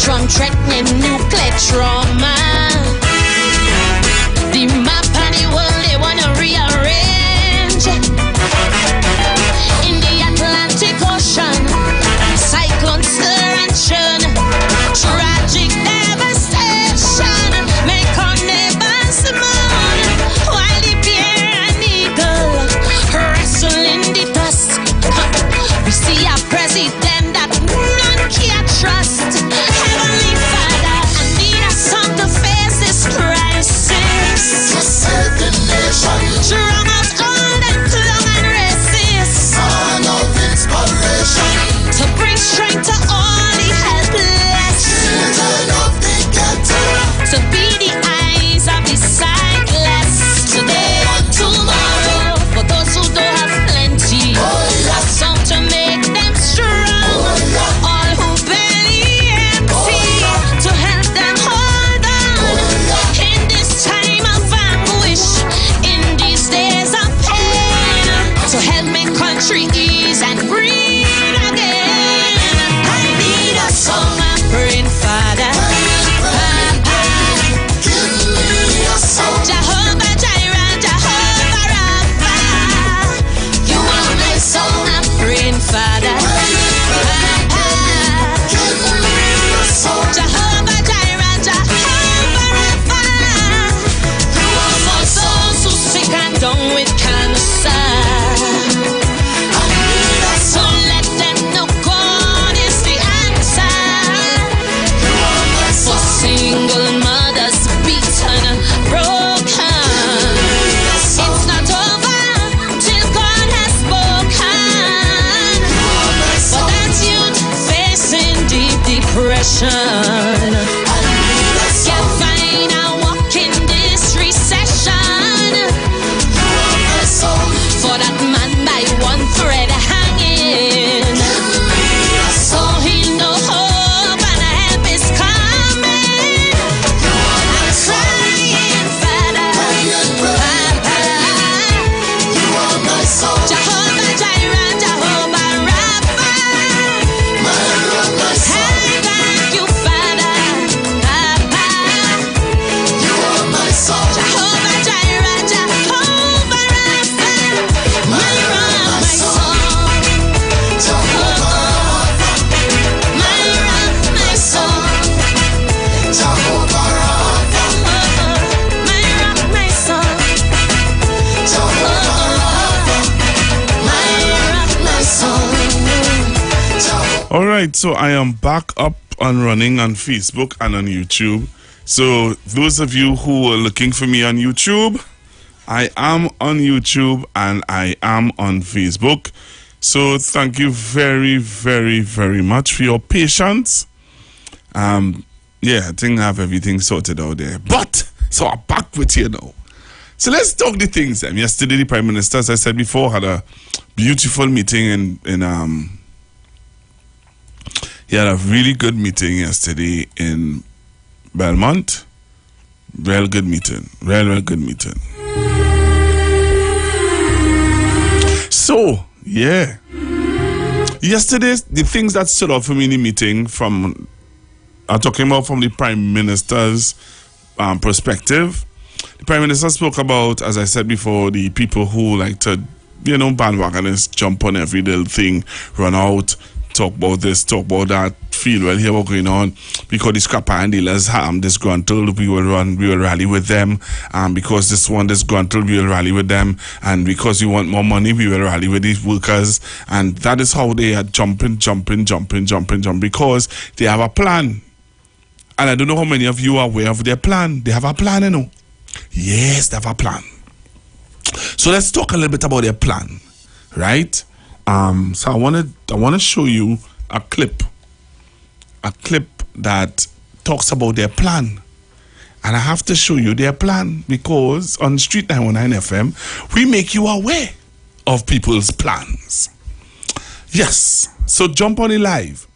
Trump threatening nuclear trauma. The map of the world they wanna rearrange. In the Atlantic Ocean, cyclone stir and churn. Tragic devastation make our neighbors mourn. While the bear and eagle wrestle in the dust, we see a president that none can trust. Heavenly Father, I need a song to face this crisis. To save the nation. Strong out all that clung and racist. Man of inspiration. To bring strength to all the helpless. Children of the ghetto. To be the eyes of the sightless. Today and tomorrow. For those who don't have plenty. A song to make them strong. All who belly empty. To help them hold on. In this time of anguish. In these days of pain. To help make country ease and breathe again. I need a song I'm praying, Father. Give me a song. Jehovah Jireh, Jehovah Rapha. You are my song I'm praying, Father. Give me a song. Jehovah Jireh, Jehovah Rapha. You are my souls who sick and down with cancer. So let them know God is the answer. For single mothers beaten, broken. It's not over till God has spoken. For that youth facing deep depression, can't find a walk in this recession. For that man by one thread hanging, so he no hope and help is coming. I'm crying, Father. You are my song. Jehovah Jireh, Jehovah Rapha. My song. I thank you, Father. You are my song. Jehovah Jireh, Jehovah Rapha. My rock, my song. Jehovah. My rock, my song. Jehovah. My rock, my song. My rock, my song. All right, so I am back up and running on Facebook and on YouTube. So those of you who are looking for me on YouTube, I am on YouTube and I am on Facebook. So thank you very, very, very much for your patience. Yeah, I think I have everything sorted out there. But so I'm back with you now. So let's talk the things. Yesterday, the Prime Minister, as I said before, had a beautiful meeting he had a really good meeting yesterday in Belmont. Real good meeting. Real good meeting. So, yeah. Yesterday, the things that stood out for me in the meeting I'm talking about from the Prime Minister's perspective. The Prime Minister spoke about, as I said before, the people who like to, bandwagoners, jump on every little thing, run out, talk about this, talk about that, feel well, hear what's going on. Because the scrapper and dealers disgruntled, we will rally with them. Because this one disgruntled, we will rally with them. And because we want more money, we will rally with these workers. And that is how they are jumping, because they have a plan. And I don't know how many of you are aware of their plan. They have a plan, Yes, they have a plan. So let's talk a little bit about their plan, right? So I want to show you a clip that talks about their plan. And I have to show you their plan because on Street 919 FM, we make you aware of people's plans. Yes. So jump on it live.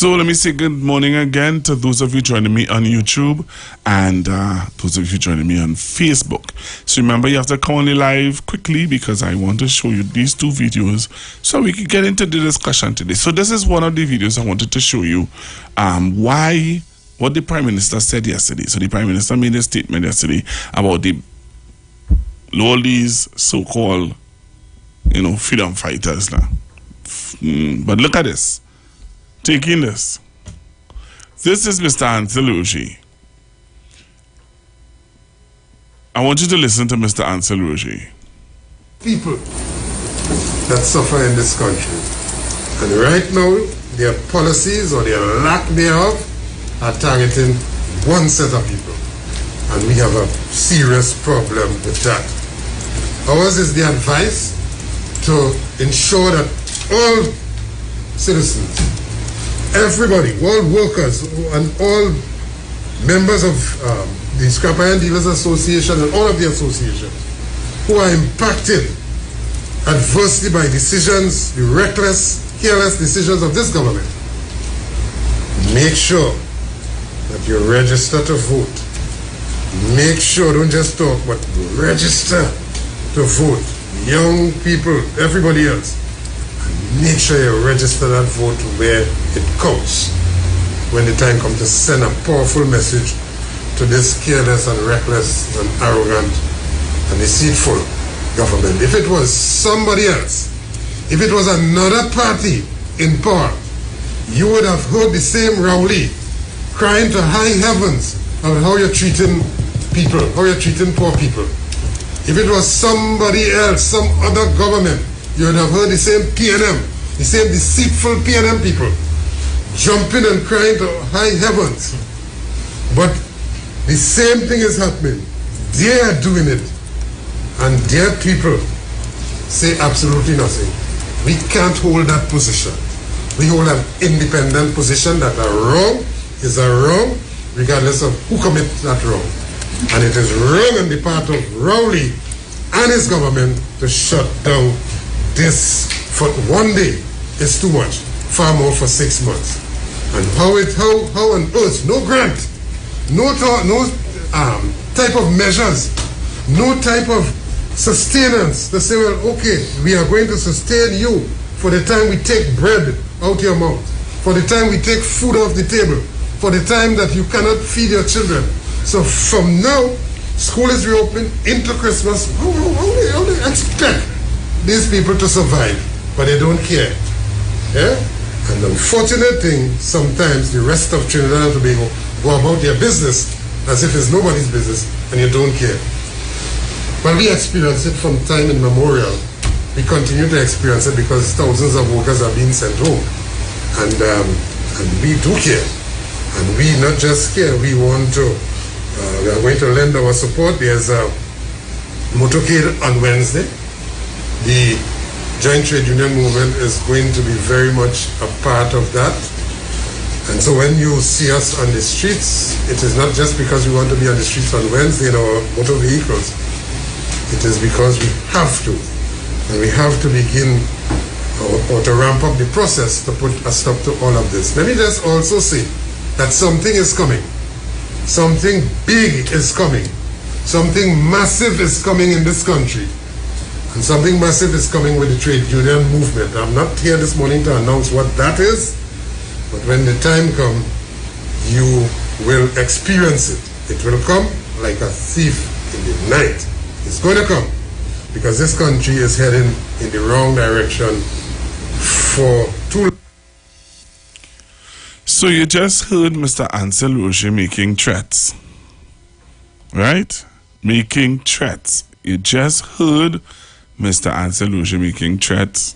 So let me say good morning again to those of you joining me on YouTube and those of you joining me on Facebook. So remember, you have to come on the live quickly because I want to show you these two videos so we can get into the discussion today. So this is one of the videos I wanted to show you what the Prime Minister said yesterday. So the Prime Minister made a statement yesterday about all these so-called, freedom fighters now. But look at this. Taking this. This is Mr. Ancelotti. I want you to listen to Mr. Ancelotti. People that suffer in this country. And right now, their policies or their lack thereof are targeting one set of people. And we have a serious problem with that. Ours is the advice to ensure that all citizens, everybody, all workers and all members of the Scrap Iron Dealers Association and all of the associations who are impacted adversely by decisions, the reckless, careless decisions of this government, make sure that you register to vote. Make sure, don't just talk, but register to vote. Young people, everybody else. Make sure you register that vote where it counts when the time comes to send a powerful message to this careless and reckless and arrogant and deceitful government. If it was somebody else, if it was another party in power, you would have heard the same Rowley crying to high heavens about how you're treating people, how you're treating poor people. If it was somebody else, some other government, you would have heard the same PNM, the same deceitful PNM people jumping and crying to high heavens. But the same thing is happening. They are doing it. And their people say absolutely nothing. We can't hold that position. We hold an independent position that a wrong is a wrong, regardless of who commits that wrong. And it is wrong on the part of Rowley and his government to shut down this for one day is too much. Far more for 6 months. And how on earth, no grant, no type of measures, no type of sustenance to say, well, okay, we are going to sustain you for the time we take bread out your mouth, for the time we take food off the table, for the time that you cannot feed your children. So from now, school is reopening into Christmas. How do they expect these people to survive? But they don't care. Yeah? And the unfortunate thing, sometimes the rest of Trinidad and Tobago go about their business as if it's nobody's business and you don't care. But we experience it from time immemorial. We continue to experience it because thousands of workers are being sent home. And we do care. And we not just care, we want to, we are going to lend our support. There's a motorcade on Wednesday. The Joint Trade Union Movement is going to be very much a part of that. And so when you see us on the streets, it is not just because we want to be on the streets on Wednesday in our motor vehicles. It is because we have to. And we have to begin or to ramp up the process to put a stop to all of this. Let me just also say that something is coming. Something big is coming. Something massive is coming in this country. And something massive is coming with the trade union movement. I'm not here this morning to announce what that is, but when the time comes, you will experience it. It will come like a thief in the night. It's going to come because this country is heading in the wrong direction for too long. So you just heard Mr. Ancelotti making threats, right? Making threats. You just heard Mr. Ancelotti making threats.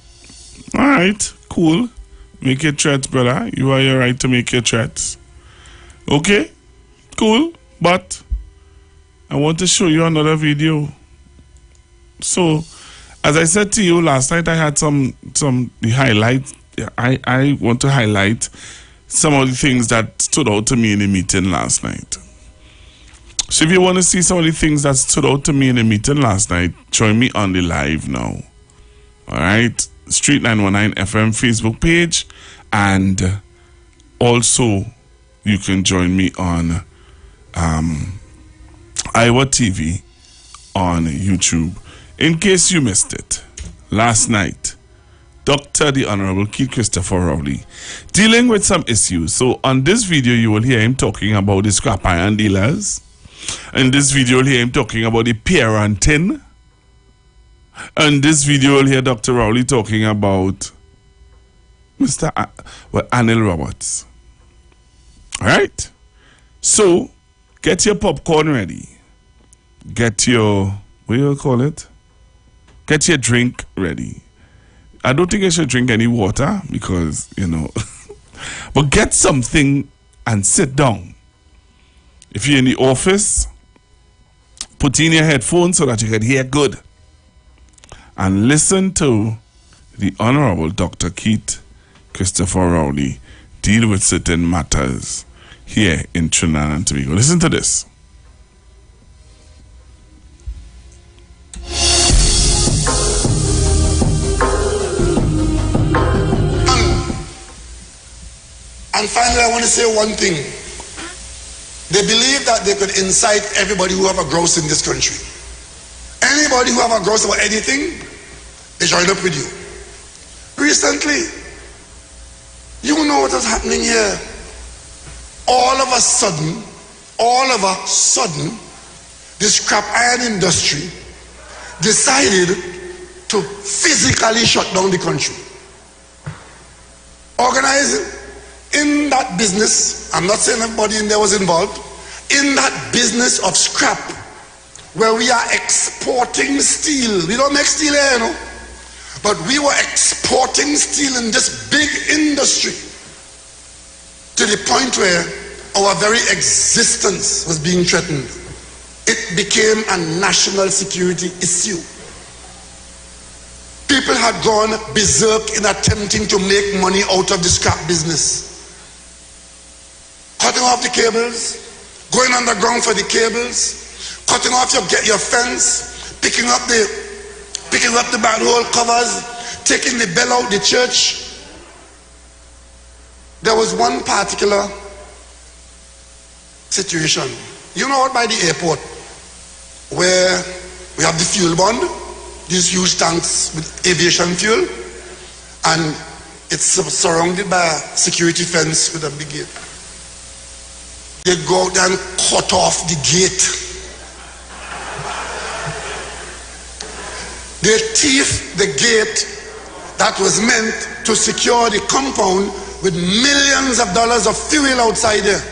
All right, cool. Make your threats, brother. You are your right to make your threats. Okay, cool. But I want to show you another video. So, as I said to you last night, I had some the highlights. I want to highlight some of the things that stood out to me in the meeting last night. So if you want to see some of the things that stood out to me in the meeting last night, join me on the live now. All right? Street 919 FM Facebook page and Also, you can join me on Iwer TV on YouTube. In case you missed it, last night, Dr. the Honorable Keith Christopher Rowley dealing with some issues. So on this video, you will hear him talking about the scrap iron dealers. In this video, you'll hear him talking about the parenting. In this video, you'll hear Dr. Rowley talking about Mr. Anil Roberts. All right? So, get your popcorn ready. Get your, what do you call it? Get your drink ready. I don't think I should drink any water because, you know, but get something and sit down. If you're in the office, put in your headphones so that you can hear good. And listen to the Honorable Dr. Keith Christopher Rowley deal with certain matters here in Trinidad and Tobago. Listen to this. And finally, I want to say one thing. They believe that they could incite everybody who have a grouse in this country. Anybody who have a grouse about anything, they join up with you. Recently, you know what is happening here. All of a sudden, the scrap iron industry decided to physically shut down the country. Organizing in that business, I'm not saying everybody in there was involved, in that business of scrap, where we are exporting steel. We don't make steel here, you know, but we were exporting steel in this big industry to the point where our very existence was being threatened. It became a national security issue. People had gone berserk in attempting to make money out of the scrap business. Cutting off the cables, going underground for the cables, cutting off your fence, picking up the manhole covers, taking the bell out the church. There was one particular situation. You know what, by the airport, where we have the fuel bond, these huge tanks with aviation fuel, and it's surrounded by a security fence with a big gate. They go out and cut off the gate. They thief the gate that was meant to secure the compound with millions of dollars of fuel outside there.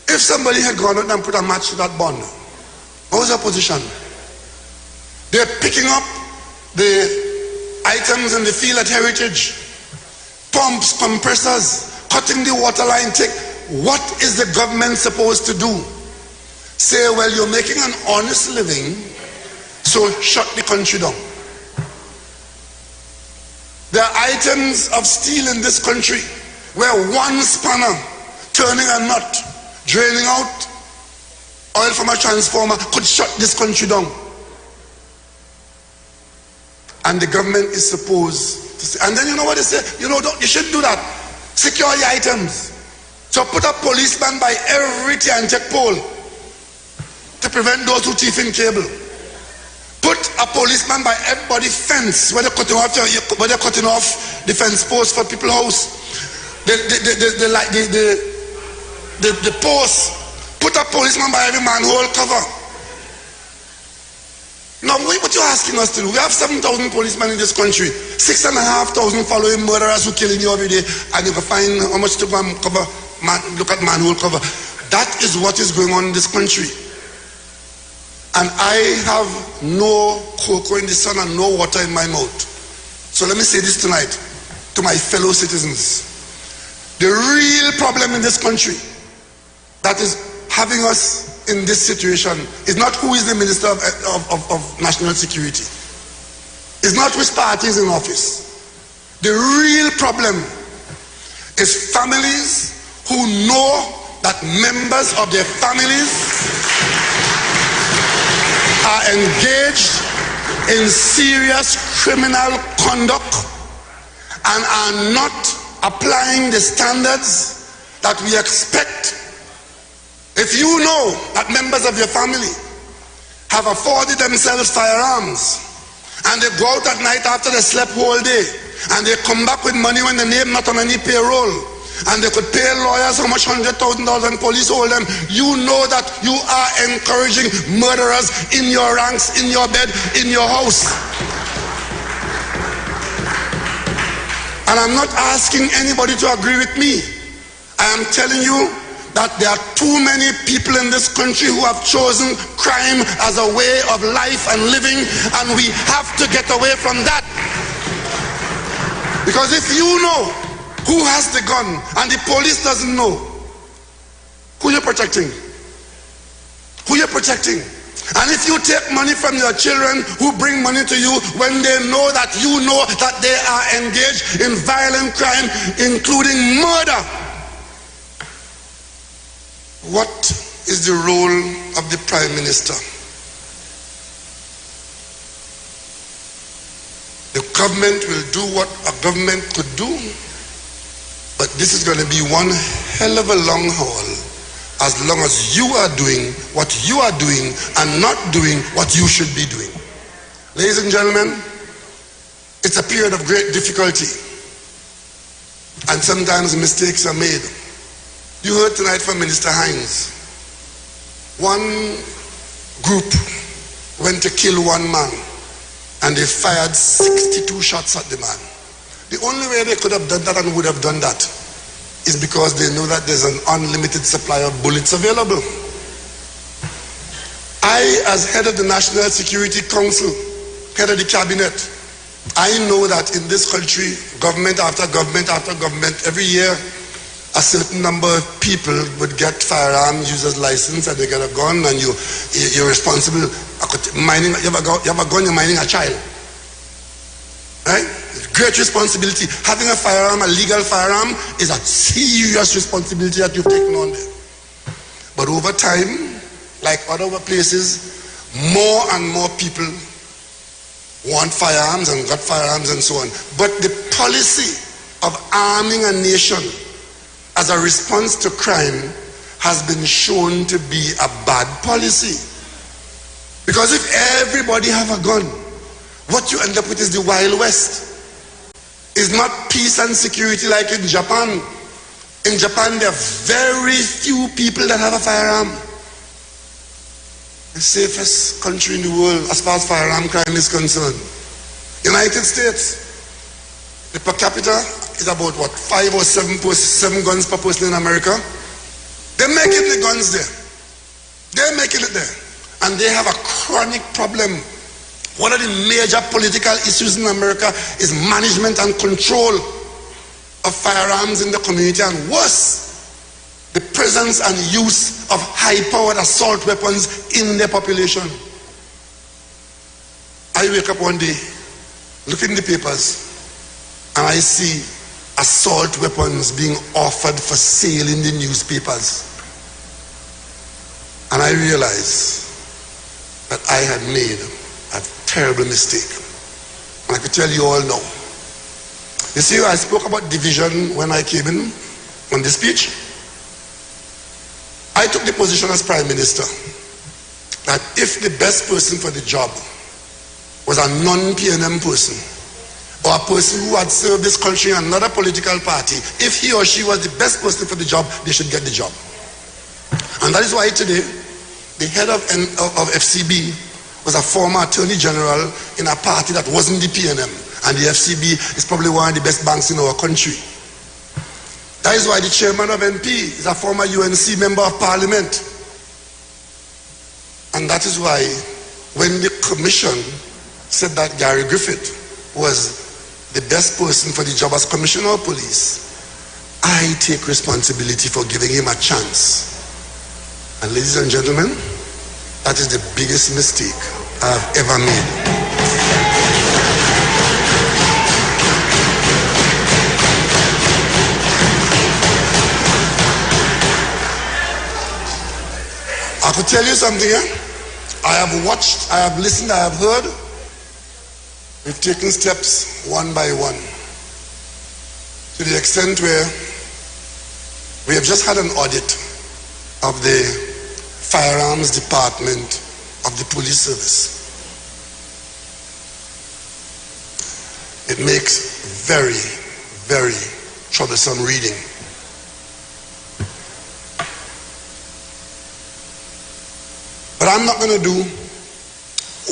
If somebody had gone out and put a match to that bond, what was their position? They're picking up the items in the field at Heritage, pumps, compressors, cutting the water line. What is the government supposed to do? Say, well, you're making an honest living, so shut the country down. There are items of steel in this country where one spanner turning a nut, draining out oil from a transformer could shut this country down. And the government is supposed to say, and then you know what they say? You know, you shouldn't do that. Secure the items. So put a policeman by every check pole to prevent those who thief in cable. Put a policeman by everybody fence where they're cutting off the fence post for people's house. The post. Put a policeman by every manhole cover. Now, what you're asking us to do? We have 7,000 policemen in this country, 6,500 following murderers who killing you every day, and you can find how much to go and cover, look at manhole cover. That is what is going on in this country. And I have no cocoa in the sun and no water in my mouth. So let me say this tonight to my fellow citizens. The real problem in this country that is having us in this situation is not who is the Minister of National Security. It's not which party is in office. The real problem is families who know that members of their families are engaged in serious criminal conduct and are not applying the standards that we expect. If you know that members of your family have afforded themselves firearms and they go out at night after they slept whole day and they come back with money when the name not on any payroll and they could pay lawyers how much $100,000 and police hold them, you know that you are encouraging murderers in your ranks, in your bed, in your house. And I'm not asking anybody to agree with me. I am telling you that there are too many people in this country who have chosen crime as a way of life and living, and we have to get away from that. Because if you know who has the gun and the police doesn't know, who you're protecting? Who you're protecting? And if you take money from your children who bring money to you when they know that you know that they are engaged in violent crime, including murder, what is the role of the Prime Minister? The government will do what a government could do, but this is going to be one hell of a long haul as long as you are doing what you are doing and not doing what you should be doing. Ladies and gentlemen, it's a period of great difficulty, and sometimes mistakes are made. You heard tonight from Minister Hines. One group went to kill one man and they fired 62 shots at the man. The only way they could have done that and would have done that is because they know that there's an unlimited supply of bullets available. I, as head of the National Security Council, head of the cabinet, I know that in this country, government after government after government, every year, a certain number of people would get firearm users license and they get a gun, and you're responsible. Mining, you have a gun, you're mining a child. Right? Great responsibility. Having a firearm, a legal firearm, is a serious responsibility that you've taken on there. But over time, like other places, more and more people want firearms and got firearms and so on. But the policy of arming a nation as a response to crime has been shown to be a bad policy. Because if everybody have a gun, what you end up with is the Wild West. It's not peace and security like in Japan. In Japan, there are very few people that have a firearm. The safest country in the world as far as firearm crime is concerned. United States, the per capita is about what, 5 or 7 guns per person in America. They're making the guns there. They're making it there. And they have a chronic problem. One of the major political issues in America is management and control of firearms in the community, and worse, the presence and use of high-powered assault weapons in their population. I wake up one day, look in the papers, and I see assault weapons being offered for sale in the newspapers. And I realize that I had made a terrible mistake. And I could tell you all now. You see, I spoke about division when I came in on the speech. I took the position as Prime Minister that if the best person for the job was a non-PNM person, or a person who had served this country in another political party, if he or she was the best person for the job, they should get the job. And that is why today, the head of FCB was a former Attorney General in a party that wasn't the PNM. And the FCB is probably one of the best banks in our country. That is why the chairman of NP is a former UNC member of Parliament. And that is why when the commission said that Gary Griffith was the best person for the job as Commissioner of Police, I take responsibility for giving him a chance. And ladies and gentlemen, that is the biggest mistake I've ever made. I could tell you something, I have watched, I have listened, I have heard. We've taken steps one by one. to the extent where we have just had an audit of the firearms department of the police service. It makes very, very troublesome reading. But I'm not going to do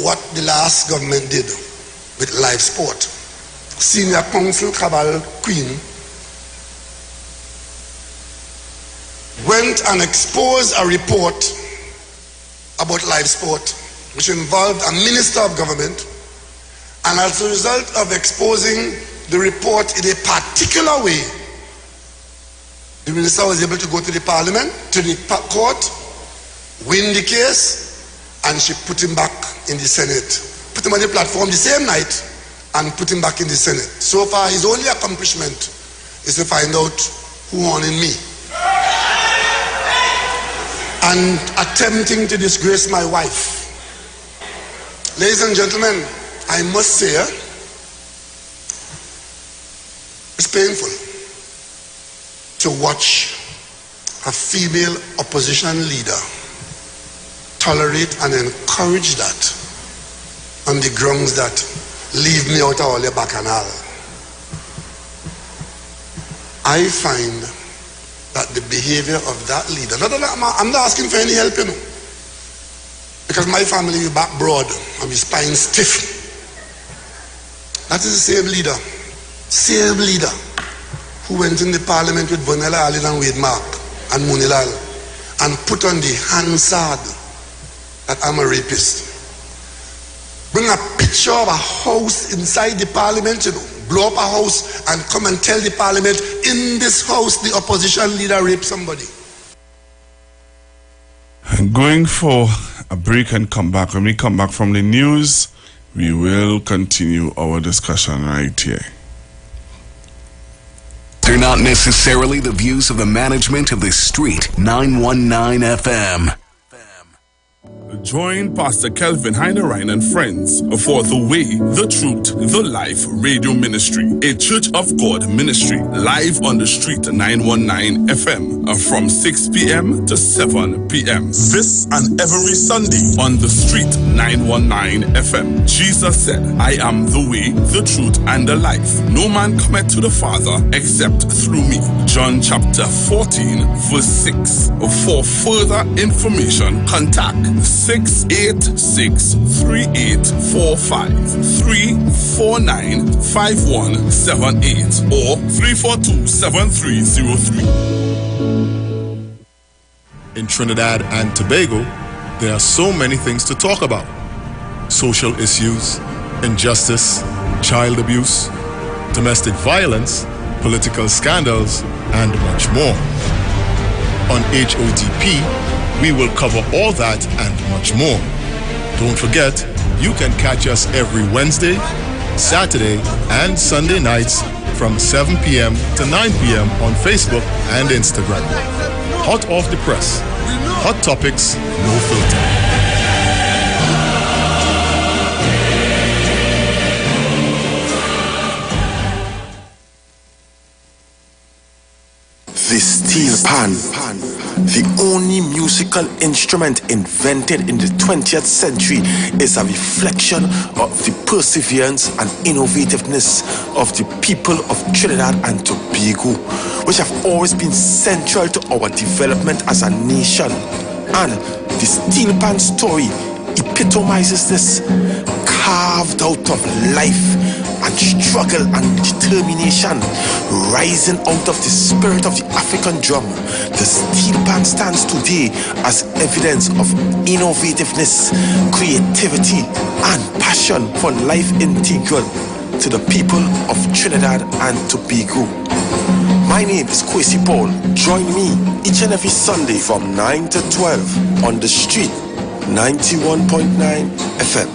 what the last government did with live sport. Senior Council Cabal Queen went and exposed a report about live sport, which involved a minister of government, and as a result of exposing the report in a particular way, the minister was able to go to the parliament, to the court, win the case, and she put him back in the Senate. Put him on the platform the same night and put him back in the Senate. So far, his only accomplishment is to find out who honored me and attempting to disgrace my wife. Ladies and gentlemen, I must say, it's painful to watch a female opposition leader tolerate and encourage that on the grounds that leave me out of all your bacchanal. I find that the behavior of that leader, I'm not asking for any help, because my family is back broad and we spine stiff. That is the same leader who went in the parliament with Vanilla Allen and Wade Mark and Munilal and put on the Hansard that I'm a rapist. Bring a picture of a house inside the parliament, blow up a house and come and tell the parliament, in this house the opposition leader raped somebody. Going for a break and come back. When we come back from the news, we will continue our discussion right here. They're not necessarily the views of the management of the Street 919 FM. Join Pastor Kelvin Heinerine and friends for The Way, The Truth, The Life Radio Ministry, a Church of God ministry, live on the Street 919 FM from 6 p.m. to 7 p.m. This and every Sunday on the Street 919 FM. Jesus said, I am the way, the truth, and the life. No man cometh to the Father except through me. John chapter 14, verse 6. For further information, contact 686-3845-349-5178 or 342-7303. In Trinidad and Tobago, there are so many things to talk about. Social issues, injustice, child abuse, domestic violence, political scandals, and much more. On HOTP, we will cover all that and much more. Don't forget, you can catch us every Wednesday, Saturday, and Sunday nights from 7 p.m. to 9 p.m. on Facebook and Instagram. Hot off the press. Hot topics, no filter. The steel pan, the only musical instrument invented in the 20th century, is a reflection of the perseverance and innovativeness of the people of Trinidad and Tobago, which have always been central to our development as a nation. And the steel pan story epitomizes this, carved out of life and struggle and determination, rising out of the spirit of the African drum. The steel pan stands today as evidence of innovativeness, creativity, and passion for life integral to the people of Trinidad and Tobago. My name is Kwesi Paul. Join me each and every Sunday from 9 to 12 on the Street 91.9 FM.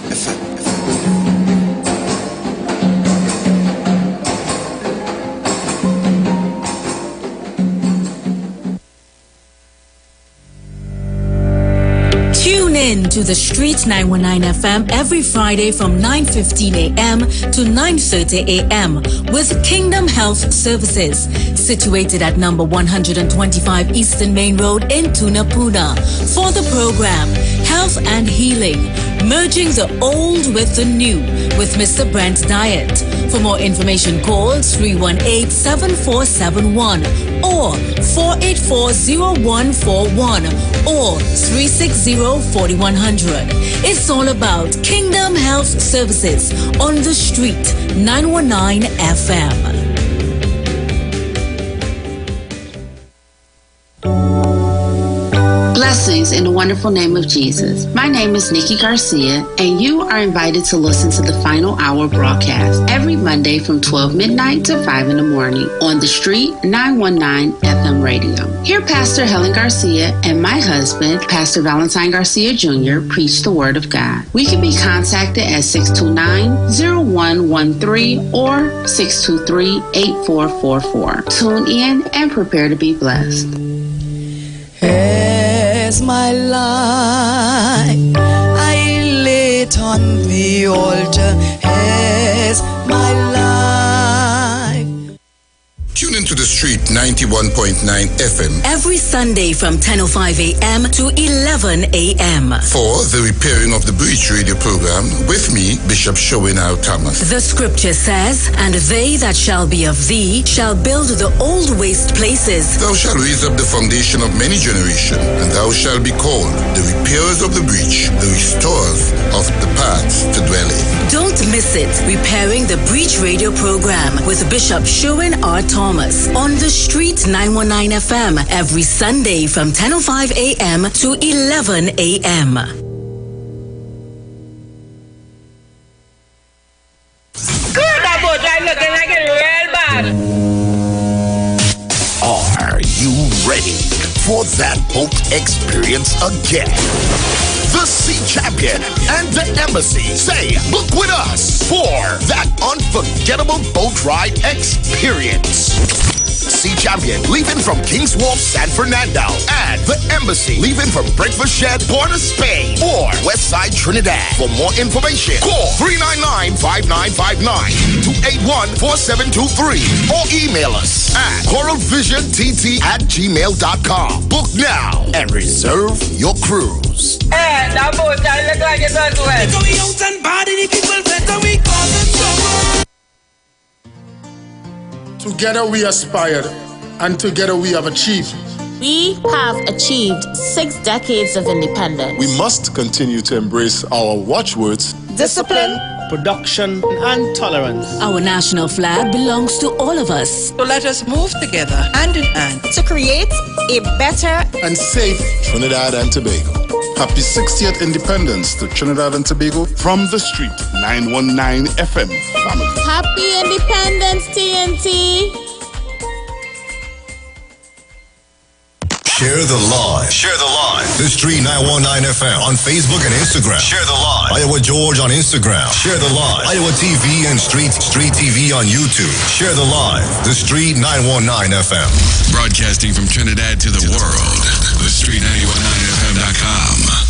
Tune in to the Street 919 FM every Friday from 9:15 a.m. to 9:30 a.m. with Kingdom Health Services, situated at number 125 Eastern Main Road in Tunapuna. For the program, Health and Healing, merging the old with the new with Mr. Brent Diet. For more information, call 318-7471 or 484-0141 or 360-4100. It's all about Kingdom Health Services on the Street 919 FM. Blessings in the wonderful name of Jesus. My name is Nikki Garcia, and you are invited to listen to the Final Hour broadcast every Monday from 12 midnight to 5 in the morning on the Street 919 FM radio. Here, Pastor Helen Garcia and my husband, Pastor Valentine Garcia Jr., preach the Word of God. We can be contacted at 629-0113 or 623-8444. Tune in and prepare to be blessed. As my life I lay it on the altar, as my life. Tune into the Street 91.9 FM every Sunday from 10:05 a.m. to 11 a.m. for the Repairing of the Breach radio program with me, Bishop Showinau Thomas. The scripture says, "And they that shall be of thee shall build the old waste places. Thou shalt raise up the foundation of many generations, and thou shalt be called the repairers of the breach, the restorers of the paths to dwell in." Don't miss it. Repairing the Breach radio program with Bishop Sherwin R. Thomas on the Street 919 FM every Sunday from 10:05 a.m. to 11 a.m. Good, that boat right looking like it real bad. Are you ready for that boat experience again? The Sea Champion and the Embassy say, book with us for that unforgettable boat ride experience. Sea Champion leaving from King's Wharf, San Fernando, and the Embassy leaving from Breakfast Shed, Port of Spain, or Westside Trinidad. For more information, call 399-5959 to 814723 or email us at coralvisiontT@gmail.com. Book now and reserve your cruise. Hey, that boat I look like it's on to it. Together we aspired, and together we have achieved. We have achieved 6 decades of independence. We must continue to embrace our watchwords: discipline, production, and tolerance. Our national flag belongs to all of us. So let us move together, hand in hand, to create a better and safe Trinidad and Tobago. Happy 60th Independence to Trinidad and Tobago from the Street 919 FM family. Happy Independence, TNT. Share the live. Share the live. The Street 919 FM on Facebook and Instagram. Share the live. Iowa George on Instagram. Share the live. Iowa TV and Street TV on YouTube. Share the live. The Street 919 FM. Broadcasting from Trinidad to the world. The Street 919FM.com.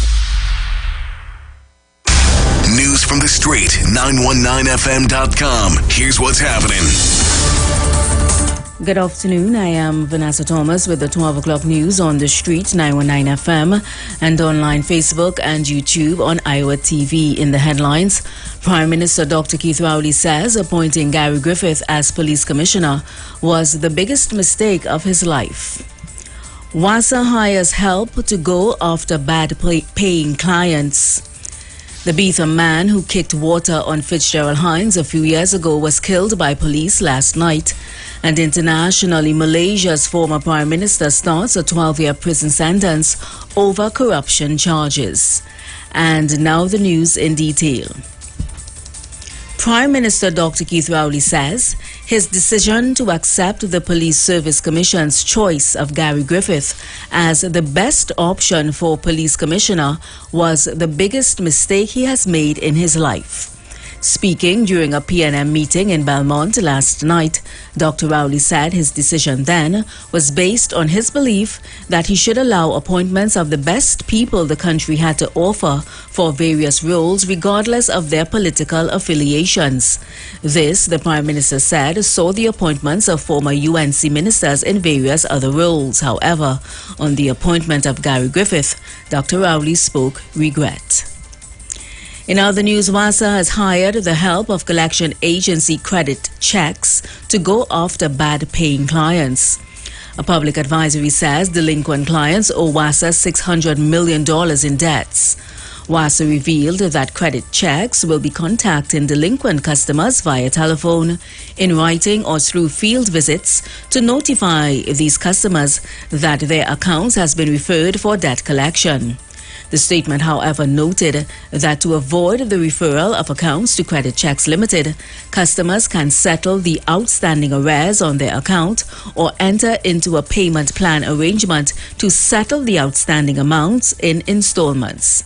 News from the Street 919FM.com. Here's what's happening. Good afternoon. I am Vanessa Thomas with the 12 o'clock news on the Street 919 FM and online Facebook and YouTube on Iowa TV. In the headlines, Prime Minister Dr. Keith Rowley says appointing Gary Griffith as police commissioner was the biggest mistake of his life. WASA hires help to go after bad paying clients. The Beetham man who kicked water on Fitzgerald Hines a few years ago was killed by police last night. And internationally, Malaysia's former Prime Minister starts a 12-year prison sentence over corruption charges. And now the news in detail. Prime Minister Dr. Keith Rowley says his decision to accept the Police Service Commission's choice of Gary Griffith as the best option for police commissioner was the biggest mistake he has made in his life. Speaking during a PNM meeting in Belmont last night, Dr. Rowley said his decision then was based on his belief that he should allow appointments of the best people the country had to offer for various roles regardless of their political affiliations. This, the Prime Minister said, saw the appointments of former UNC ministers in various other roles. However, on the appointment of Gary Griffith, Dr. Rowley spoke regret. In other news, WASA has hired the help of collection agency Credit Checks to go after bad-paying clients. A public advisory says delinquent clients owe WASA $600 million in debts. WASA revealed that Credit Checks will be contacting delinquent customers via telephone, in writing or through field visits to notify these customers that their accounts has been referred for debt collection. The statement, however, noted that to avoid the referral of accounts to Credit Checks Limited, customers can settle the outstanding arrears on their account or enter into a payment plan arrangement to settle the outstanding amounts in installments.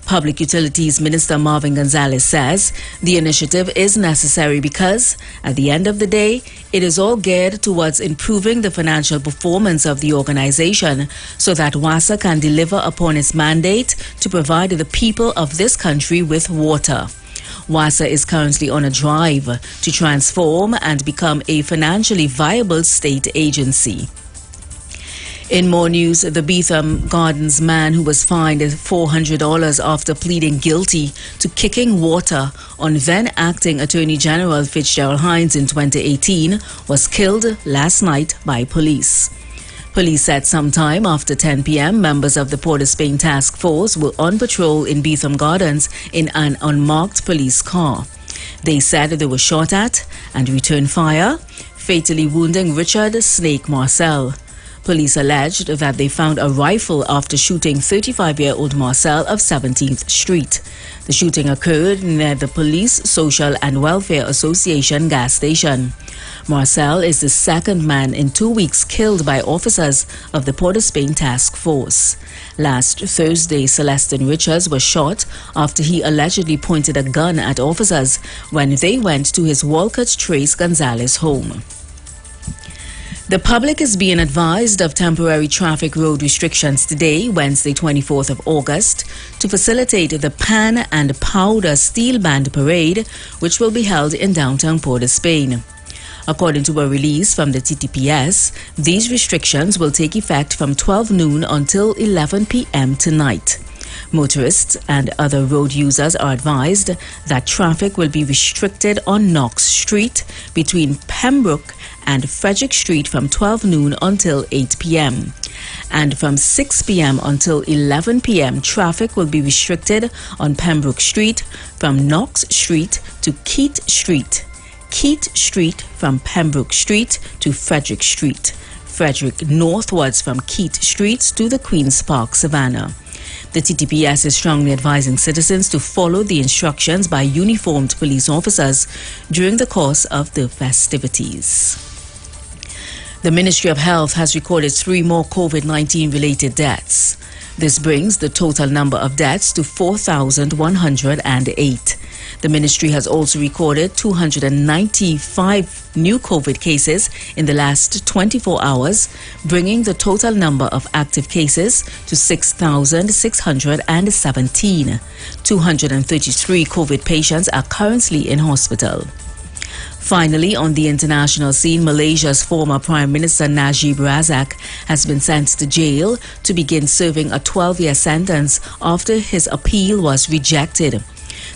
Public Utilities Minister Marvin Gonzalez says the initiative is necessary because, at the end of the day, it is all geared towards improving the financial performance of the organization so that WASA can deliver upon its mandate to provide the people of this country with water. WASA is currently on a drive to transform and become a financially viable state agency. In more news, the Beetham Gardens man who was fined $400 after pleading guilty to kicking water on then-acting Attorney General Fitzgerald Hines in 2018 was killed last night by police. Police said sometime after 10 p.m., members of the Port of Spain Task Force were on patrol in Beetham Gardens in an unmarked police car. They said they were shot at and returned fire, fatally wounding Richard Snake Marcel. Police alleged that they found a rifle after shooting 35-year-old Marcel of 17th Street. The shooting occurred near the Police Social and Welfare Association gas station. Marcel is the second man in 2 weeks killed by officers of the Port of Spain Task Force. Last Thursday, Celestin Richards was shot after he allegedly pointed a gun at officers when they went to his Walcott Trace Gonzalez home. The public is being advised of temporary traffic road restrictions today, Wednesday, 24th of August, to facilitate the Pan and Powder Steel Band Parade, which will be held in downtown Port of Spain. According to a release from the TTPS, these restrictions will take effect from 12 noon until 11 p.m. tonight. Motorists and other road users are advised that traffic will be restricted on Knox Street between Pembroke and Frederick Street from 12 noon until 8 p.m. And from 6 p.m. until 11 p.m., traffic will be restricted on Pembroke Street from Knox Street to Keat Street. Keat Street from Pembroke Street to Frederick Street. Frederick northwards from Keat Street to the Queen's Park, Savannah. The TTPS is strongly advising citizens to follow the instructions by uniformed police officers during the course of the festivities. The Ministry of Health has recorded 3 more COVID-19 related deaths. This brings the total number of deaths to 4,108. The ministry has also recorded 295 new COVID cases in the last 24 hours, bringing the total number of active cases to 6,617. 233 COVID patients are currently in hospital. Finally, on the international scene, Malaysia's former Prime Minister Najib Razak has been sent to jail to begin serving a 12-year sentence after his appeal was rejected.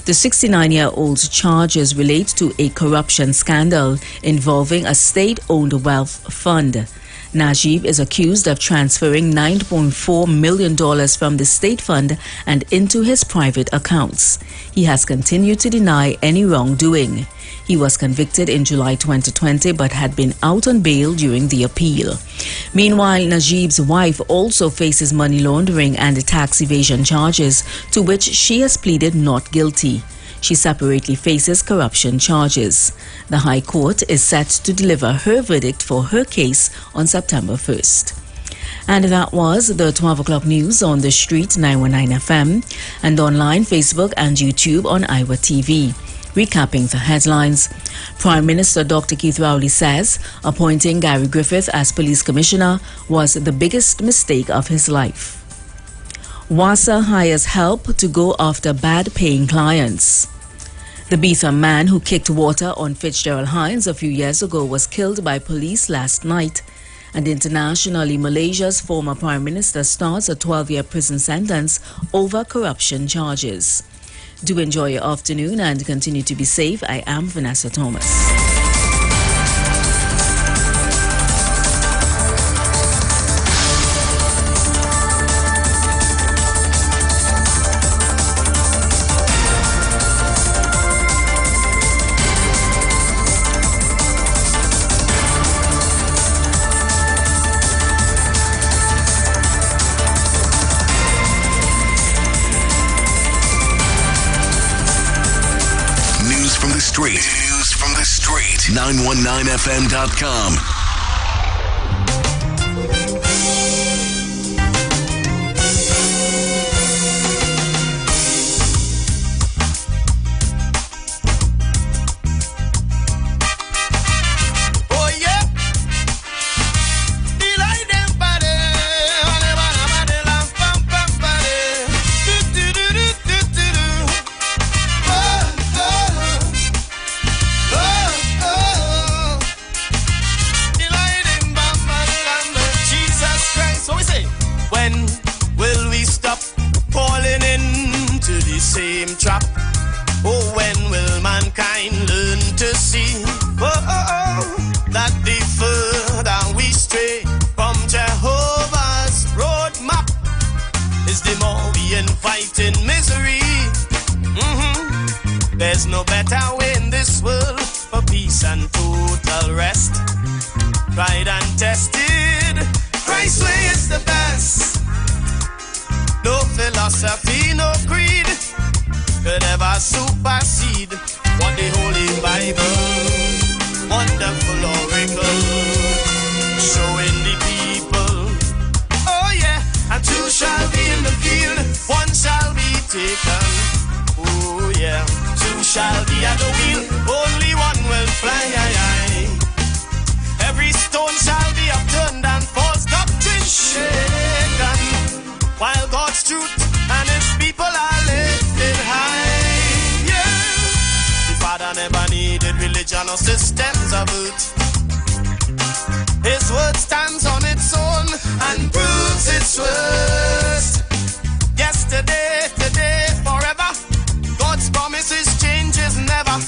The 69-year-old's charges relate to a corruption scandal involving a state-owned wealth fund. Najib is accused of transferring $9.4 million from the state fund and into his private accounts. He has continued to deny any wrongdoing. He was convicted in July 2020 but had been out on bail during the appeal. Meanwhile, Najib's wife also faces money laundering and tax evasion charges, to which she has pleaded not guilty. She separately faces corruption charges. The High Court is set to deliver her verdict for her case on September 1st. And that was the 12 o'clock news on the street 919 FM and online, Facebook and YouTube on Iwer TV. Recapping the headlines, Prime Minister Dr. Keith Rowley says appointing Gary Griffith as police commissioner was the biggest mistake of his life. WASA hires help to go after bad-paying clients. The Beetham man who kicked water on Fitzgerald Hines a few years ago was killed by police last night. And internationally, Malaysia's former Prime Minister starts a 12-year prison sentence over corruption charges. Do enjoy your afternoon and continue to be safe. I am Vanessa Thomas. News from the street. 919fm.com. There's no better way in this world for peace and total rest. Tried and tested, Christ's way is the best. No philosophy, no creed could ever supersede what the Holy Bible, wonderful oracle, showing the people. Oh yeah, and two shall be in the field, one shall be taken. Oh yeah, two shall be at the wheel, only one will fly. Every stone shall be upturned and false doctrine shaken, while God's truth and his people are lifted high. Yeah, the Father never needed religion or systems of it. His word stands on its own and proves its worth. Yesterday, today, forever. God's promises changes never,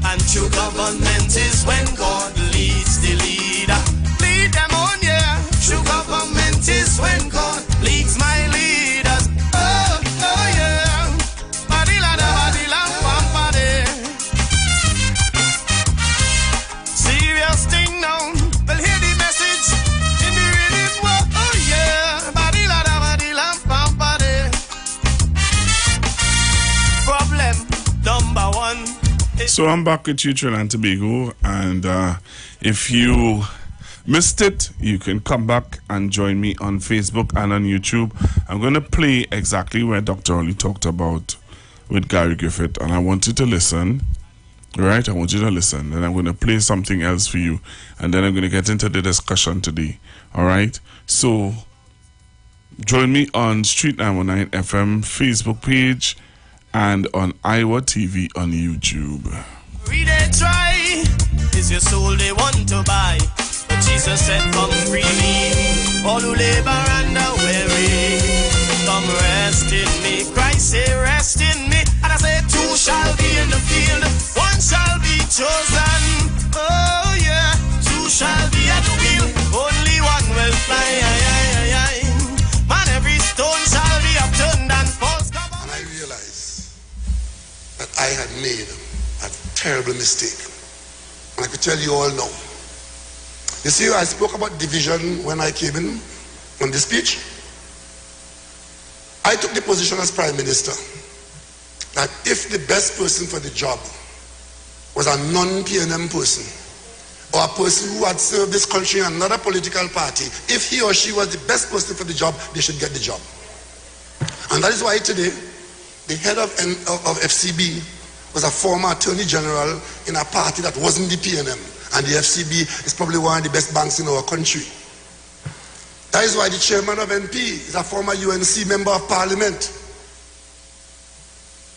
and true government is when God leads the leader. Lead them on, yeah. True government is when God leads my leaders. Oh, oh yeah. Badila da badila pampade. Serious thing now. We'll hear the message in the rhythm. Oh yeah. Badila da badila pampade. Problem number one. So I'm back with you, Trinidad and Tobago, and if you missed it, you can come back and join me on Facebook and on YouTube. I'm going to play exactly where Dr. Oli talked about with Gary Griffith, and I want you to listen, right? I want you to listen, and I'm going to play something else for you, and then I'm going to get into the discussion today, all right? So join me on Street 919 FM Facebook page and on Iwer TV on YouTube. Read and try, is your soul they want to buy. But Jesus said, come freely, all who labor and are weary. Come rest in me, Christ say rest in me. And I say two shall be in the field, one shall be chosen. Oh yeah, two shall be at the wheel, only one will fly. Man, every stone shall be upturned and false cover. And I realized that I had made a terrible mistake. And I could tell you all now. You see, I spoke about division when I came in on the speech. I took the position as Prime Minister that if the best person for the job was a non-PNM person or a person who had served this country in another political party, if he or she was the best person for the job, they should get the job. And that is why today, the head of FCB was a former attorney general in a party that wasn't the PNM. And the FCB is probably one of the best banks in our country. That is why the chairman of NP is a former UNC member of parliament.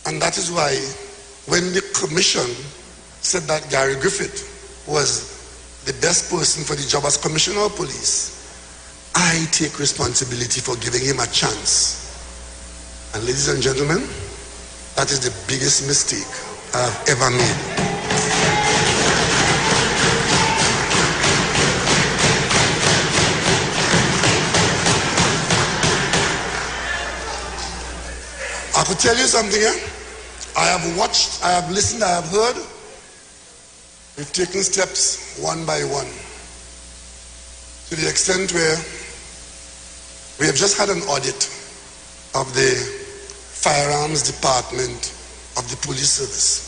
And that is why when the commission said that Gary Griffith was the best person for the job as commissioner of police, I take responsibility for giving him a chance. And ladies and gentlemen, that is the biggest mistake I've ever made. I could tell you something, I have watched, I have listened, I have heard. We've taken steps one by one to the extent where we have just had an audit of the firearms department of the police service.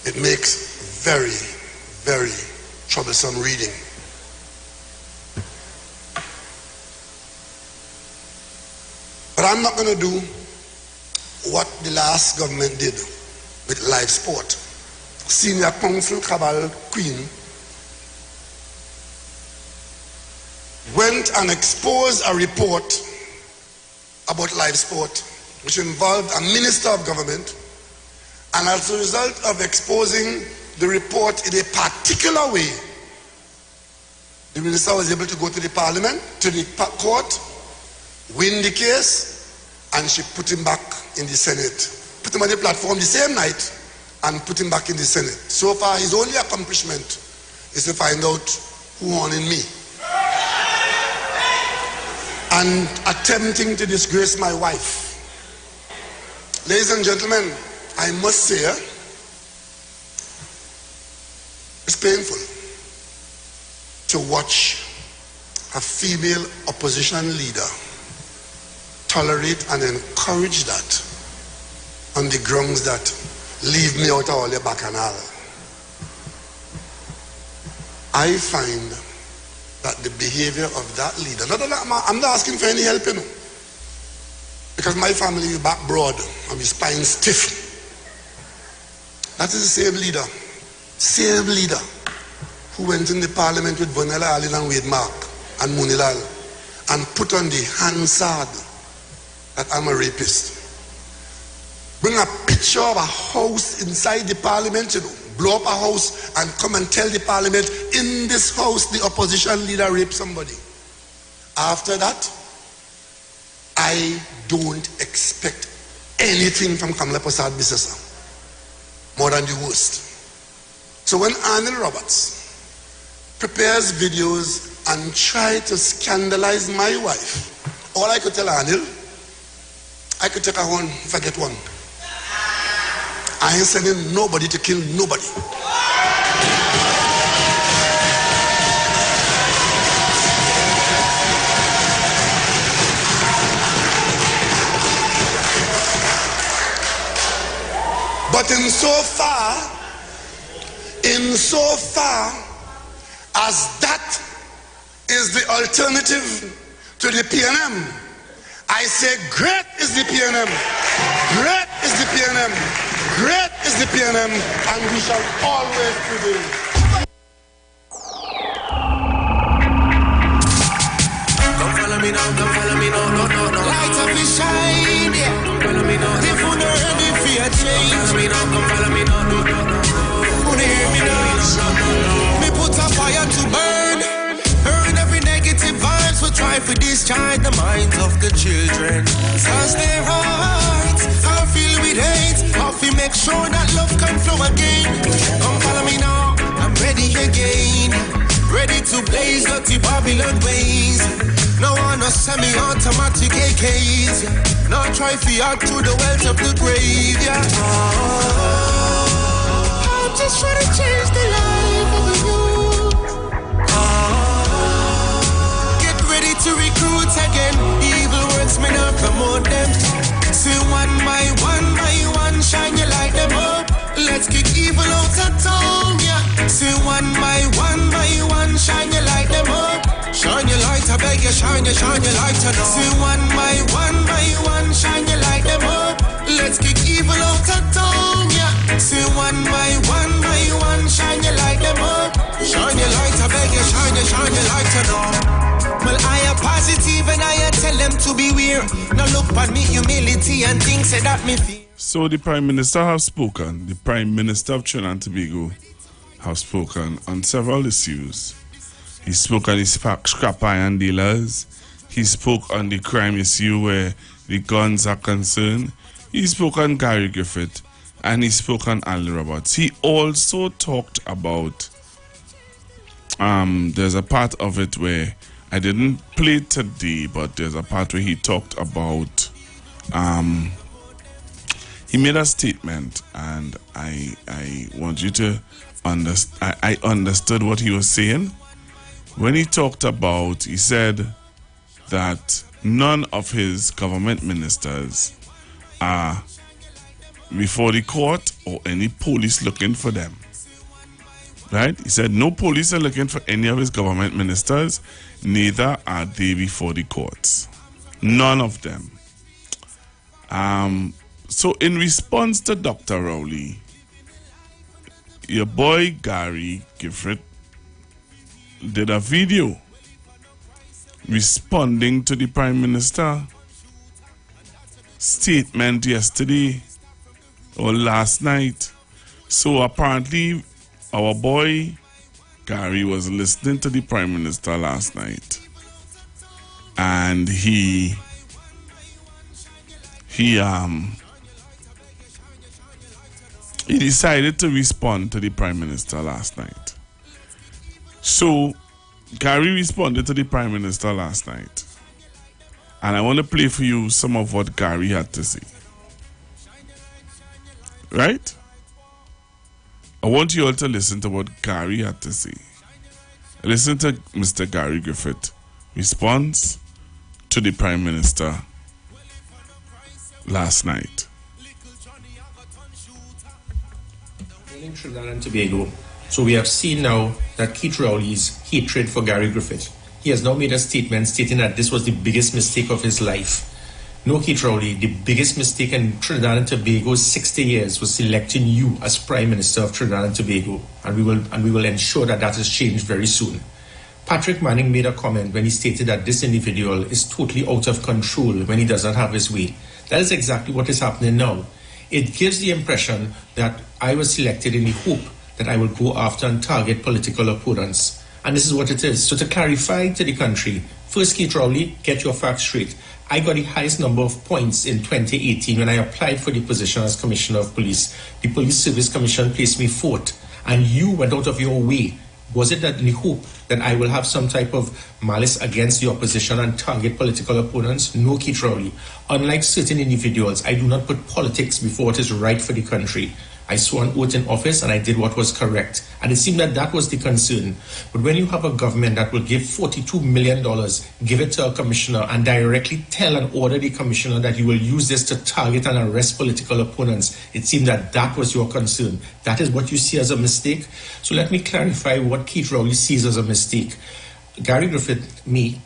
It makes very, very troublesome reading. But I'm not going to do what the last government did with live sport. Senior Counsel Cabal Queen went and exposed a report about live sport, which involved a minister of government, and as a result of exposing the report in a particular way, the minister was able to go to the parliament, to the court, win the case, and she put him back in the Senate. Put him on the platform the same night and put him back in the Senate. So far, his only accomplishment is to find out who won in me. And attempting to disgrace my wife. Ladies and gentlemen, I must say, it's painful to watch a female opposition leader tolerate and encourage that on the grounds that leave me out of all your bacchanal. I find that the behavior of that leader, I'm not asking for any help, you know, because my family is back broad and my spine stiff. That is the same leader who went in the parliament with Vanilla Allen and Wade Mark and Munilal and put on the Hansard that I'm a rapist. Bring a picture of a house inside the parliament, you know, blow up a house and come and tell the parliament, in this house the opposition leader raped somebody. After that, I don't expect anything from Kamala Prasad Bisasa more than the worst. So when Arnold Roberts prepares videos and try to scandalize my wife, all I could tell Arnold, I could take her home if I get one. I ain't sending nobody to kill nobody. But in so far as that is the alternative to the PNM, I say great is the PNM, great is the PNM, great is the PNM, and we shall always prevail. Come follow me now, no. Light up the shine, yeah. Come follow me now. If you don't ready for your change, come follow me now, no. Who hear me now? Me put a fire to burn every negative vibes. We try to discharge the minds of the children. Cause their hearts are filled with hate. How we make sure that love can flow again. Come follow me now, I'm ready again. Ready to blaze dirty Babylon ways. No one no semi-automatic AKs. No try to act through the wells of the grave, yeah. I'm just trying to change the life of the youth. Get ready to recruit again. Evil works may not promote them. See one by one, shine your light them up. Let's kick evil out of town, yeah. See one by one, shine your light them up. Shine your light, I beg you, shine your light, I know. See one by one, shine your light them up. let's kick evil out of town, yeah. Say one by one, shine your light them up. Shine your light, I beg you, shine your light, you know. Well, I am positive and I tell them to beware. Now look at me, humility and things say that me feel. So the Prime Minister have spoken. The Prime Minister of Trinidad and Tobago have spoken on several issues. He spoke on the scrap iron dealers. He spoke on the crime issue where the guns are concerned. He spoke on Gary Griffith. And he spoke on Al Roberts. He also talked about, there's a part of it where I didn't play today, but there's a part where he talked about, he made a statement, and I want you to understand. I understood what he was saying. When he talked about, he said that none of his government ministers are before the court or any police looking for them. Right? He said no police are looking for any of his government ministers, neither are they before the courts. None of them. So in response to Dr. Rowley, your boy Gary Griffith did a video responding to the Prime Minister statement yesterday or last night. So apparently our boy Gary was listening to the Prime Minister last night, and he decided to respond to the Prime Minister last night. So Gary responded to the Prime Minister last night, and I want to play for you some of what Gary had to say. Right? I want you all to listen to what Gary had to say. Listen to Mr. Gary Griffith response to the Prime Minister last night. In Trinidad and Tobago. So we have seen now that Keith Rowley's hatred for Gary Griffith. He has now made a statement stating that this was the biggest mistake of his life. No, Keith Rowley, the biggest mistake in Trinidad and Tobago's 60 years was selecting you as Prime Minister of Trinidad and Tobago, and we will ensure that that is changed very soon. Patrick Manning made a comment when he stated that this individual is totally out of control when he does not have his way. That is exactly what is happening now. It gives the impression that I was selected in the hope that I will go after and target political opponents. And this is what it is. So to clarify to the country, first, Keith Rowley, get your facts straight. I got the highest number of points in 2018 when I applied for the position as Commissioner of Police. The Police Service Commission placed me fourth, and you went out of your way. Was it that in the hope that I will have some type of malice against the opposition and target political opponents? No, Keith Rowley. Unlike certain individuals, I do not put politics before what is right for the country. I swore an oath in office and I did what was correct. And it seemed that was the concern. But when you have a government that will give $42 million, give it to a commissioner and directly tell and order the commissioner that you will use this to target and arrest political opponents, it seemed that was your concern. That is what you see as a mistake. So let me clarify what Keith Rowley sees as a mistake. Gary Griffith,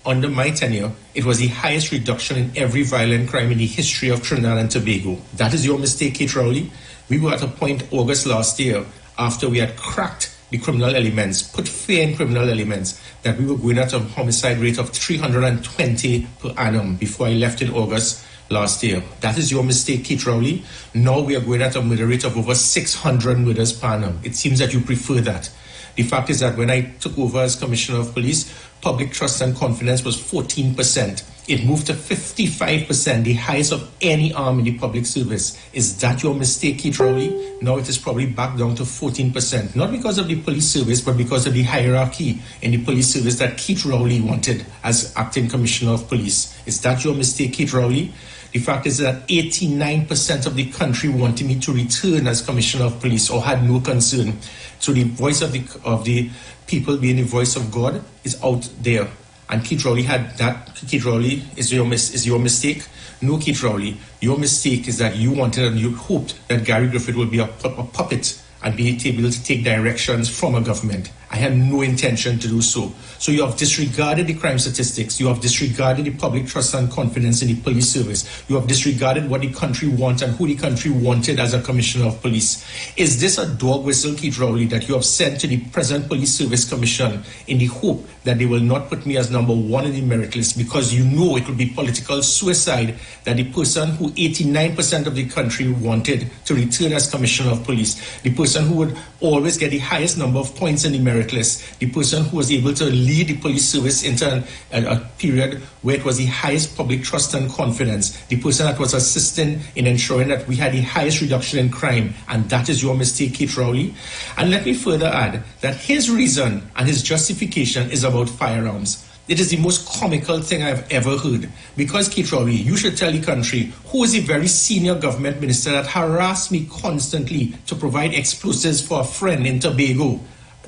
under my tenure, it was the highest reduction in every violent crime in the history of Trinidad and Tobago. That is your mistake, Keith Rowley. We were at a point August last year, after we had cracked the criminal elements, put fear in criminal elements, that we were going at a homicide rate of 320 per annum before I left in August last year. That is your mistake, Keith Rowley. Now we are going at a murder rate of over 600 murders per annum. It seems that you prefer that. The fact is that when I took over as Commissioner of Police, public trust and confidence was 14%. It moved to 55%, the highest of any arm in the public service. Is that your mistake, Keith Rowley? Now it is probably back down to 14%. Not because of the police service, but because of the hierarchy in the police service that Keith Rowley wanted as acting Commissioner of Police. Is that your mistake, Keith Rowley? The fact is that 89% of the country wanted me to return as Commissioner of Police or had no concern. So the voice of the people being the voice of God is out there. And Keith Rowley had that. Keith Rowley, is your mistake? No, Keith Rowley. Your mistake is that you wanted and you hoped that Gary Griffith would be a puppet and be able to take directions from a government. I had no intention to do so. So you have disregarded the crime statistics. You have disregarded the public trust and confidence in the police service. You have disregarded what the country wants and who the country wanted as a commissioner of police. Is this a dog whistle, Keith Rowley, that you have sent to the present Police Service Commission in the hope that they will not put me as number one in the merit list, because you know it will be political suicide that the person who 89% of the country wanted to return as commissioner of police, the person who would always get the highest number of points in the merit list, the person who was able to lead the police service into a period where it was the highest public trust and confidence, the person that was assisting in ensuring that we had the highest reduction in crime, and that is your mistake, Keith Rowley. And let me further add that his reason and his justification is about firearms. It is the most comical thing I've ever heard. Because, Keith Rowley, you should tell the country who is a very senior government minister that harassed me constantly to provide explosives for a friend in Tobago,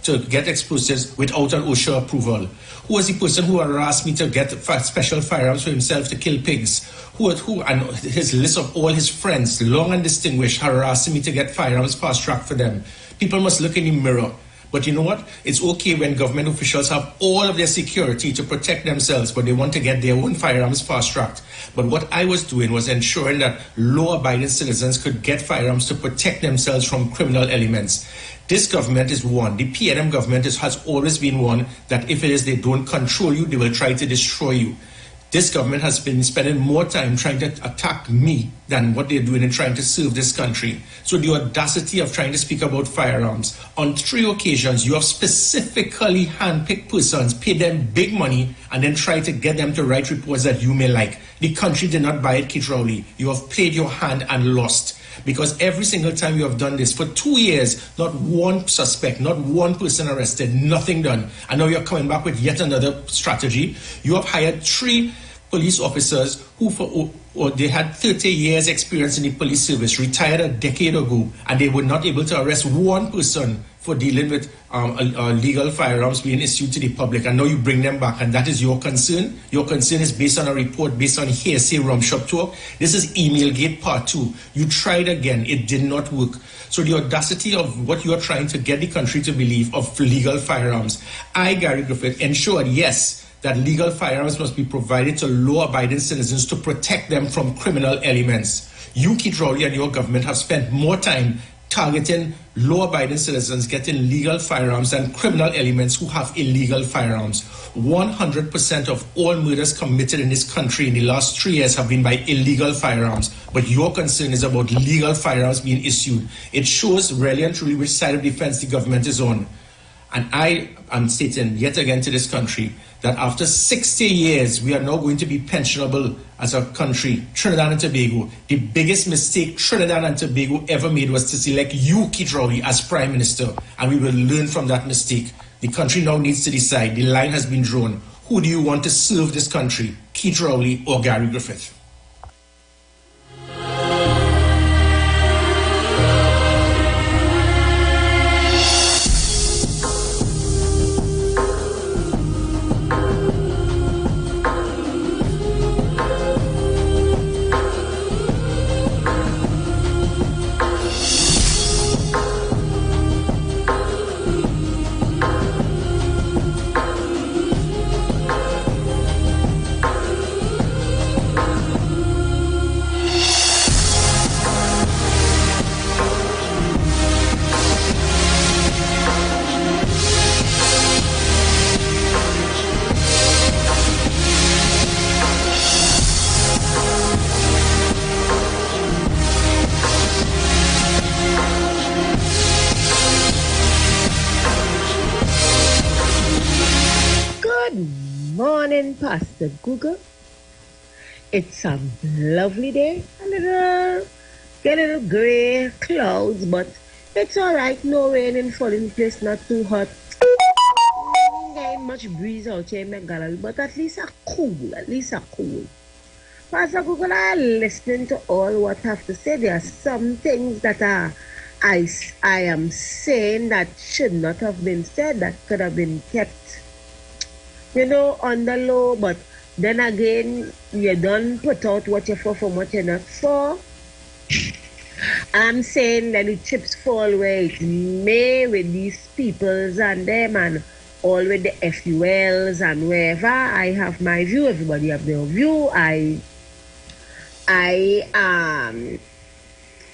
to get explosives without an OSHA approval. Who was the person who harassed me to get special firearms for himself to kill pigs? Who and his list of all his friends, long and distinguished, harassing me to get firearms fast-tracked for them. People must look in the mirror. But you know what? It's okay when government officials have all of their security to protect themselves, but they want to get their own firearms fast-tracked. But what I was doing was ensuring that law-abiding citizens could get firearms to protect themselves from criminal elements. This government is one. The PNM government has always been one that if it is they don't control you, they will try to destroy you. This government has been spending more time trying to attack me than what they're doing in trying to serve this country. So the audacity of trying to speak about firearms. On 3 occasions, you have specifically handpicked persons, paid them big money, and then tried to get them to write reports that you may like. The country did not buy it, Keith Rowley. You have played your hand and lost. Because every single time you have done this, for 2 years, not one suspect, not one person arrested, nothing done. And now you're coming back with yet another strategy. You have hired 3 police officers who they had 30 years experience in the police service, retired a decade ago, and they were not able to arrest one person for dealing with legal firearms being issued to the public. And now you bring them back, and that is your concern. Your concern is based on a report, based on hearsay rum shop talk. This is Emailgate Part 2. You tried again. It did not work. So the audacity of what you are trying to get the country to believe of legal firearms. I, Gary Griffith, ensured, yes, that legal firearms must be provided to law-abiding citizens to protect them from criminal elements. You, Keith Rowley, and your government have spent more time targeting law-abiding citizens getting legal firearms than criminal elements who have illegal firearms. 100% of all murders committed in this country in the last 3 years have been by illegal firearms. But your concern is about legal firearms being issued. It shows really and truly which side of the fence the government is on. And I am stating yet again to this country that after 60 years, we are now going to be pensionable as a country, Trinidad and Tobago. The biggest mistake Trinidad and Tobago ever made was to select you, Keith Rowley, as Prime Minister. And we will learn from that mistake. The country now needs to decide. The line has been drawn. Who do you want to serve this country, Keith Rowley or Gary Griffith? Pastor Google. It's a lovely day. Get a little gray clouds, but it's alright. No rain in falling place, not too hot. There ain't much breeze out here in my gallery, but at least a cool. Pastor Google, I'm listening to all what I have to say. There are some things that I am saying that should not have been said, that could have been kept, on the low, but then again, you don't put out what you're for from what you're not for. I'm saying that the chips fall where it may with these peoples and them and all with the FULs and wherever. I have my view, everybody have their view. I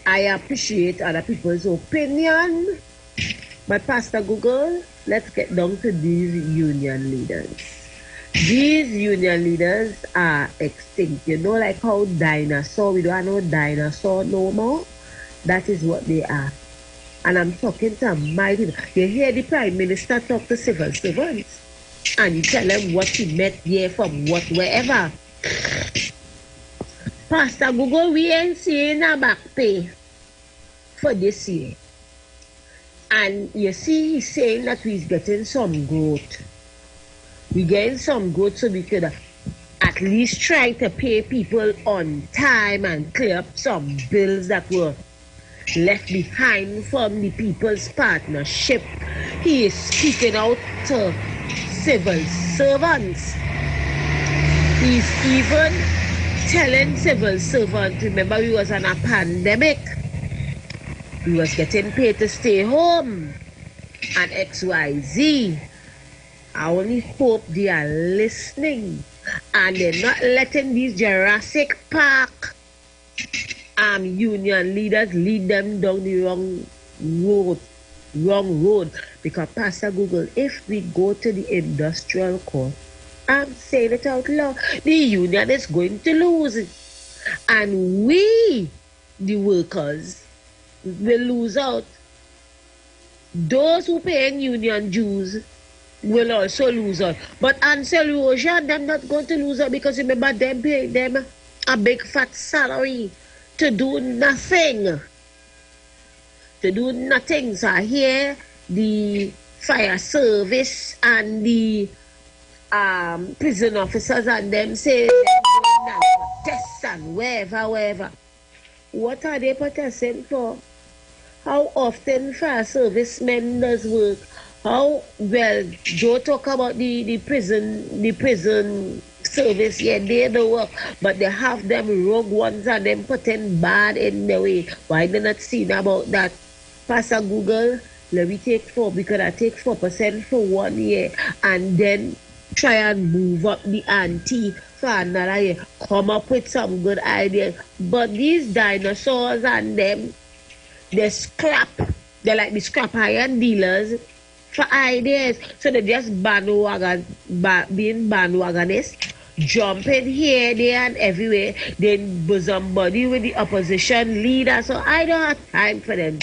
appreciate other people's opinion. But Pastor Google, let's get down to these union leaders. These union leaders are extinct. You know, like how dinosaur, we don't have no dinosaur no more. That is what they are. And I'm talking to my people. You hear the Prime Minister talk to civil servants and you tell them what he met here from what, wherever. Pastor Google, we ain't seeing a back pay for this year. And you see, he's saying that we're getting some growth. We're getting some growth so we could at least try to pay people on time and clear up some bills that were left behind from the People's Partnership. He is speaking out to civil servants. He's even telling civil servants, remember we was on a pandemic. We was getting paid to stay home and XYZ. I only hope they are listening and they're not letting these Jurassic Park union leaders lead them down the wrong road. Because Pastor Google, if we go to the industrial court, I'm saying it out loud, the union is going to lose it. And we, the workers, will lose out. Those who pay in union dues will also lose out. But Ansel Roja, them not going to lose out because remember them paying them a big fat salary to do nothing. To do nothing. So here the fire service and the prison officers and them say they're going out for tests and wherever. What are they protesting for? How often fire servicemen does work? How well Joe talk about the prison service, yeah, they don't work, but they have them rogue ones and them putting bad in the way. Why they not seen about that? Pastor Google, let me take 4 because I take 4% for 1 year and then try and move up the ante for another year. Come up with some good ideas. But these dinosaurs and them, they scrap. They're like the scrap iron dealers for ideas. So they just being bandwagonists, jumping here, there, and everywhere. Then somebody with the opposition leader. So I don't have time for them.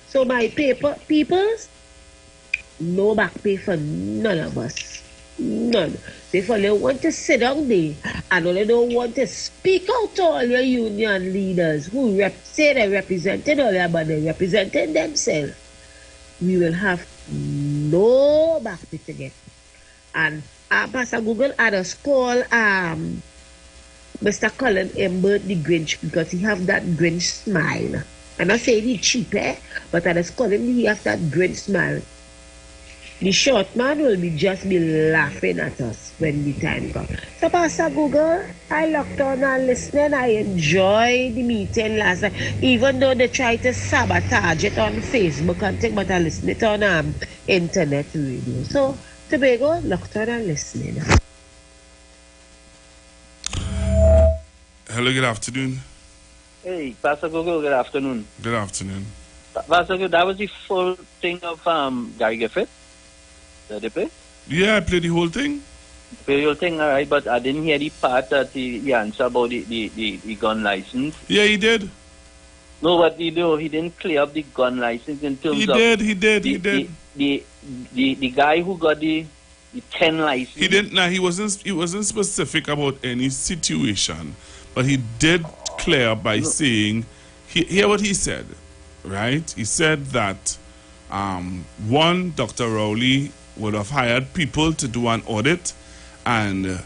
So my peoples, no back pay for none of us. None. They only want to sit down there and only don't want to speak out to all your union leaders who say they represented all that, but they represented themselves. We will have no back pay to get. And Pastor Google had us call Mr. Colin Embert the Grinch because he have that Grinch smile. I'm not saying he's cheap, but I just call him, he have that Grinch smile. The short man will just be laughing at us when the time comes. So Pastor Google, I locked on and listening. I enjoyed the meeting last night, even though they try to sabotage it on Facebook and things, but I listened it on internet radio. So Tobago, locked on and listening. Hello, good afternoon. Hey, Pastor Google, good afternoon. Good afternoon. Pastor Google, that was the full thing of Gary Griffith? Did they play? Yeah, I played the whole thing. Play the whole thing, all right, but I didn't hear the part that he answered about the gun license. Yeah, he did. No, but he didn't clear up the gun license in terms of... He did. The guy who got the 10 license... He didn't, he wasn't specific about any situation, but he did clear by saying, hear what he said, right? He said that, one, Dr. Rowley would have hired people to do an audit, and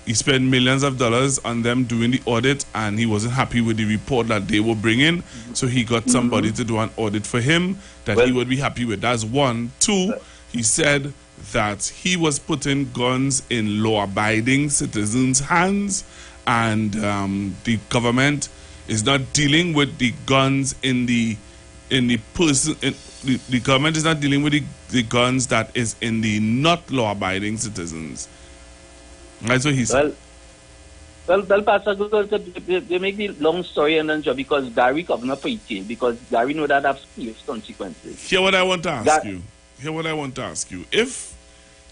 he spent millions of dollars on them doing the audit, and he wasn't happy with the report that they were bringing, so he got somebody to do an audit for him that he would be happy with. That's one. Two, he said that he was putting guns in law-abiding citizens' hands, and the government It's not dealing with the guns in the person. The government is not dealing with the guns that is in the not law-abiding citizens. That's what he said. Well, Pastor Google, they make the long story and then because Gary governor for it, because Gary know that have serious consequences. Here what I want to ask you.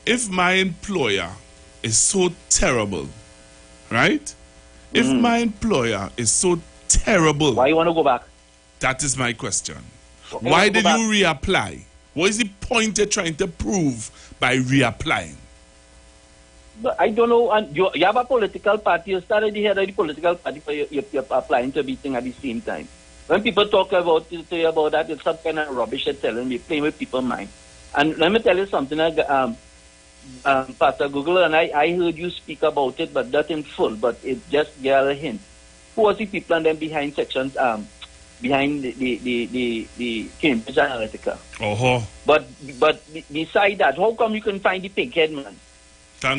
If my employer is so terrible, right? If my employer is so terrible, why you want to go back? That is my question. Why did you reapply? What is the point you're trying to prove by reapplying? But I don't know. And you have a political party. You started the head of the political party, but you're applying to everything at the same time. When people talk about that, it's some kind of rubbish they're telling me, playing with people's mind. And let me tell you something, Pastor Google, and I heard you speak about it, but not in full, but it just gave a hint. Who was the people and then behind sections, behind the Cambridge Analytica? But beside that, how come you can find the pighead man?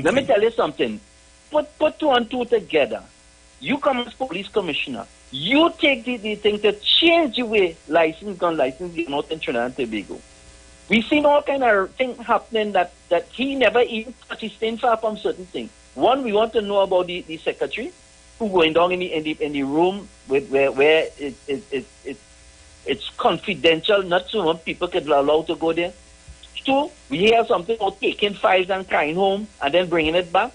Let me tell you something. Put two and two together. You come as police commissioner. You take the thing to change the way gun license is not in Trinidad and Tobago. We've seen all kind of things happening that he never even touched. He's staying far from certain things. One, we want to know about the secretary who going down in the room where it's confidential, not so many people could allow to go there. Two, we hear something about taking files and carrying home and then bringing it back.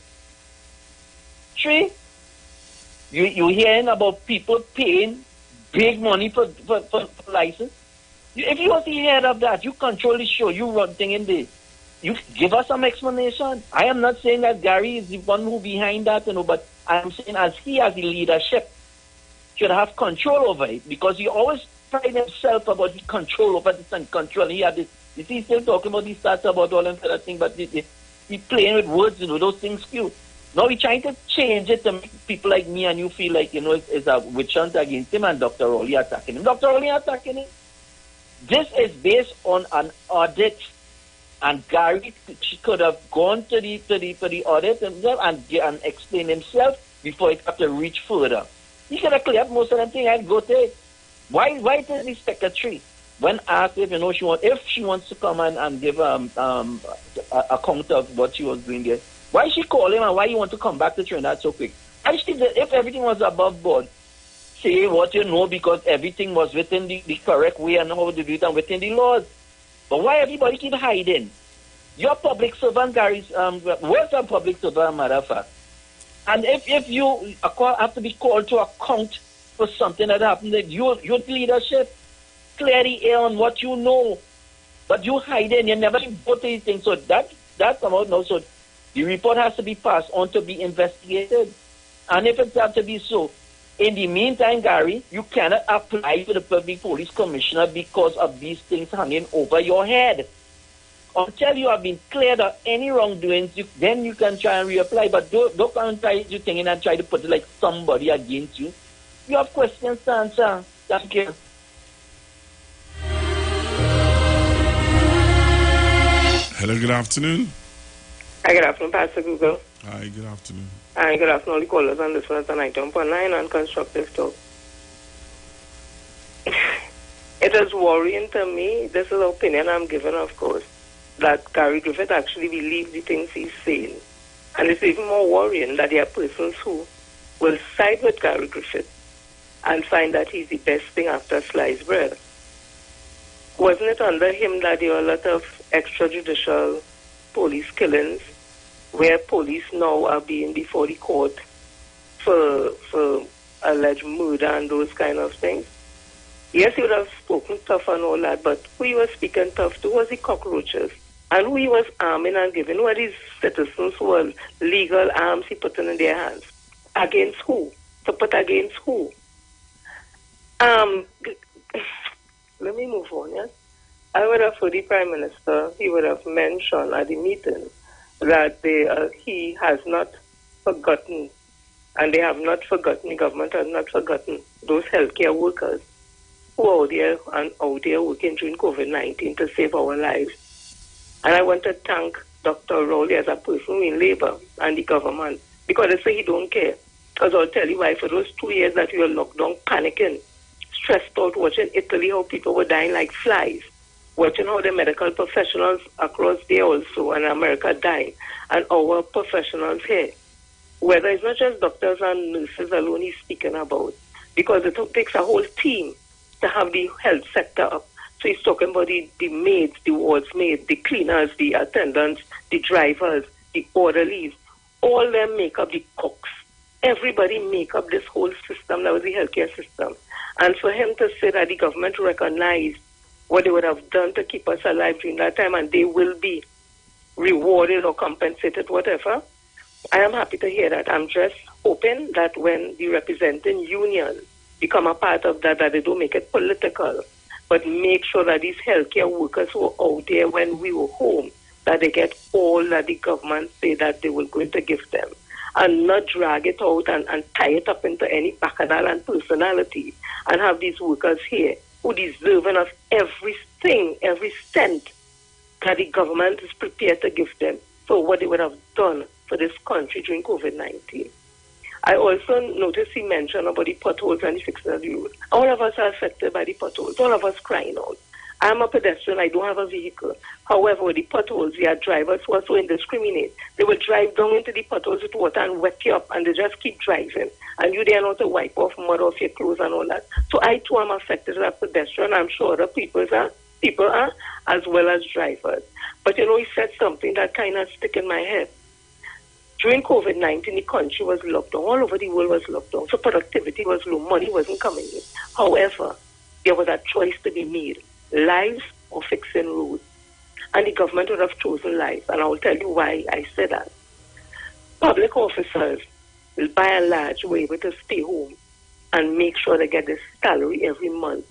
Three, you hearing about people paying big money for license. If you was the head of that, you control the show, you run thing in there. You give us some explanation. I am not saying that Gary is the one who behind that, but I am saying as he has the leadership, should have control over it, because he always pride himself about the control over this and control. He had this. You see, he's still talking about these stats about all and that thing, but he's playing with words, those things cute. Now he's trying to change it to make people like me and you feel like, it's a witch hunt against him and Dr. Rowley attacking him. Dr. Rowley attacking him. This is based on an audit, and Gary could have gone to the audit himself and explain himself before it had to reach further. He could have cleared most of them things and go to it. Why does the secretary, when asked if she wants to come and give account of what she was doing there, why she call him and why you want to come back to Trinidad so quick? If everything was above board, say what you know, because everything was within the correct way and how to do it and within the laws. But why everybody keep hiding? You're public servant, Gary's worse than public servant, matter of fact. And if you have to be called to account for something that happened, that your leadership, clear the air on what you know, but you hide it, you never go to these things. So that's about now. So the report has to be passed on to be investigated. And if it's have to be so, in the meantime, Gary, you cannot apply to the public police commissioner because of these things hanging over your head. Until you have been cleared of any wrongdoings, then you can try and reapply. But don't come and try to think and try to put it like somebody against you. You have questions to answer. Thank you. Hello, good afternoon. Hi, good afternoon, Pastor Google. Hi, good afternoon. Hi, good afternoon, all the callers on this one at 9.9 on constructive talk. It is worrying to me, this is the opinion I'm giving, of course, that Gary Griffith actually believes the things he's saying. And it's even more worrying that there are persons who will side with Gary Griffith and find that he's the best thing after sliced bread. Wasn't it under him that there were a lot of extrajudicial police killings where police now are being before the court for alleged murder and those kind of things? Yes, he would have spoken tough and all that, but who he was speaking tough to was the cockroaches. And who he was arming and giving, who are these citizens who were legal arms he put in their hands? Against who? To put against who? Let me move on, yes? I would have heard the Prime Minister, he would have mentioned at the meeting that he has not forgotten, and they have not forgotten, the government has not forgotten those healthcare workers who are out there working during COVID-19 to save our lives. And I want to thank Dr. Rowley as a person in Labour and the government, because they say he don't care. Because I'll tell you why, for those 2 years that we were locked down, panicking, stressed out, watching Italy, how people were dying like flies, watching how the medical professionals across there also, and America dying, and our professionals here. Whether it's not just doctors and nurses alone he's speaking about, because it takes a whole team to have the health sector up. So he's talking about the maids, the wards maids, the cleaners, the attendants, the drivers, the orderlies. All them make up the cooks. Everybody make up this whole system that was the healthcare system. And for him to say that the government recognized what they would have done to keep us alive during that time and they will be rewarded or compensated, whatever, I am happy to hear that. I'm just hoping that when the representing unions become a part of that they don't make it political, but make sure that these healthcare workers who are out there when we were home, that they get all that the government say that they were going to give them, and not drag it out and tie it up into any bacchanal and personality, and have these workers here who deserving of everything, every cent that the government is prepared to give them for what they would have done for this country during COVID-19. I also noticed he mentioned about the potholes and the fixing of the road. All of us are affected by the potholes, all of us crying out. I'm a pedestrian, I don't have a vehicle. However, with the potholes, we have drivers who are so indiscriminate. They will drive down into the potholes with water and wet you up, and they just keep driving. And you there not to wipe off mud off your clothes and all that. So I too am affected as a pedestrian. I'm sure other people are, as well as drivers. But you know, he said something that kind of stick in my head. During COVID-19, the country was locked down. All over the world was locked down. So productivity was low. Money wasn't coming in. However, there was a choice to be made. Lives or fixing roads. And the government would have chosen lives. And I will tell you why I say that. Public officers, by and large, were able to stay home and make sure they get their salary every month.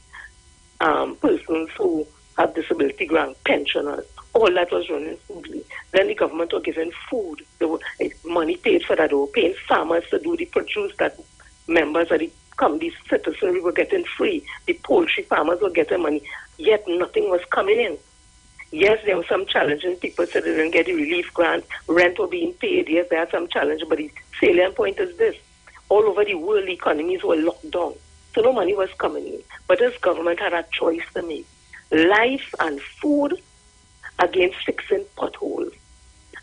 Persons who have disability grant, pensioners, all that was running smoothly. Then the government were giving food. There were money paid for that. They were paying farmers to do the produce that members of the citizenry were getting free. The poultry farmers were getting money. Yet nothing was coming in. Yes, there were some challenges. People said they didn't get the relief grant. Rent were being paid. Yes, there are some challenges. But the salient point is this. All over the world, the economies were locked down. So no money was coming in. But this government had a choice to make. Life and food against fixing potholes.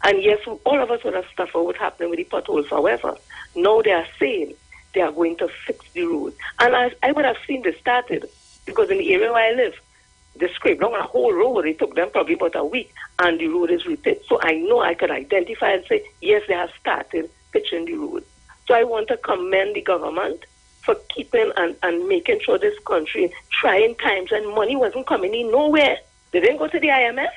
And yes, all of us would have suffered what happened with the potholes. However, now they are saying they are going to fix the road. And I would have seen this started, because in the area where I live, they scraped down a whole road. It took them probably about a week, and the road is repaired. So I know I could identify and say, yes, they have started pitching the road. So I want to commend the government for keeping and making sure this country, trying times, and money wasn't coming in nowhere. They didn't go to the IMF.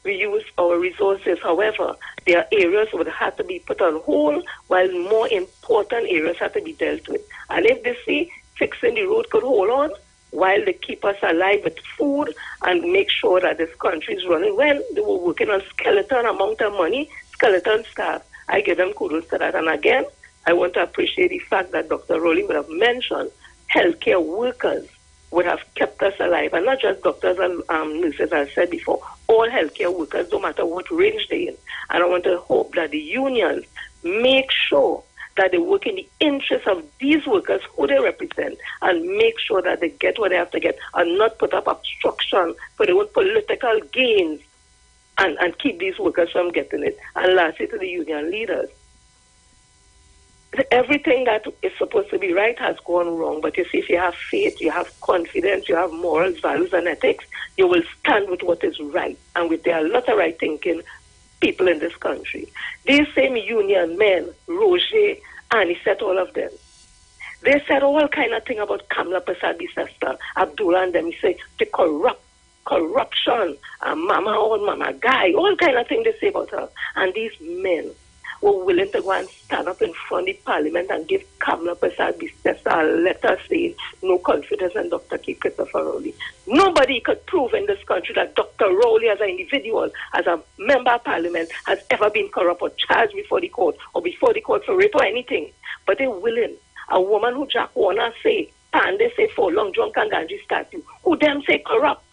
We use our resources. However, there are areas that would have to be put on hold, while more important areas have to be dealt with. And if they see fixing the road could hold on, while they keep us alive with food and make sure that this country is running, when they were working on skeleton amount of money, skeleton staff, I give them kudos to that. And again, I want to appreciate the fact that Dr. Rowley would have mentioned healthcare workers would have kept us alive, and not just doctors and nurses, as I said before, all healthcare workers, no matter what range they're in. And I want to hope that the unions make sure that they work in the interest of these workers who they represent, and make sure that they get what they have to get, and not put up obstruction for their own political gains, and keep these workers from getting it. And lastly, to the union leaders, everything that is supposed to be right has gone wrong. But you see, if you have faith, you have confidence, you have morals, values, and ethics, you will stand with what is right. And there are a lot of right thinking people in this country. These same union men, Roger, and he said all of them, they said all kind of thing about Kamala Persad-Bicester, Abdullah, and them. He said the corruption, mama on mama guy, all kind of thing they say about her. And these men were willing to go and stand up in front of the parliament and give Kamala Persad-Bicester a letter saying no confidence in Dr. K. Christopher Rowley. Nobody could prove in this country that Dr. Rowley as an individual, as a member of parliament, has ever been corrupt or charged before the court for rape or anything. But they're willing. A woman who Jack Warner say, Pande say for Long John Kanganji statue, who them say corrupt,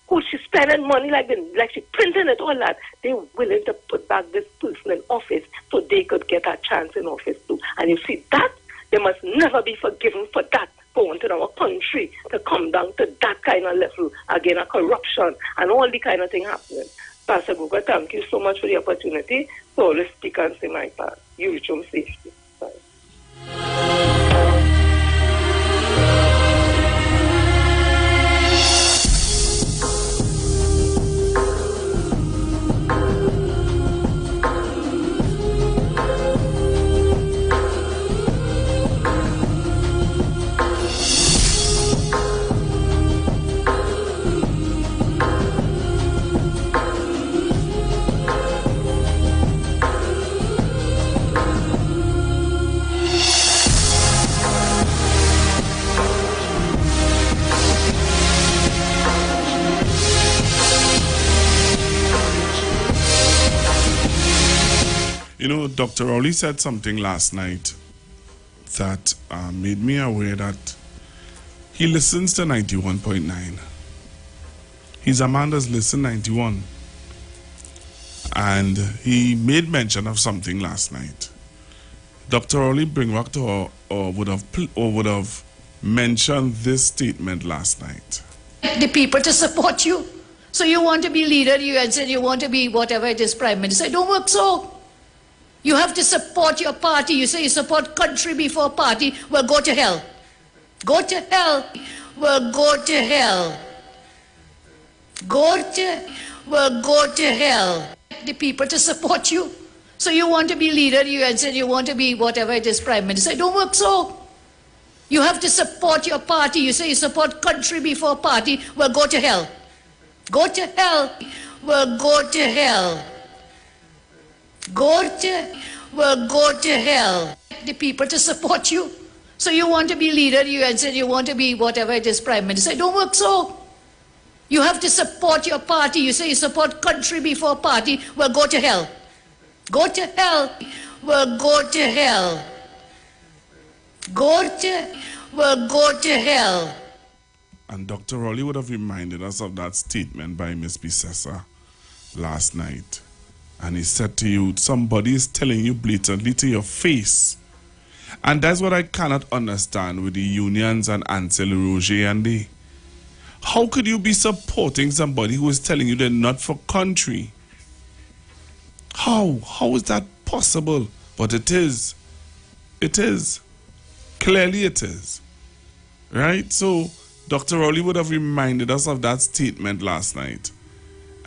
who she spending money like she printing it, all that, they're willing to put back this person in office so they could get a chance in office too. And you see, that They must never be forgiven for that, for wanting our country to come down to that kind of level, again, a corruption and all the kind of thing happening. Pastor Guga, thank you so much for the opportunity to always speak and say my part. You reach home safely. Bye. You know, Dr. Rowley said something last night that made me aware that he listens to 91.9. He's a man that's listened 91. And he made mention of something last night. Dr. Rowley bring back to her, or would have mentioned this statement last night. The people to support you. So you want to be leader, you said you want to be whatever it is, prime minister. It don't work so. You have to support your party. You say you support country before party. Well, go to hell. Go to hell. Well, go to hell. Go to hell. The people to support you. So you want to be leader, you said you want to be whatever it is, prime minister. It don't work so. You have to support your party. You say you support country before party. Well, go to hell. Go to hell. Well, go to hell. Go to hell. The people to support you. So you want to be leader, you said you want to be whatever it is, prime minister. It don't work so. You have to support your party. You say you support country before party. Well, go to hell. Go to hell. Well, go to hell. Go to hell. And Dr. Rowley would have reminded us of that statement by Miss Bissessa last night. And he said to you, somebody is telling you blatantly to your face. And that's what I cannot understand with the unions and Ansel Roger and they. How could you be supporting somebody who is telling you they're not for country? How? How is that possible? But it is. It is. Clearly it is. Right? So, Dr. Rowley would have reminded us of that statement last night.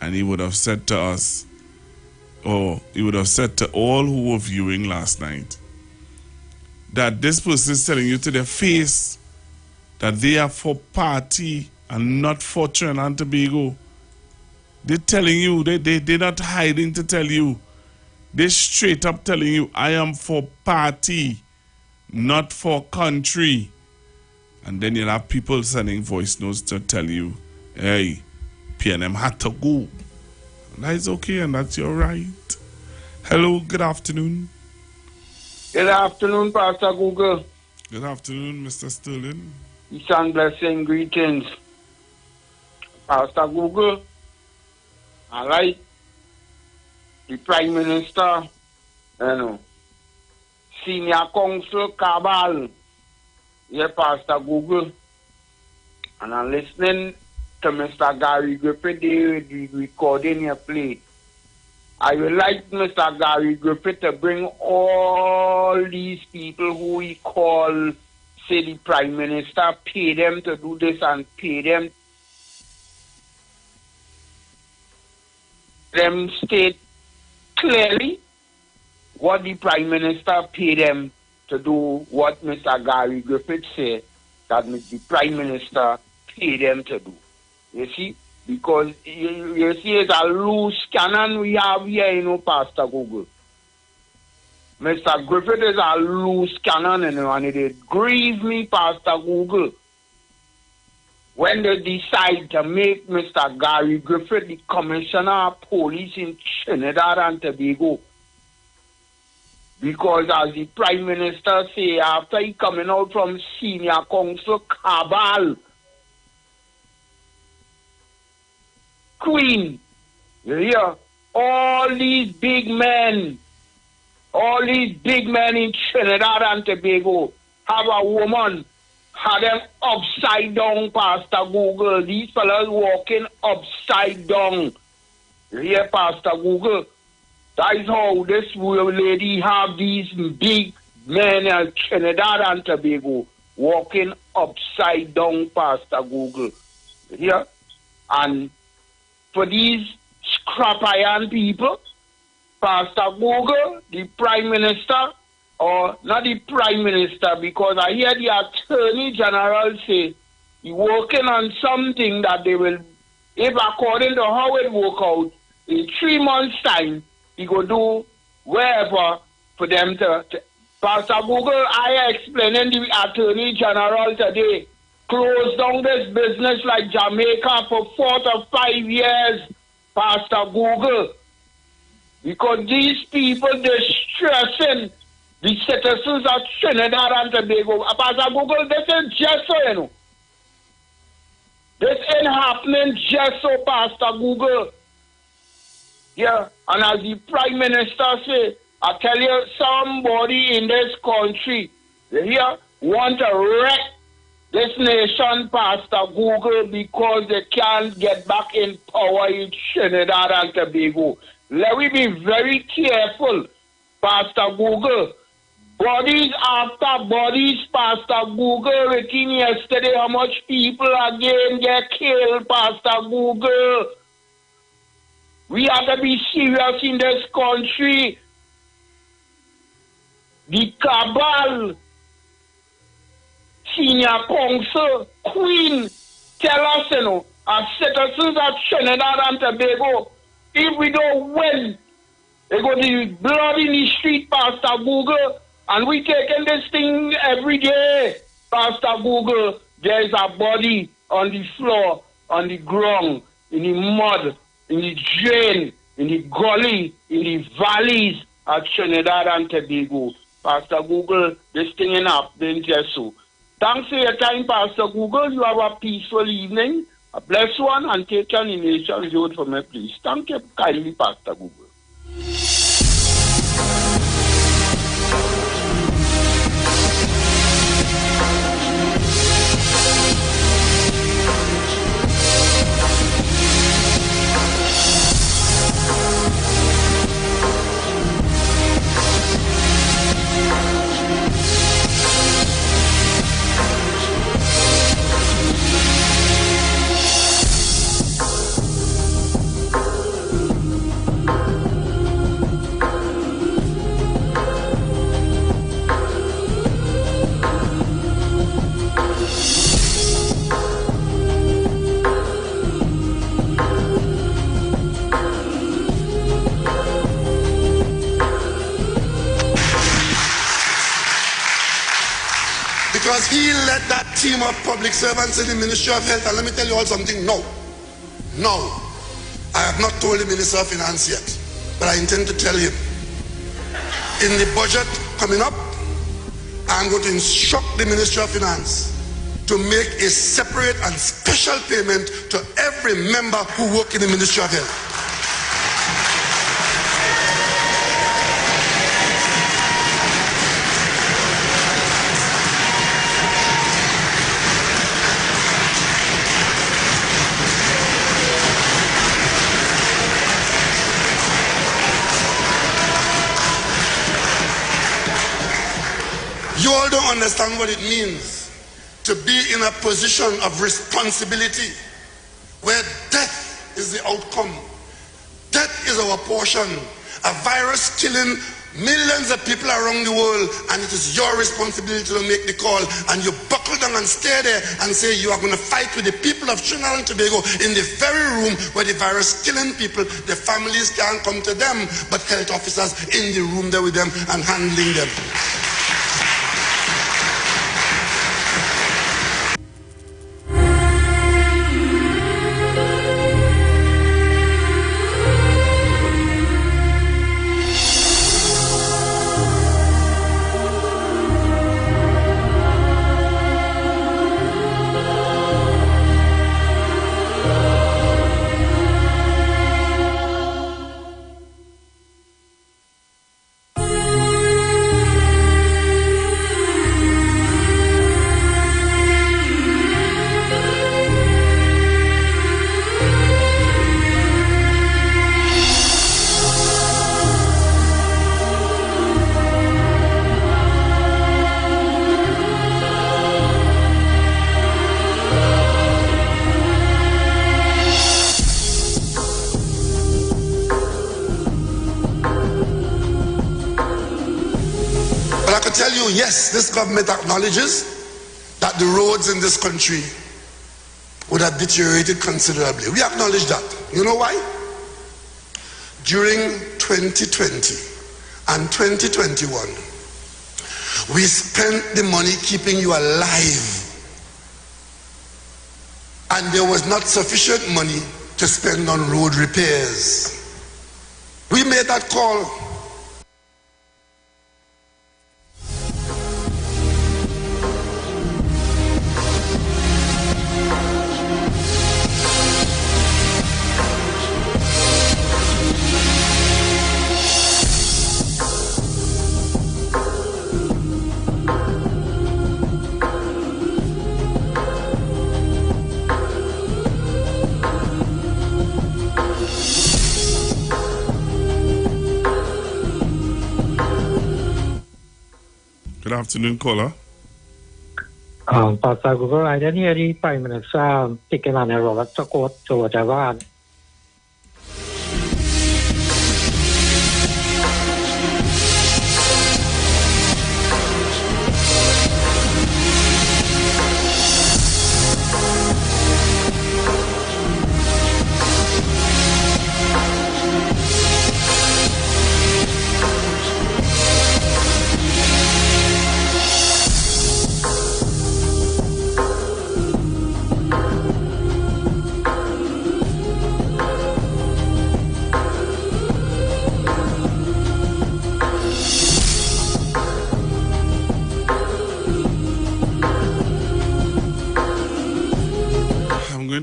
And he would have said to us, or he would have said to all who were viewing last night, that this person is telling you to their face that they are for party and not for Trinidad and Tobago. They're telling you, they're not hiding to tell you. They're straight up telling you, I am for party, not for country. And then you'll have people sending voice notes to tell you, hey, PNM had to go. And that is okay, and that's your right. Hello, good afternoon. Good afternoon, Pastor Google. Good afternoon, Mr. Sterling. Peace and blessing, greetings. Pastor Google, I like the Prime Minister, Senior Council Cabal, Pastor Google, and I'm listening to Mr. Gary Griffith, the recording you played. I would like Mr. Gary Griffith to bring all these people who he call, say the Prime Minister, pay them to do this and pay them state clearly what the Prime Minister paid them to do, what Mr. Gary Griffith said that the Prime Minister paid them to do. You see? Because you see it's a loose cannon we have here, Pastor Google. Mr. Griffith is a loose cannon, and it grieves me, Pastor Google, when they decide to make Mr. Gary Griffith the Commissioner of Police in Trinidad and Tobago. Because as the Prime Minister say, after he coming out from Senior Council Cabal, Queen, you hear? All these big men in Trinidad and Tobago, have a woman, have them upside down, Pastor Google. These fellas walking upside down. Here, Pastor Google. That is how this lady have these big men in Trinidad and Tobago walking upside down, Pastor Google. Here. And for these scrap iron people, Pastor Google, the Prime Minister, or not the Prime Minister, because I hear the Attorney General say he's working on something that they will, if according to how it work out, in 3 months' time, he go do wherever for them to Pastor Google, I explaining the Attorney General today, close down this business like Jamaica for 4 to 5 years, Pastor Google. Because these people distressing the citizens of Trinidad and Tobago. Pastor Google, this is just so, you know. This ain't happening just so, Pastor Google. Yeah, and as the Prime Minister say, I tell you, somebody in this country here want to wreck this nation, Pastor Google, because they can't get back in power in Trinidad and Tobago. Let me be very careful, Pastor Google. Bodies after bodies, Pastor Google, written yesterday how much people again get killed, Pastor Google. We have to be serious in this country. The cabal, senior council, queen, tell us, you know, as citizens of Trinidad and Tobago, if we don't win, there's going to be blood in the street, Pastor Google, and we taking this thing every day, Pastor Google. There is a body on the floor, on the ground, in the mud, in the drain, in the gully, in the valleys of Trinidad and Tobago. Pastor Google, this thing ain't happening just so. Thanks for your time, Pastor Google. You have a peaceful evening, a blessed one, and take care in nation's road for me, please. Thank you kindly, Pastor Google. Because he led that team of public servants in the Ministry of Health. And let me tell you all something. No. I have not told the Minister of Finance yet. But I intend to tell him. In the budget coming up, I'm going to instruct the Ministry of Finance to make a separate and special payment to every member who work in the Ministry of Health. You all don't understand what it means to be in a position of responsibility where death is the outcome. Death is our portion. A virus killing millions of people around the world, and it is your responsibility to make the call. And you buckle down and stay there and say you are going to fight with the people of Trinidad and Tobago in the very room where the virus killing people. The families can't come to them, but health officers in the room there with them and handling them. could tell you, yes, this government acknowledges that the roads in this country would have deteriorated considerably. We acknowledge that. You know why? During 2020 and 2021, we spent the money keeping you alive. And there was not sufficient money to spend on road repairs. We made that call. Good afternoon, caller. Pastor Google, I didn't hear the Prime Minister speaking on a Robert Court to whatever.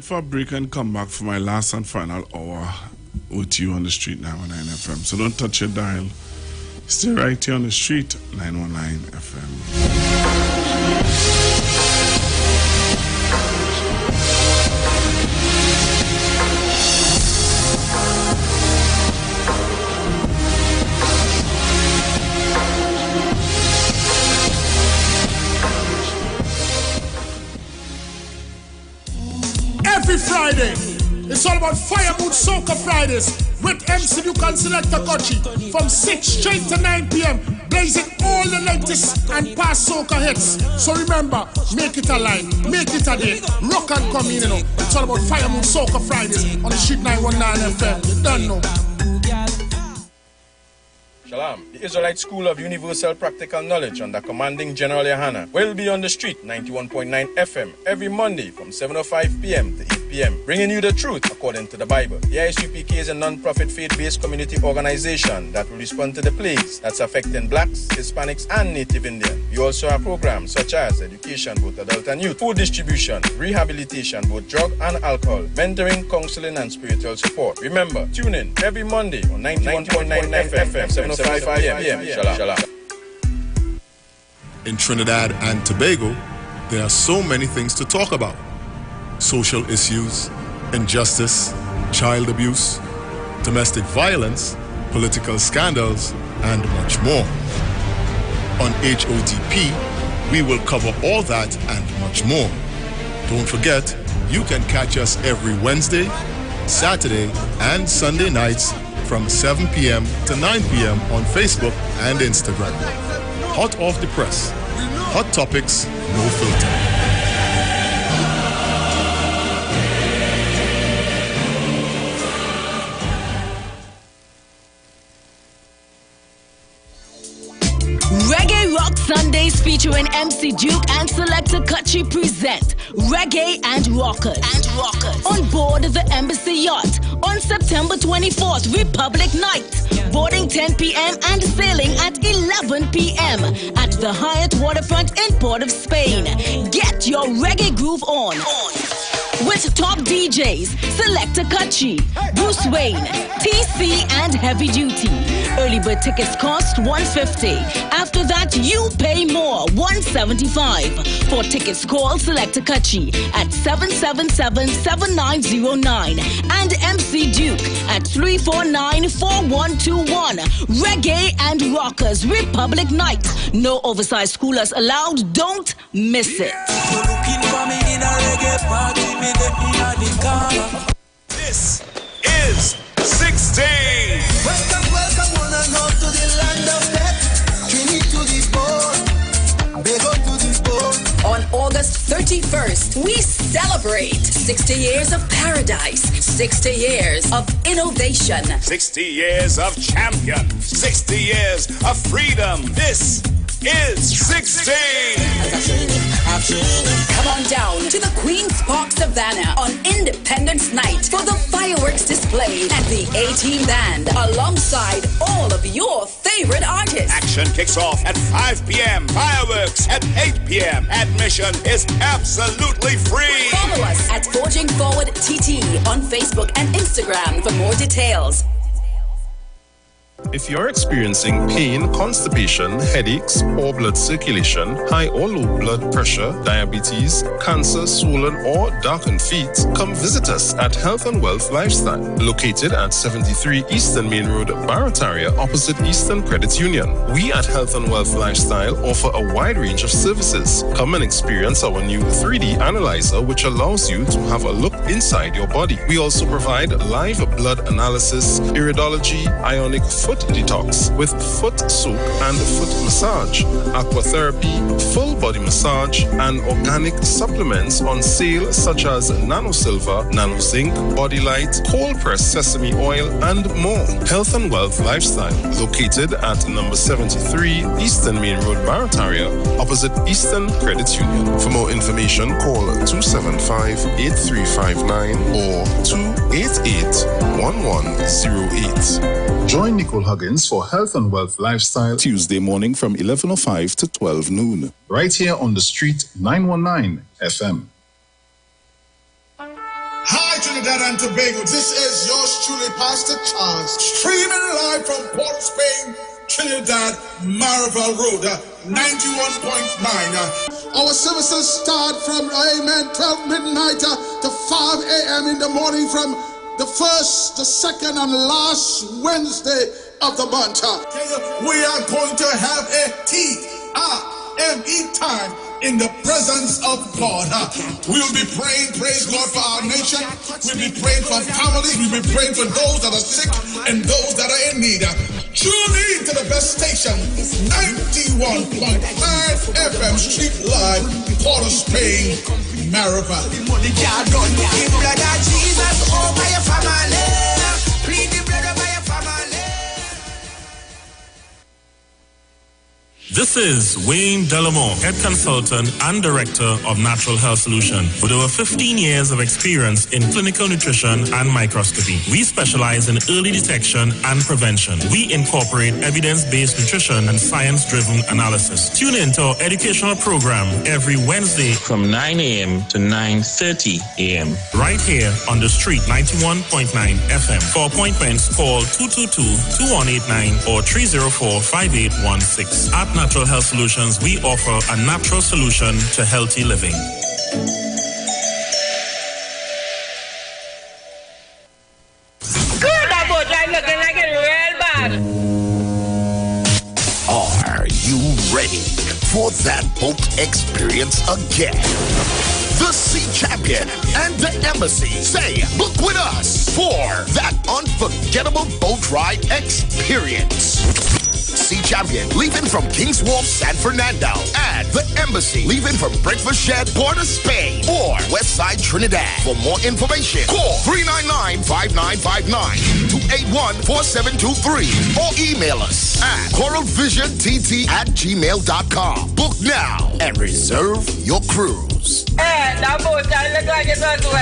For a break and come back for my last and final hour with you on the street 919 FM. So don't touch your dial. Stay right here on the street 919 FM. Every Friday, it's all about Fire Mood Soca Fridays with MC Duke and Selector Kochi from 6 straight to 9 p.m. blazing all the latest and past soca hits. So remember, make it a line, make it a day, rock and come in, you know. It's all about Fire Mood Soca Fridays on the street 919 FM. You don't know. Shalom. The Israelite School of Universal Practical Knowledge under commanding General Yohana will be on the street 91.9 FM every Monday from 7:05 p.m. to 8 p.m. bringing you the truth according to the Bible. The ISUPK is a non-profit faith-based community organization that will respond to the plagues that's affecting blacks, Hispanics, and Native Indian. We also have programs such as education, both adult and youth, food distribution, rehabilitation, both drug and alcohol, mentoring, counseling, and spiritual support. Remember, tune in every Monday on 91.9 FM, 7:05 p.m. Shalom. In Trinidad and Tobago, there are so many things to talk about. Social issues, injustice, child abuse, domestic violence, political scandals, and much more. On HOTP, we will cover all that and much more. Don't forget, you can catch us every Wednesday, Saturday, and Sunday nights from 7 p.m. to 9 p.m. on Facebook and Instagram. Hot off the press. Hot topics, no filter. Reggae Rock Sundays featuring MC Duke and Selector Kutchi present Reggae and Rockers. On board the Embassy Yacht on September 24th, Republic Night. Boarding 10 p.m. and sailing at 11 p.m. at the Hyatt Waterfront in Port of Spain. Get your reggae groove on. With top DJs, Selector Kutchi, Bruce Wayne, TC, and Heavy Duty. Early bird tickets cost $150. After that, you pay more, $175. For tickets, call Selector Kutchi at 777-7909 and MC Duke at 349-4121. Reggae and Rockers Republic Night. No oversized schoolers allowed. Don't miss it. This is 16. Welcome, wanna know to the land of death. Trinity to the border. August, we celebrate 60 years of paradise, 60 years of innovation, 60 years of champion, 60 years of freedom. This is 60. Come on down to the Queen's Park Savannah on Independence Night for the fireworks display and the A-Team Band alongside all of your favorite artists. Action kicks off at 5 p.m. Fireworks at 8 p.m. Admission is absolutely free. Follow us at Forging Forward TT on Facebook and Instagram for more details. If you're experiencing pain, constipation, headaches, poor blood circulation, high or low blood pressure, diabetes, cancer, swollen or darkened feet, come visit us at Health and Wealth Lifestyle, located at 73 Eastern Main Road, Barataria, opposite Eastern Credit Union. We at Health and Wealth Lifestyle offer a wide range of services. Come and experience our new 3D analyzer, which allows you to have a look inside your body. We also provide live blood analysis, iridology, ionic foot detox with foot soak and foot massage, aquatherapy, full body massage, and organic supplements on sale such as Nano Silver, Nano Zinc, Body Light, cold pressed sesame oil, and more. Health and Wealth Lifestyle, located at number 73 Eastern Main Road, Barataria, opposite Eastern Credit Union. For more information, call 275-8359 or 288-1108. Join Nicole Huggins for Health and Wealth Lifestyle Tuesday morning from 11:05 to 12 noon. Right here on the street, 919 FM. Hi, Trinidad and Tobago. This is yours truly, Pastor Charles, streaming live from Port of Spain, Trinidad, Marvel Road, 91.9. Our services start from, 12 midnight to 5 a.m. in the morning from the first, the second, and last Wednesday of the month. We are going to have a TRME time in the presence of God. We will be praying, praise God, for our nation. We'll be praying for families. We'll be praying for those that are sick and those that are in need. Tune in to the best station, 91.9 FM Street Live, Port of Spain, Maribel. This is Wayne Delamore, Head Consultant and Director of Natural Health Solution. With over 15 years of experience in clinical nutrition and microscopy, we specialize in early detection and prevention. We incorporate evidence-based nutrition and science-driven analysis. Tune in to our educational program every Wednesday from 9 a.m. to 9:30 a.m. right here on the street, 91.9 FM. For appointments, call 222-2189 or 304-5816. At Natural Health Solutions, we offer a natural solution to healthy living. Good, that boat I'm looking like it real bad. Are you ready for that boat experience again? The Sea Champion and the Embassy say, book with us for that unforgettable boat ride experience. Sea Champion leaving from King's Wharf, San Fernando, and the Embassy leaving from Breakfast Shed, Port of Spain, or Westside Trinidad. For more information, call 399-5959, 281-4723, or email us at coralvisiontt@gmail.com. Book now and reserve your cruise. Hey, that boat I look like it as well.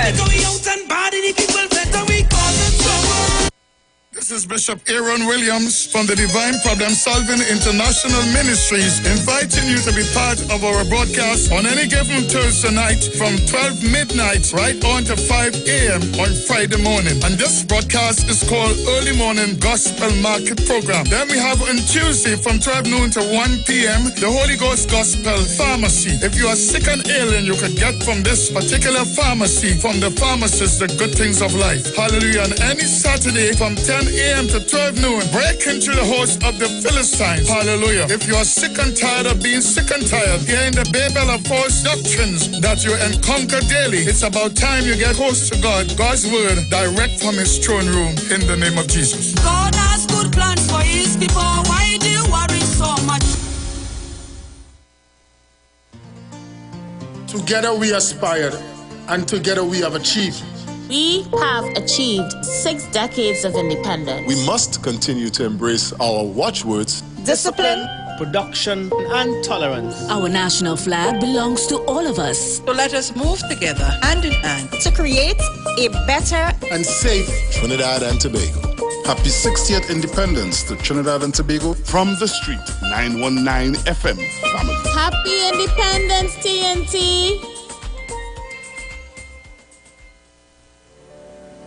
This is Bishop Aaron Williams from the Divine Problem Solving International Ministries, inviting you to be part of our broadcast on any given Thursday night from 12 midnight right on to 5 a.m. on Friday morning. And this broadcast is called Early Morning Gospel Market Program. Then we have on Tuesday from 12 noon to 1 p.m. the Holy Ghost Gospel Pharmacy. If you are sick and ill, and you could get from this particular pharmacy, from the pharmacist, the good things of life. Hallelujah. And any Saturday from 10 a.m. to 12 noon, break into the host of the Philistines. Hallelujah. If you are sick and tired of being sick and tired, hearing the babel of false doctrines that you encounter daily, it's about time you get close to God, God's word, direct from his throne room, in the name of Jesus. God has good plans for his people. Why do you worry so much? To Together we aspired, and together we have achieved. We have achieved 6 decades of independence. We must continue to embrace our watchwords: discipline, production, and tolerance. Our national flag belongs to all of us. So let us move together, hand in hand, to create a better and safe Trinidad and Tobago. Happy 60th Independence to Trinidad and Tobago from the street, 919 FM family. Happy Independence, TNT.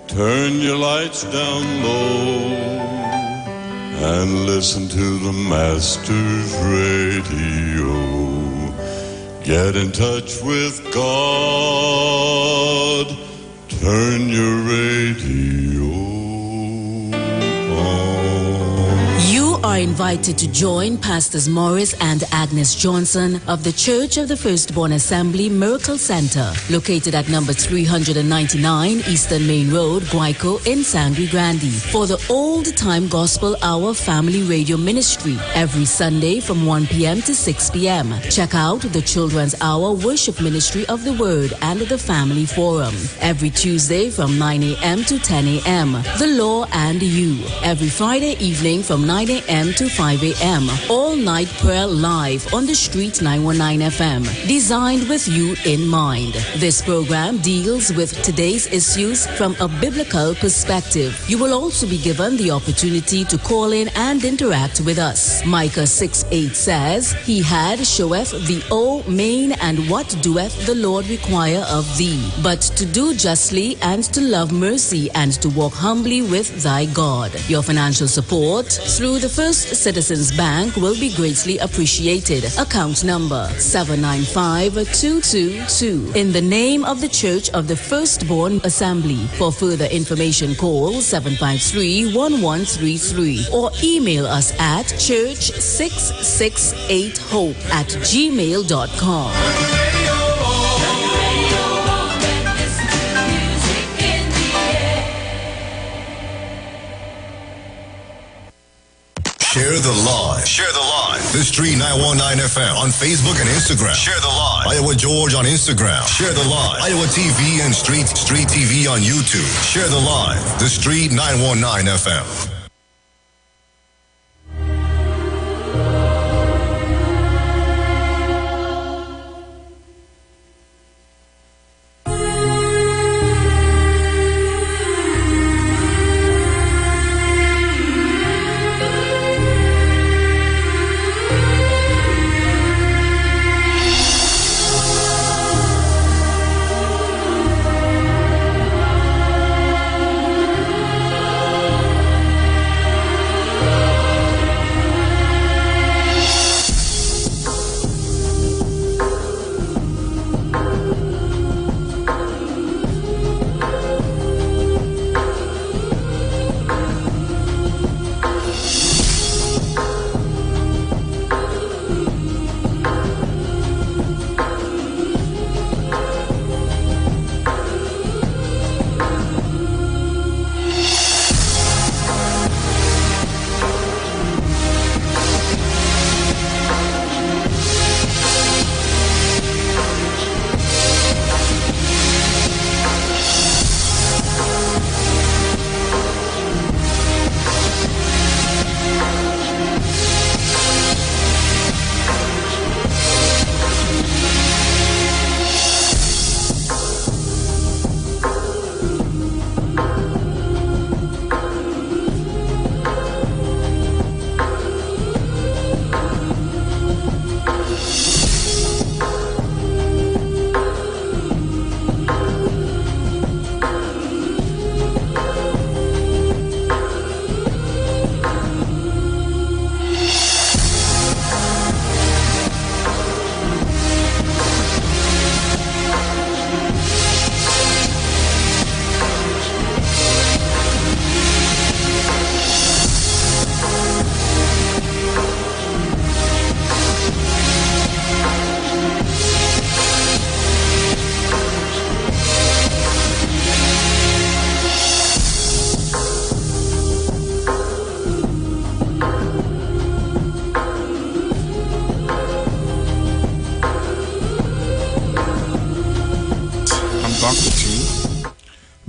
Turn your lights down low and listen to the Master's radio. Get in touch with God. Turn your radio on. You are invited to join Pastors Morris and Agnes Johnson of the Church of the Firstborn Assembly Miracle Center, located at number 399 Eastern Main Road, Guayco in Sangre Grande, for the Old Time Gospel Hour Family Radio Ministry every Sunday from 1 p.m. to 6 p.m. Check out the Children's Hour Worship Ministry of the Word and the Family Forum every Tuesday from 9 a.m. to 10 a.m. The Law and You every Friday evening from 9 a.m. to 5 a.m. All night prayer live on the street 919 FM, designed with you in mind. This program deals with today's issues from a biblical perspective. You will also be given the opportunity to call in and interact with us. Micah 6:8 says, He had showeth thee, O main, and what doeth the Lord require of thee, but to do justly and to love mercy and to walk humbly with thy God. Your financial support through the First Citizens Bank will be greatly appreciated. Account number 795222. In the name of the Church of the Firstborn Assembly. For further information, call 753-1133 or email us at church668hope@gmail.com. Share the live. Share the live. The Street 919 FM on Facebook and Instagram. Share the live. Iowa George on Instagram. Share the live. Iowa TV and Street TV on YouTube. Share the live. The Street 919 FM.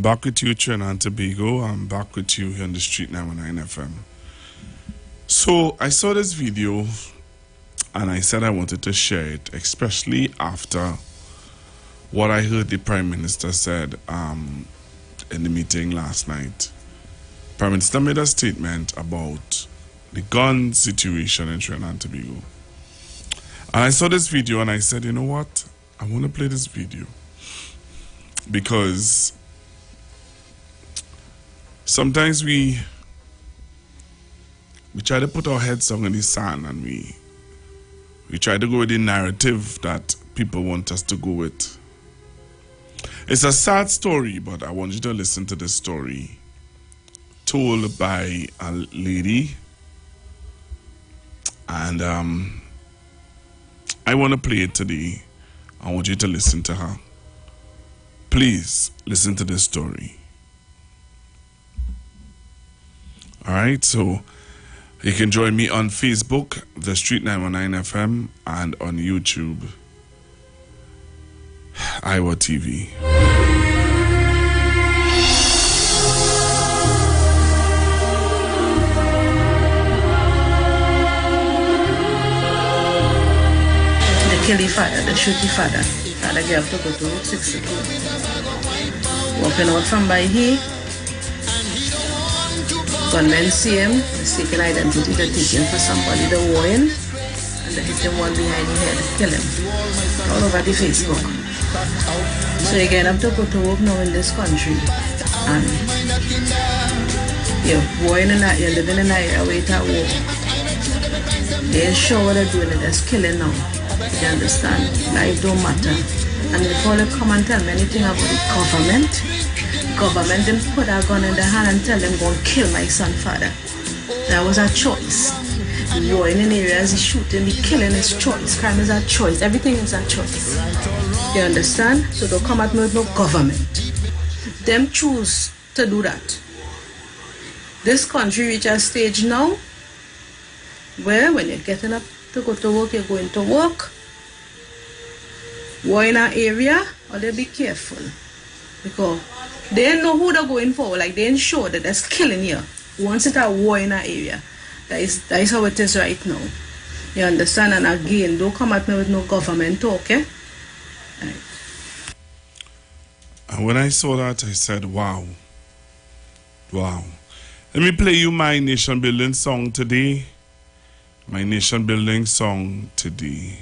Back with you, Trinidad and Tobago. I'm back with you here on the Street 919 FM. So I saw this video and I said I wanted to share it, especially after what I heard the Prime Minister said in the meeting last night. Prime Minister made a statement about the gun situation in Trinidad and Tobago. And I saw this video and I said, you know what? I want to play this video because sometimes we try to put our heads down in the sand and we try to go with the narrative that people want us to go with. It's a sad story, but I want you to listen to this story told by a lady, and I want to play it today. I want you to listen to her. Please listen to this story. All right, so you can join me on Facebook, The Street 919 FM, and on YouTube, Iwer TV. They kill the father, they shoot the father. Father gave to go to Route 62. Walking out from by here, gunmen see him, mistaken identity, they take him for somebody, they war him, and they hit him one behind the head, kill him. All over the Facebook. So again, I'm to go to work now in this country, and you're warring in that, you're living in that area where it's at war. They ain't sure what they're doing, they're just killing now. You understand? Life don't matter. And before they come and tell me anything about the government didn't put a gun in their hand and tell them go and kill my son father. That was a choice. Warring in areas, the shooting, the killing is choice. Crime is a choice. Everything is a choice. You understand? So don't come at me with no government. Them choose to do that. This country reach a stage now where when you're getting up to go to work, you're going to work. War in an area, or they be careful. Because they don't know who they're going for. Like they ain't sure that there's killing here. Once it's a war in an area. That is how it is right now. You understand? And again, don't come at me with no government talk, okay? Right. And when I saw that, I said, wow. Wow. Let me play you my nation building song today. My nation building song today.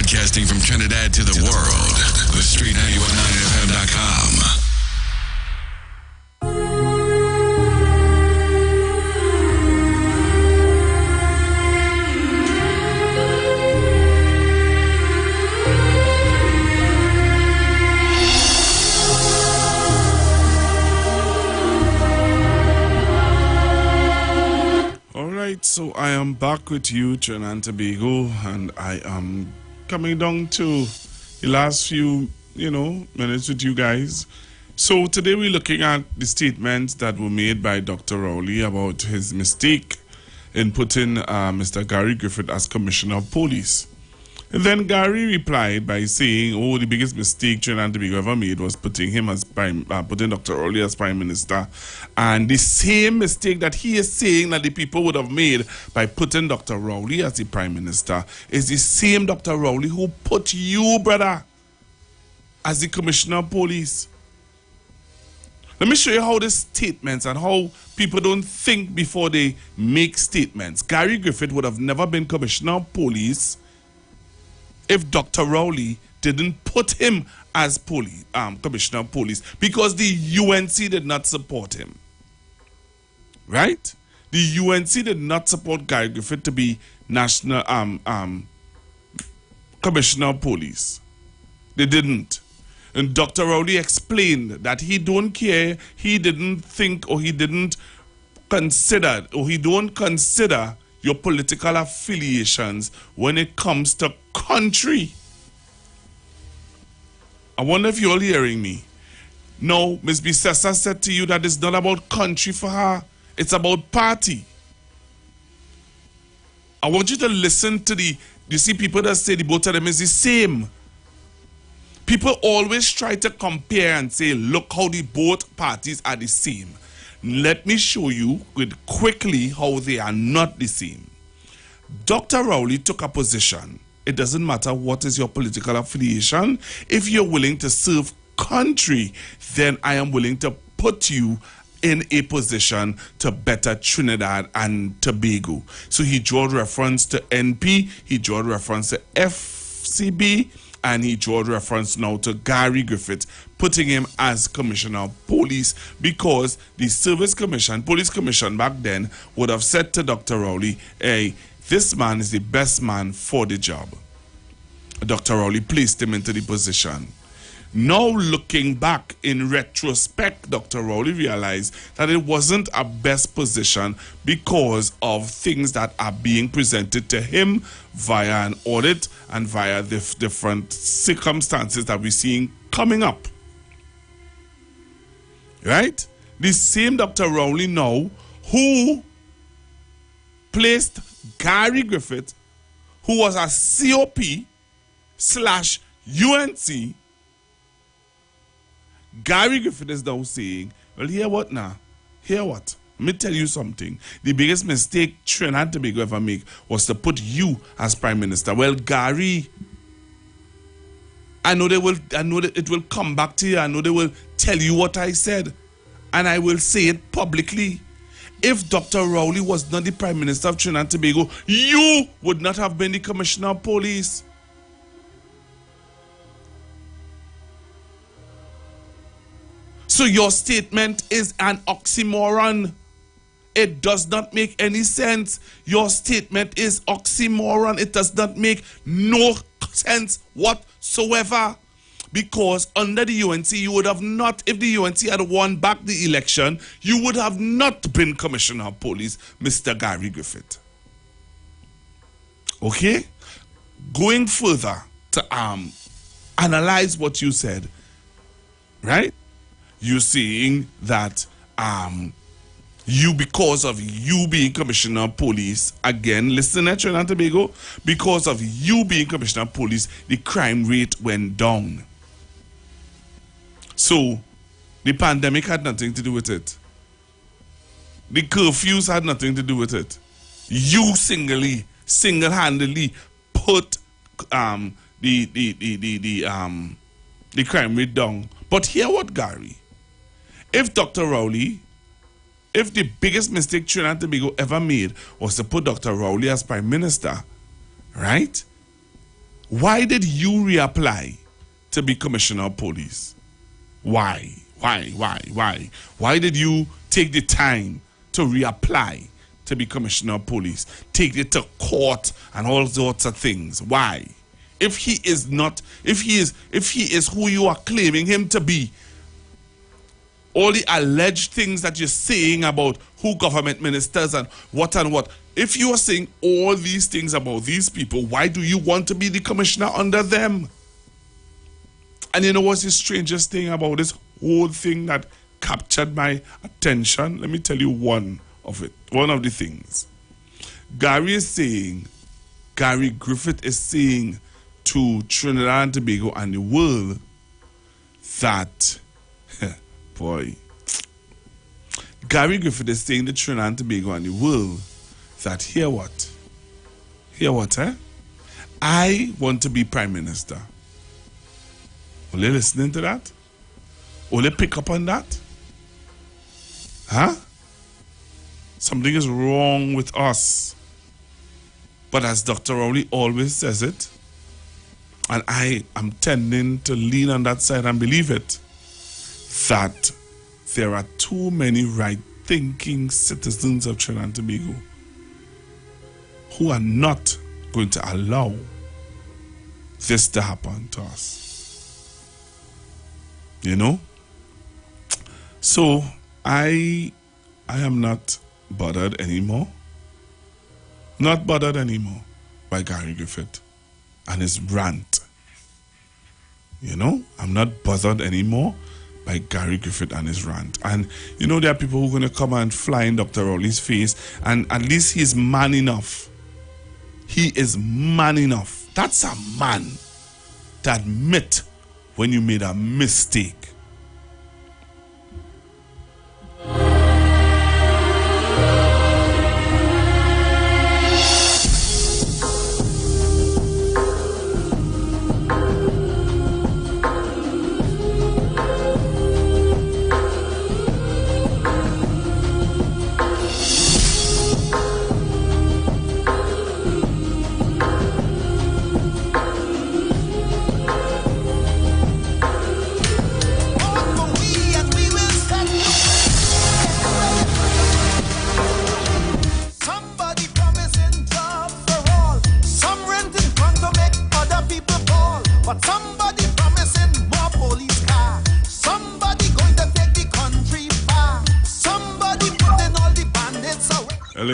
Broadcasting from Trinidad to the world. The Street 919FM.com. So I am back with you, Trinidad and Tobago, and I am coming down to the last few, minutes with you guys. So today we're looking at the statements that were made by Dr. Rowley about his mistake in putting Mr. Gary Griffith as Commissioner of Police. And then Gary replied by saying, the biggest mistake Trinidad and Tobago ever made was putting him as putting Dr. Rowley as Prime Minister. And the same mistake that he is saying that the people would have made by putting Dr. Rowley as the Prime Minister is the same Dr. Rowley who put you, brother, as the Commissioner of Police. Let me show you how the statements and how people don't think before they make statements. Gary Griffith would have never been Commissioner of Police if Dr. Rowley didn't put him as Commissioner of Police, because the UNC did not support him. Right? The UNC did not support Gary Griffith to be National Commissioner of Police. They didn't. And Dr. Rowley explained that he don't care, he didn't think, or he didn't consider, or he don't consider your political affiliations when it comes to country. I wonder if you're all hearing me. No, Ms. Bissessa said to you that it's not about country for her. It's about party. I want you to listen to you see people that say the both of them is the same. People always try to compare and say, look how the both parties are the same. Let me show you quickly how they are not the same. Dr. Rowley took a position. It doesn't matter what is your political affiliation. If you're willing to serve country, then I am willing to put you in a position to better Trinidad and Tobago. So he drew reference to NP, he drew reference to FCB, and he drew reference now to Gary Griffith, putting him as Commissioner of Police, because the Service Commission, Police Commission back then would have said to Dr. Rowley, hey, this man is the best man for the job. Dr. Rowley placed him into the position. Now looking back in retrospect, Dr. Rowley realized that it wasn't a best position because of things that are being presented to him via an audit and via the different circumstances that we're seeing coming up. Right? The same Dr. Rowley now who placed Gary Griffith, who was a COP/UNC, Gary Griffith is now saying, well, hear what now? Hear what? Let me tell you something. The biggest mistake Trinidad and Tobago ever make was to put you as Prime Minister. Well, Gary, I know that it will come back to you. I know they will tell you what I said. And I will say it publicly. If Dr. Rowley was not the Prime Minister of Trinidad and Tobago, you would not have been the Commissioner of Police. So your statement is an oxymoron. It does not make any sense. Your statement is oxymoron. It does not make no sense whatsoever. Because under the UNC, you would have not, if the UNC had won back the election, you would have not been Commissioner of Police, Mr. Gary Griffith. Okay? Going further to analyze what you said, right? You're saying that you, because of you being Commissioner of Police, again, listen at Trinidad and Tobago, because of you being Commissioner of Police, the crime rate went down. So, the pandemic had nothing to do with it. The curfews had nothing to do with it. You single-handedly put the crime rate down. But hear what, Gary? If Dr. Rowley, if the biggest mistake Trinidad and Tobago ever made was to put Dr. Rowley as Prime Minister, right? Why did you reapply to be commissioner of police? Why? Why did you take the time to reapply to be commissioner of police? Take it to court and all sorts of things. Why? If he is who you are claiming him to be, all the alleged things that you're saying about who government ministers and what, if you are saying all these things about these people, why do you want to be the commissioner under them? And you know what's the strangest thing about this whole thing that captured my attention? Let me tell you one of the things. Gary Griffith is saying to Trinidad and Tobago and the world that, boy, Gary Griffith is saying to Trinidad and Tobago and the world that, hear what, I want to be prime minister. Will they listening to that? Will they pick up on that? Huh? Something is wrong with us. But as Dr. Rowley always says it, and I am tending to lean on that side and believe it, that there are too many right-thinking citizens of Trinidad and Tobago who are not going to allow this to happen to us. You know? So I am not bothered anymore. Not bothered anymore by Gary Griffith and his rant. You know? I'm not bothered anymore by Gary Griffith and his rant. And you know, there are people who are going to come and fly in Dr. Rowley's face, and at least he's man enough. He is man enough. That's a man to admit when you made a mistake.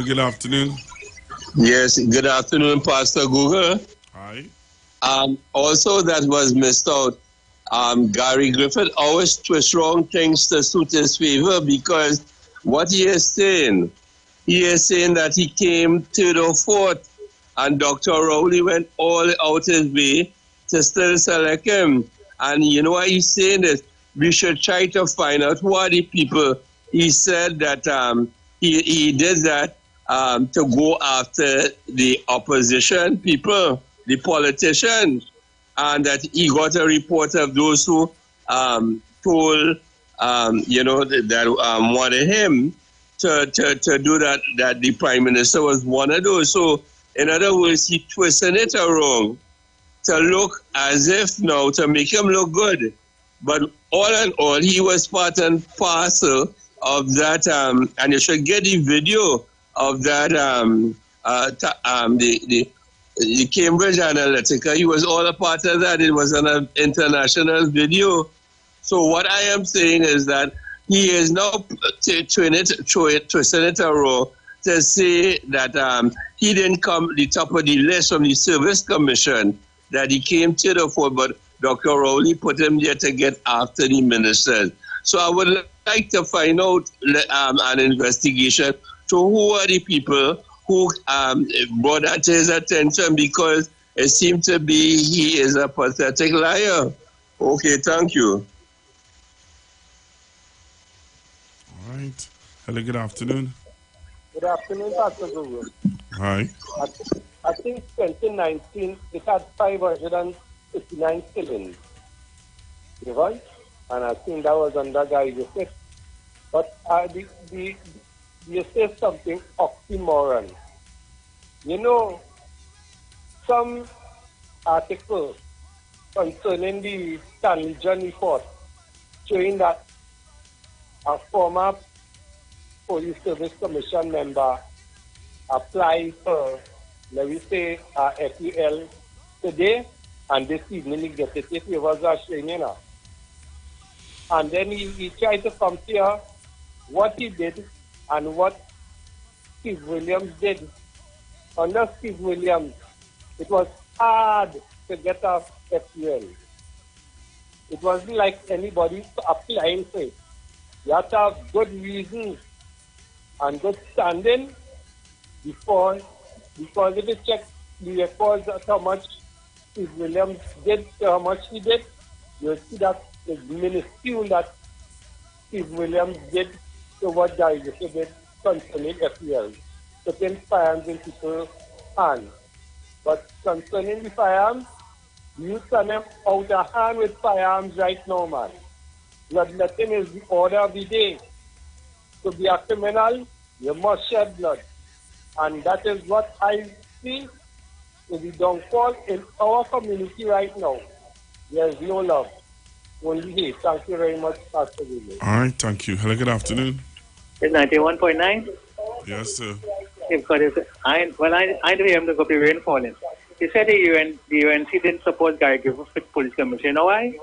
Good afternoon. Yes, good afternoon, Pastor Google. Hi. Also, that was missed out. Gary Griffith always twists wrong things to suit his favor, because what he is saying that he came to the fort and Dr. Rowley went all out his way to still select him. And you know why he's saying this? We should try to find out who are the people. He said that he did that to go after the opposition people, the politicians, and that he got a report of those who told, that wanted him to do that, that the prime minister was one of those. So, in other words, he twisted it around to look as if now, to make him look good. But all in all, he was part and parcel of that, and you should get the video of that, the Cambridge Analytica. He was all a part of that. It was an international video. So what I am saying is that he is now twisting it around to say that he didn't come the top of the list from the Service Commission, that he came to the fore, but Dr. Rowley put him there to get after the ministers. So I would like to find out an investigation to who are the people who brought that to his attention, because it seems to be he is a pathetic liar. Okay, thank you. All right. Hello, good afternoon. Good afternoon, Pastor Google. Hi. I think 2019, it had 559 killings. Right? And I think that was under Guy Griffith. But you say something oxymoron. You know, some article concerning the Stanley John report, showing that a former Police Service Commission member applied for, let me say, a FUL today, and this evening he gets it if he was a Australian. And then he tried to compare what he did and what Steve Williams did. Under Steve Williams, it was hard to get a FUL. It wasn't like anybody applying for it. You have to have good reasons and good standing because if you check the records of how much Steve Williams did to how much he did, you'll see that it's minuscule that Steve Williams did to what Gary Griffith did concerning FPL. Putting firearms in people's hands. But concerning the firearms, you send them out of hand with firearms right now, man. Bloodletting is the order of the day. To be a criminal, you must shed blood. And that is what I see is the downfall in our community right now. There is no love, only hate. Thank you very much, Pastor William. All right, thank you. Hello, good afternoon. It's 91.9? Yes, sir. I do hear him to go to rain falling. He said the UNC didn't support Gary Griffith Police Commission. You know why?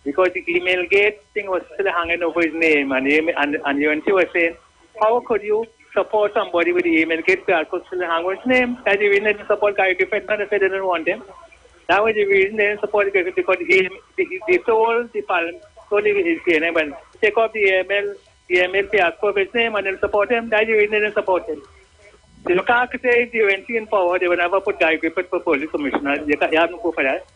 Because the email gate thing was still hanging over his name, and UNC was saying, how could you support somebody with the email gate that could still hang over his name? That's the reason they didn't support Gary Griffith, not if they didn't want him. That was the reason they didn't support Gary Griffith, because they told the parliament, told his name, and take off the email fiasco of his name and then support him. That's the reason they didn't support him. So you can't say the UNC in power, they will never put Gary Griffith for police commissioner. You have no proof for that.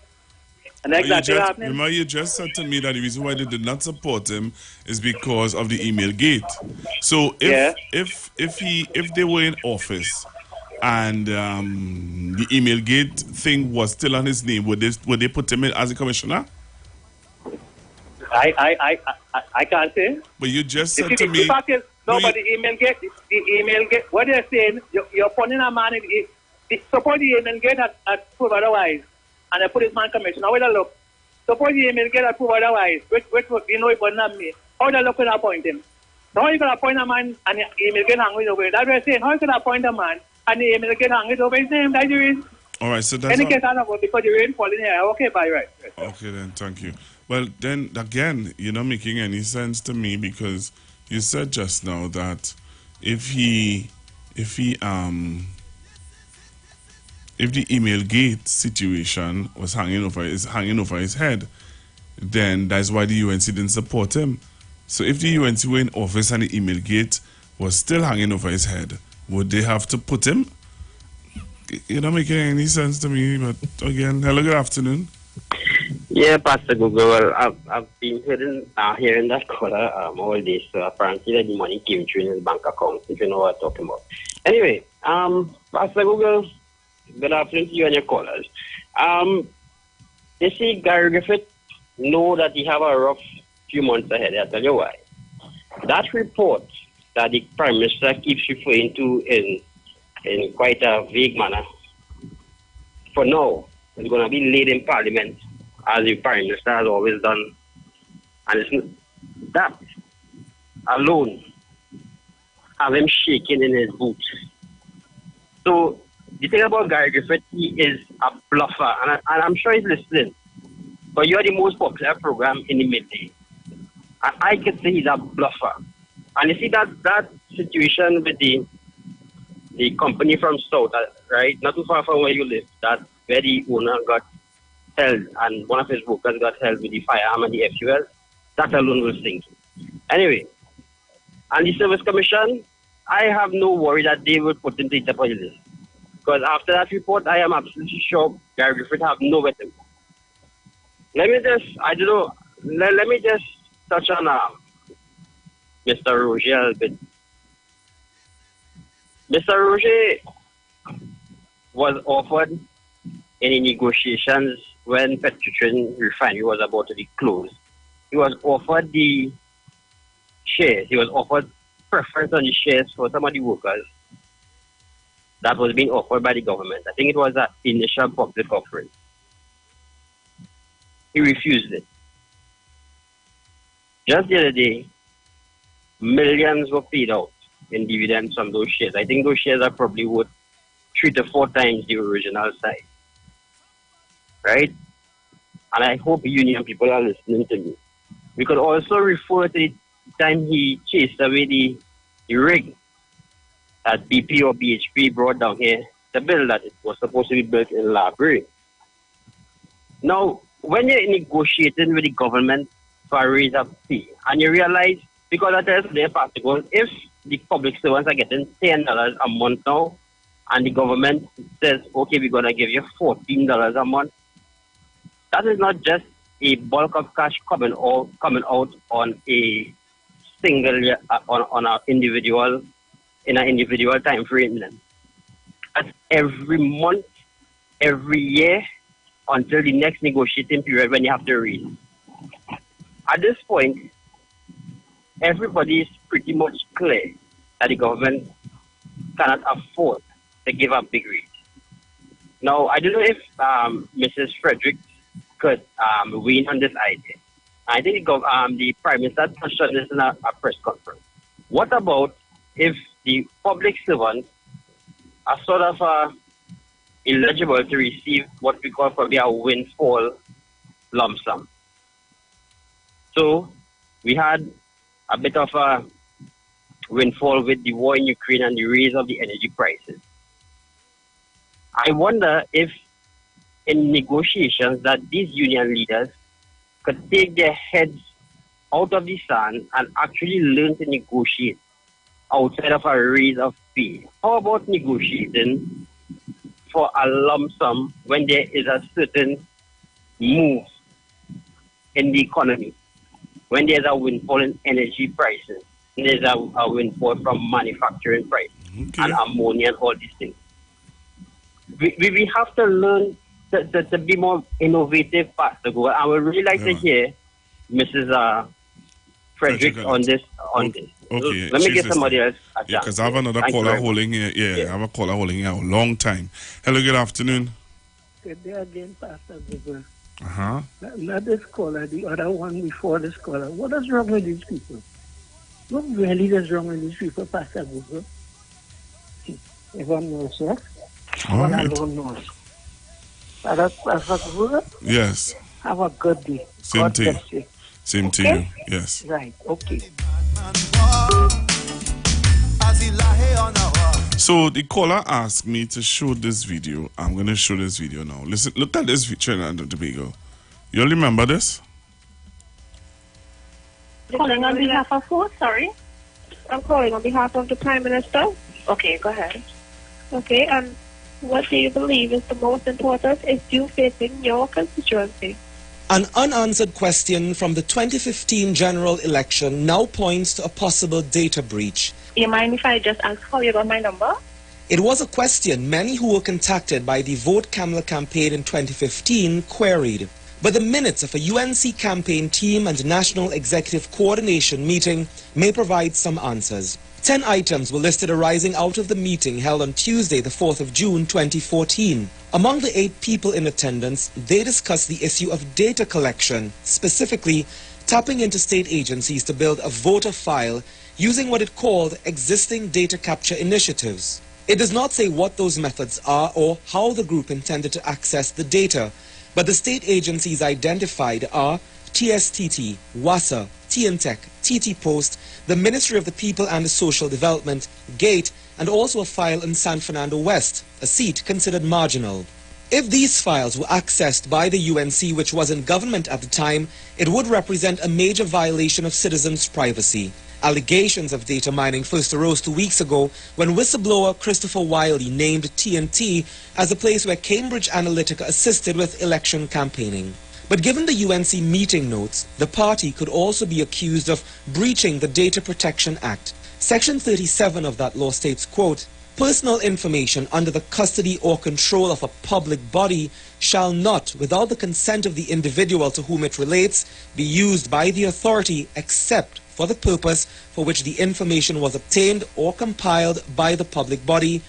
And exactly happening. Remember, you just said to me that the reason why they did not support him is because of the email gate. So if they were in office and the email gate thing was still on his name, would they put him in as a commissioner? I can't say. But you just said to me. The fact is, no, but the email gate, what they're saying, you're putting a man in, suppose the email gate had proved otherwise, and I put his man commissioner. How would I look? Suppose the email gate had proved otherwise, which you know it wasn't on me. How would I look when I appoint him? So how you can appoint a man and the email gate hanging over it? That's what I'm saying. How you can appoint a man and the email gate hanging over his name? That's the reason. All right, so that's any case I know because the rain falling here. Okay, bye, right. Okay, then, thank you. Well, then, again, you're not making any sense to me because you said just now that if the email gate situation was hanging over his head, then that's why the UNC didn't support him. So if the UNC were in office and the email gate was still hanging over his head, would they have to put him? You're not making any sense to me, but again, hello, good afternoon. Yeah, Pastor Google. Well, I've been hearing that caller all day, so apparently the money came through in his bank account, if you know what I'm talking about. Anyway, Pastor Google, good afternoon to you and your callers. You see, Gary Griffith know that he have a rough few months ahead. I'll tell you why. That report that the Prime Minister keeps referring to in quite a vague manner, for now, it's going to be laid in Parliament, as the Prime Minister has always done. And that alone have him shaking in his boots. So the thing about Gary Griffith, he is a bluffer, and I'm sure he's listening. But you're the most popular program in the midday. And I could say he's a bluffer. And you see that situation with the company from South, right, not too far from where you live, that where the owner got held and one of his workers got held with the firearm and the FUL, that alone will sink. Anyway, and the Service Commission, I have no worry that they will put into the list. Because after that report, I am absolutely sure Gary Griffith have no weapon. Let me just touch on Mr. Roger a bit. Mr. Roger was offered in the negotiations when Petrotrin refinery was about to be closed. He was offered the shares. He was offered preference on the shares for some of the workers that was being offered by the government. I think it was an initial public offering. he refused it. Just the other day, millions were paid out in dividends from those shares. I think those shares are probably worth 3 to 4 times the original size. Right? And I hope union people are listening to me. We could also refer to the time he chased away the rig that BP or BHP brought down here to build that it was supposed to be built in Library. Now, when you're negotiating with the government for a raise of pay, and you realize, because I tell you today, if the public servants are getting $10 a month now, and the government says, okay, we're going to give you $14 a month, that is not just a bulk of cash coming out on a single on an individual in an individual time frame. That's every month, every year, until the next negotiating period when you have to raise. At this point, everybody is pretty much clear that the government cannot afford to give up big raise. Now, I don't know if Mrs. Frederick could weigh on this idea. I think the Prime Minister touched on this in a press conference. What about if the public servants are sort of eligible to receive what we call probably a windfall lump sum? So we had a bit of a windfall with the war in Ukraine and the raise of the energy prices. I wonder if in negotiations that these union leaders could take their heads out of the sand and actually learn to negotiate outside of a raise of pay. How about negotiating for a lump sum when there is a certain move in the economy, when there's a windfall in energy prices, there's a windfall from manufacturing prices and ammonia and all these things. We have to learn to be more innovative path to go. I would really like to hear Mrs. Frederick on this. Okay. Let me get somebody else. Yeah, because I have another caller holding here. Yeah, I have a caller holding here a long time. Hello, good afternoon. Good day again, Pastor Google. Uh-huh. Not this caller, the other one before this caller. What is wrong with these people? What really is wrong with these people, Pastor Google? Everyone knows, sir. All right. Alone knows. Pastor Google? Yes. Have a good day. Same God to you. bless you. Same to you. Yes. Right. Okay. So the caller asked me to show this video. I'm going to show this video now. Listen, look at this video, Trinidad and Tobago. You all remember this? Calling on behalf of who? Sorry? I'm calling on behalf of the Prime Minister. Okay, go ahead. Okay, and what do you believe is the most important issue facing your constituency? An unanswered question from the 2015 general election now points to a possible data breach. You mind if I just ask how you got my number? It was a question many who were contacted by the Vote Kamala campaign in 2015 queried. But the minutes of a UNC campaign team and national executive coordination meeting may provide some answers. 10 items were listed arising out of the meeting held on Tuesday, the 4th of June 2014. Among the 8 people in attendance, they discussed the issue of data collection, specifically tapping into state agencies to build a voter file using what it called existing data capture initiatives. It does not say what those methods are or how the group intended to access the data, but the state agencies identified are TSTT, WASA, TNTech, TT Post, the Ministry of the People and Social Development, GATE, and also a file in San Fernando West, a seat considered marginal. If these files were accessed by the UNC, which was in government at the time, it would represent a major violation of citizens' privacy. Allegations of data mining first arose 2 weeks ago when whistleblower Christopher Wiley named TNT as a place where Cambridge Analytica assisted with election campaigning. But given the UNC meeting notes, the party could also be accused of breaching the Data Protection Act. Section 37 of that law states, quote, "Personal information under the custody or control of a public body shall not, without the consent of the individual to whom it relates, be used by the authority except for the purpose for which the information was obtained or compiled by the public body,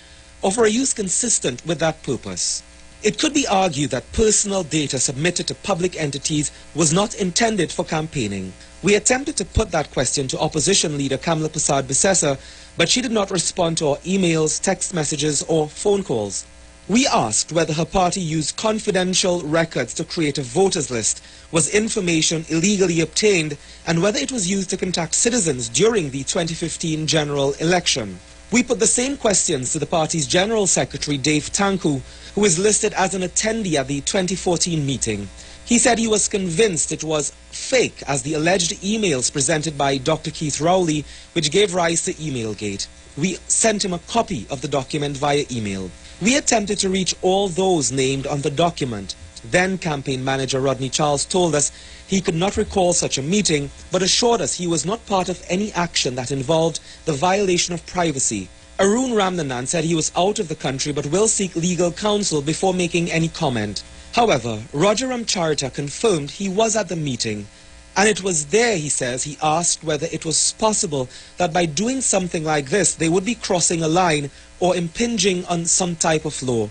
or for a use consistent with that purpose." It could be argued that personal data submitted to public entities was not intended for campaigning. We attempted to put that question to opposition leader Kamla Persad-Bissessar, but she did not respond to our emails, text messages, or phone calls. We asked whether her party used confidential records to create a voters list, was information illegally obtained, and whether it was used to contact citizens during the 2015 general election. We put the same questions to the party's General Secretary, Dave Tanku, who is listed as an attendee at the 2014 meeting. He said he was convinced it was fake, as the alleged emails presented by Dr. Keith Rowley, which gave rise to Emailgate. We sent him a copy of the document via email. We attempted to reach all those named on the document. Then campaign manager Rodney Charles told us he could not recall such a meeting, but assured us he was not part of any action that involved the violation of privacy. Arun Ramnanan said he was out of the country but will seek legal counsel before making any comment. However, Roger Ramcharita confirmed he was at the meeting, and it was there, he says, he asked whether it was possible that by doing something like this they would be crossing a line or impinging on some type of law.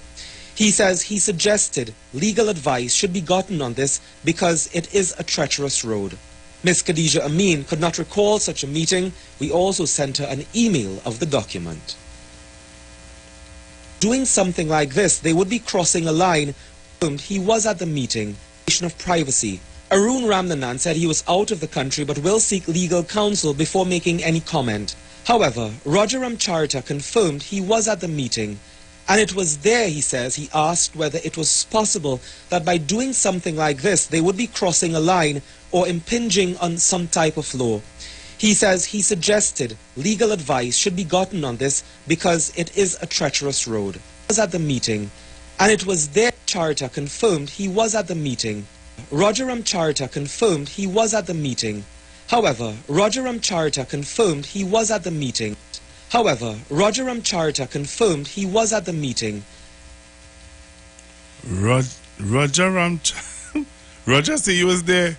He says he suggested legal advice should be gotten on this because it is a treacherous road. Ms. Khadija Amin could not recall such a meeting. We also sent her an email of the document. Doing something like this, they would be crossing a line. He was at the meeting. Of privacy. Arun Ramnanan said he was out of the country but will seek legal counsel before making any comment. However, Roger Ramcharita confirmed he was at the meeting, and it was there, he says, he asked whether it was possible that by doing something like this they would be crossing a line or impinging on some type of law. He says he suggested legal advice should be gotten on this because it is a treacherous road. He was at the meeting, and it was there Charita confirmed he was at the meeting. Roger Ramcharita confirmed he was at the meeting. However, Roger Ramcharita confirmed he was at the meeting. However, Roger Ramcharita confirmed he was at the meeting. Roger said he was there.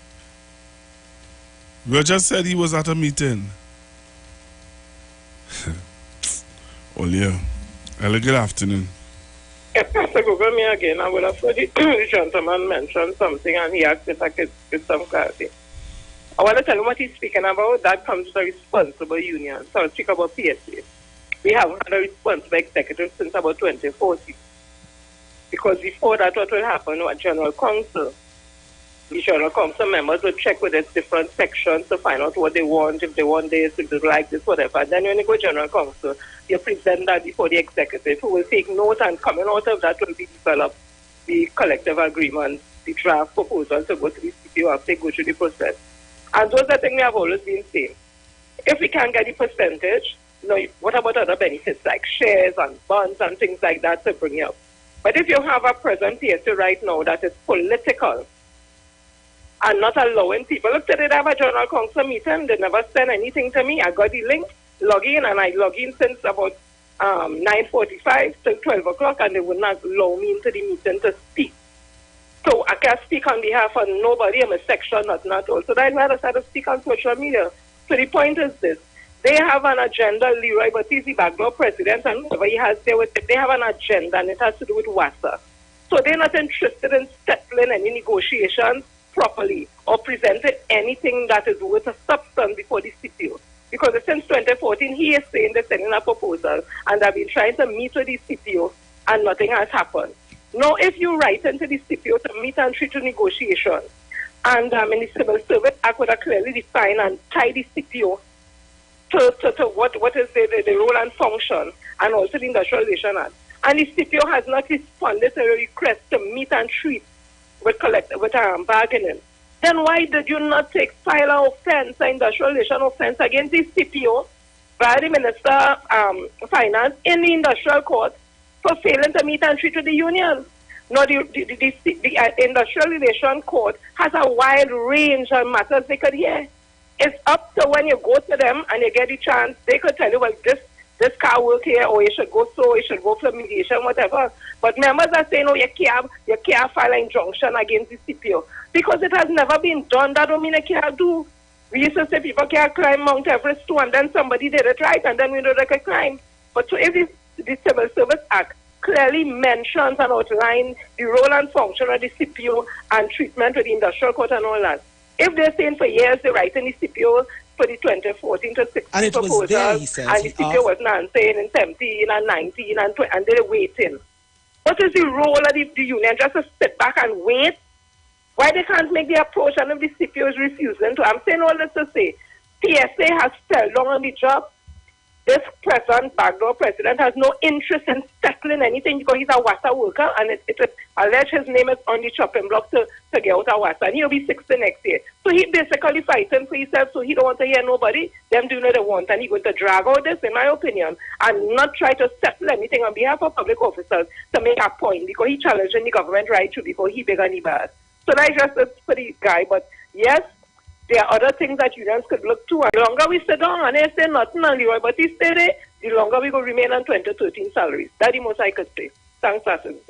Roger said he was at a meeting. Oh yeah. Hello, good afternoon. Pastor Google me again. I would have heard the gentleman mention something and he asked if I could get some clarity. I want to tell you what he's speaking about. That comes with a responsible union. So I'll speak about PSA. We haven't had a responsible executive since about 2014. Because before that, what will happen was General Council. The General Council members will check with its different sections to find out what they want, if they want this, if they like this, whatever. And then when you go General Council, you present that before the executive, who will take note, and coming out of that will be developed the collective agreement, the draft proposal to go to the CPO after they go through the process. And those are things we have always been saying. If we can't get the percentage, what about other benefits like shares and bonds and things like that to bring up? But if you have a present PSA right now that is political and not allowing people, look, today they have a General Council meeting, they never send anything to me. I got the link, log in, and I log in since about 9:45 till 12 o'clock, and they would not allow me into the meeting to speak. So I can't speak on behalf of nobody. I'm a section, not all. So I'd rather start to speak on social media. So the point is this. They have an agenda. Leroy Battisti, backdoor president, and whoever he has there with it, they have an agenda, and it has to do with WASA. So they're not interested in settling any negotiations properly or presenting anything that is worth a substance before the CPO. Because since 2014, he is saying they're sending a proposal, and they've been trying to meet with the CPO, and nothing has happened. Now, if you write into the CPO to meet and treat to negotiations, and in the Civil Service Act would have clearly defined and tie the CPO to what is the role and function, and also the Industrial Relations Act. And the CPO has not responded to a request to meet and treat with bargaining. Then why did you not file an offense, an industrial relations offense against the CPO by the Minister of Finance in the industrial court for failing to meet and treat with the union? Now, the industrial relations court has a wide range of matters they could hear. It's up to when you go to them and you get the chance, they could tell you, well, this car work here, or you should go for mediation, whatever. But members are saying, oh, you can't file an injunction against the CPO. Because it has never been done, that don't mean it can't do. We used to say people can't climb Mount Everest too, and then somebody did it right, and then we know they can climb. But so if the Civil Service Act clearly mentions and outlines the role and function of the CPO and treatment with the industrial court and all that. If they're saying for years they're writing the CPO for the 2014 to 16 and it proposals, was there, he says, and the CPO wasn't answering in 17 and 19 and 20, and they're waiting. What is the role of the union? Just to sit back and wait? Why they can't make the approach and if the CPO is refusing to? I'm saying all this to say, PSA has fell down on the job. This present backdoor president has no interest in settling anything because he's a WASA worker and it's alleged his name is on the chopping block to get out of WASA. And he'll be 60 next year. So he basically fighting for himself, so he don't want to hear nobody. Them do what they want. And he's going to drag out this, in my opinion, and not try to settle anything on behalf of public officers to make a point because he challenging the government right through because he big and he bad. So that's just it for the guy. But yes, there are other things that unions could look to. And the longer we sit down and they say nothing on Leroy, but he stay there, the longer we will remain on 2013 salaries. That's the most I could say. Thanks, Assistant.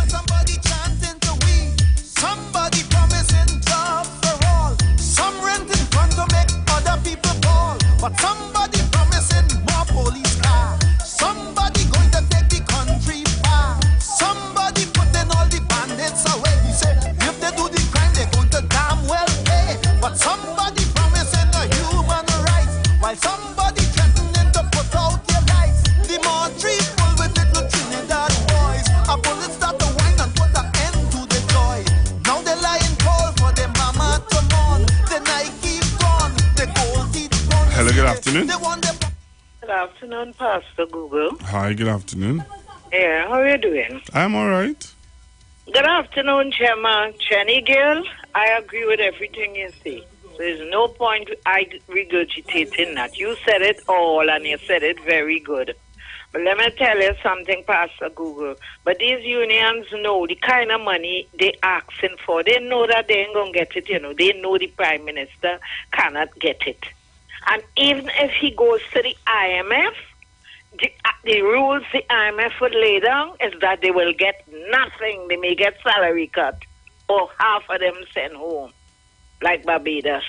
Somebody chanting to we, somebody promising jobs for all, some renting fund to make other people fall, but somebody promising more police cars, somebody going to take the country far, somebody putting all the bandits away. He said if they do the crime they're going to damn well pay, but somebody promising the human rights, while somebody threatening to put out your lights. The more tree full with little Trinidad boys, a bullet start to whine and put an end to the joy. Now they lying cold for their mama to mourn. The Nike gone, the gold teeth gone. Hello, good afternoon. Good afternoon, Pastor Google. Hi, good afternoon. Yeah, how are you doing? I'm all right. Good afternoon, Chairman Jenny Gill. I agree with everything you say. There's no point I regurgitating that. You said it all and you said it very good. But let me tell you something, Pastor Google. But these unions know the kind of money they asking for. They know that they ain't going to get it, you know. They know the Prime Minister cannot get it. And even if he goes to the IMF, the rules the IMF would lay down is that they will get nothing. They may get salary cut or half of them sent home, like Barbados.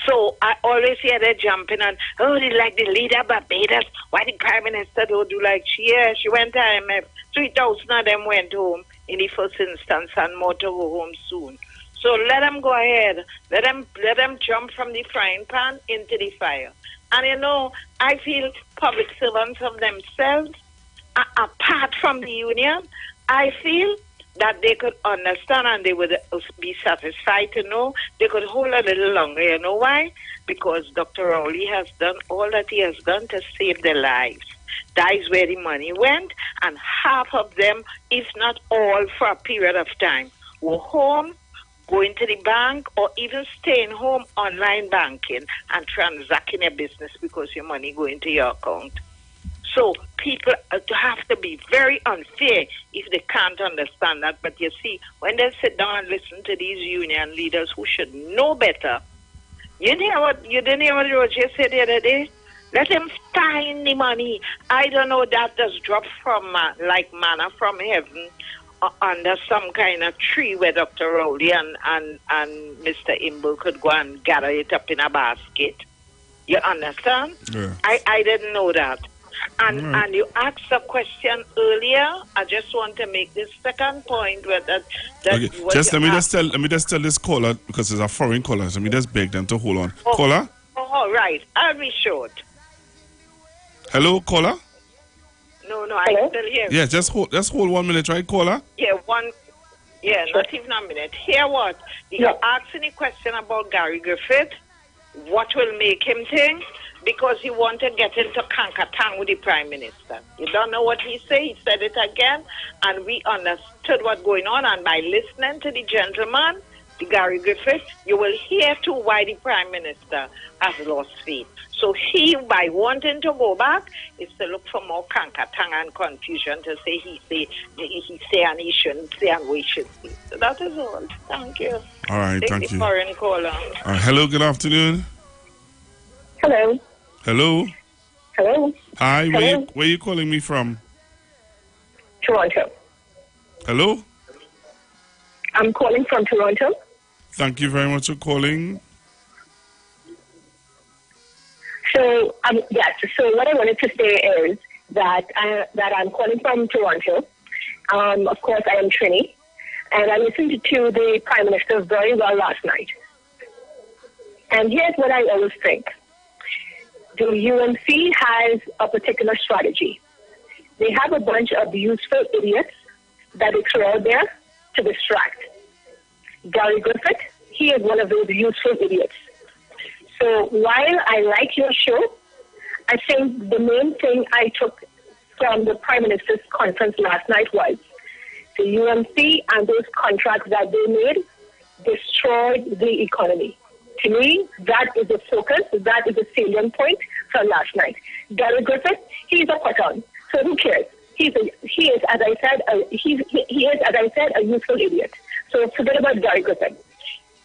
So I always hear they jumping on, oh, they like the leader of Barbados. Why the Prime Minister don't do like she? Yeah, she went to IMF. 3,000 of them went home in the first instance and more to go home soon. So let them go ahead. Let them jump from the frying pan into the fire. And you know, I feel public servants of themselves, apart from the union, I feel that they could understand and they would be satisfied to know they could hold a little longer. You know why? Because Dr. Rowley has done all that he has done to save their lives. That is where the money went, and half of them, if not all, for a period of time, were home, going to the bank, or even staying home online banking and transacting their business because your money going to your account. So people have to be very unfair if they can't understand that. But you see, when they sit down and listen to these union leaders who should know better, you didn't hear what Roger said the other day? Let them find the money. I don't know, that does drop from like manna from heaven under some kind of tree where Dr. Rowley and Mr. Imbo could go and gather it up in a basket. You understand? Yeah. I didn't know that. And you asked a question earlier. I just want to make this second point where that okay. Let me just tell this caller, because it's a foreign caller, so let me just beg them to hold on. Oh. Caller? Oh, right. I'll be short. Hello, caller? No, I'm still here. Yeah, just hold 1 minute, right, caller? Yeah, not even a minute. Hear what? You're asking a question about Gary Griffith. What will make him think? Because he wanted to get into Kankatang with the Prime Minister. You don't know what he said. He said it again, and we understood what's going on. And by listening to the gentleman, the Gary Griffith, you will hear too why the Prime Minister has lost faith. So he, by wanting to go back, is to look for more Kankatang and confusion to say he say and he shouldn't say and we should say. So that is all. Thank you. All right, thank you. Foreign caller. Hello, good afternoon. Hello. Hello. Hello. Hi, Hello. Where you calling me from? Toronto. Hello? I'm calling from Toronto. Thank you very much for calling. So, so what I wanted to say is that I'm calling from Toronto. Of course, I am Trini, and I listened to the Prime Minister very well last night. And here's what I always think. The UNC has a particular strategy. They have a bunch of useful idiots that they throw out there to distract. Gary Griffith, he is one of those useful idiots. So while I like your show, I think the main thing I took from the Prime Minister's conference last night was the UNC and those contracts that they made destroyed the economy. To me, that is the focus, that is the salient point from last night. Gary Griffith, he's a put-on, so who cares? He is, as I said, a useful idiot. So forget about Gary Griffith.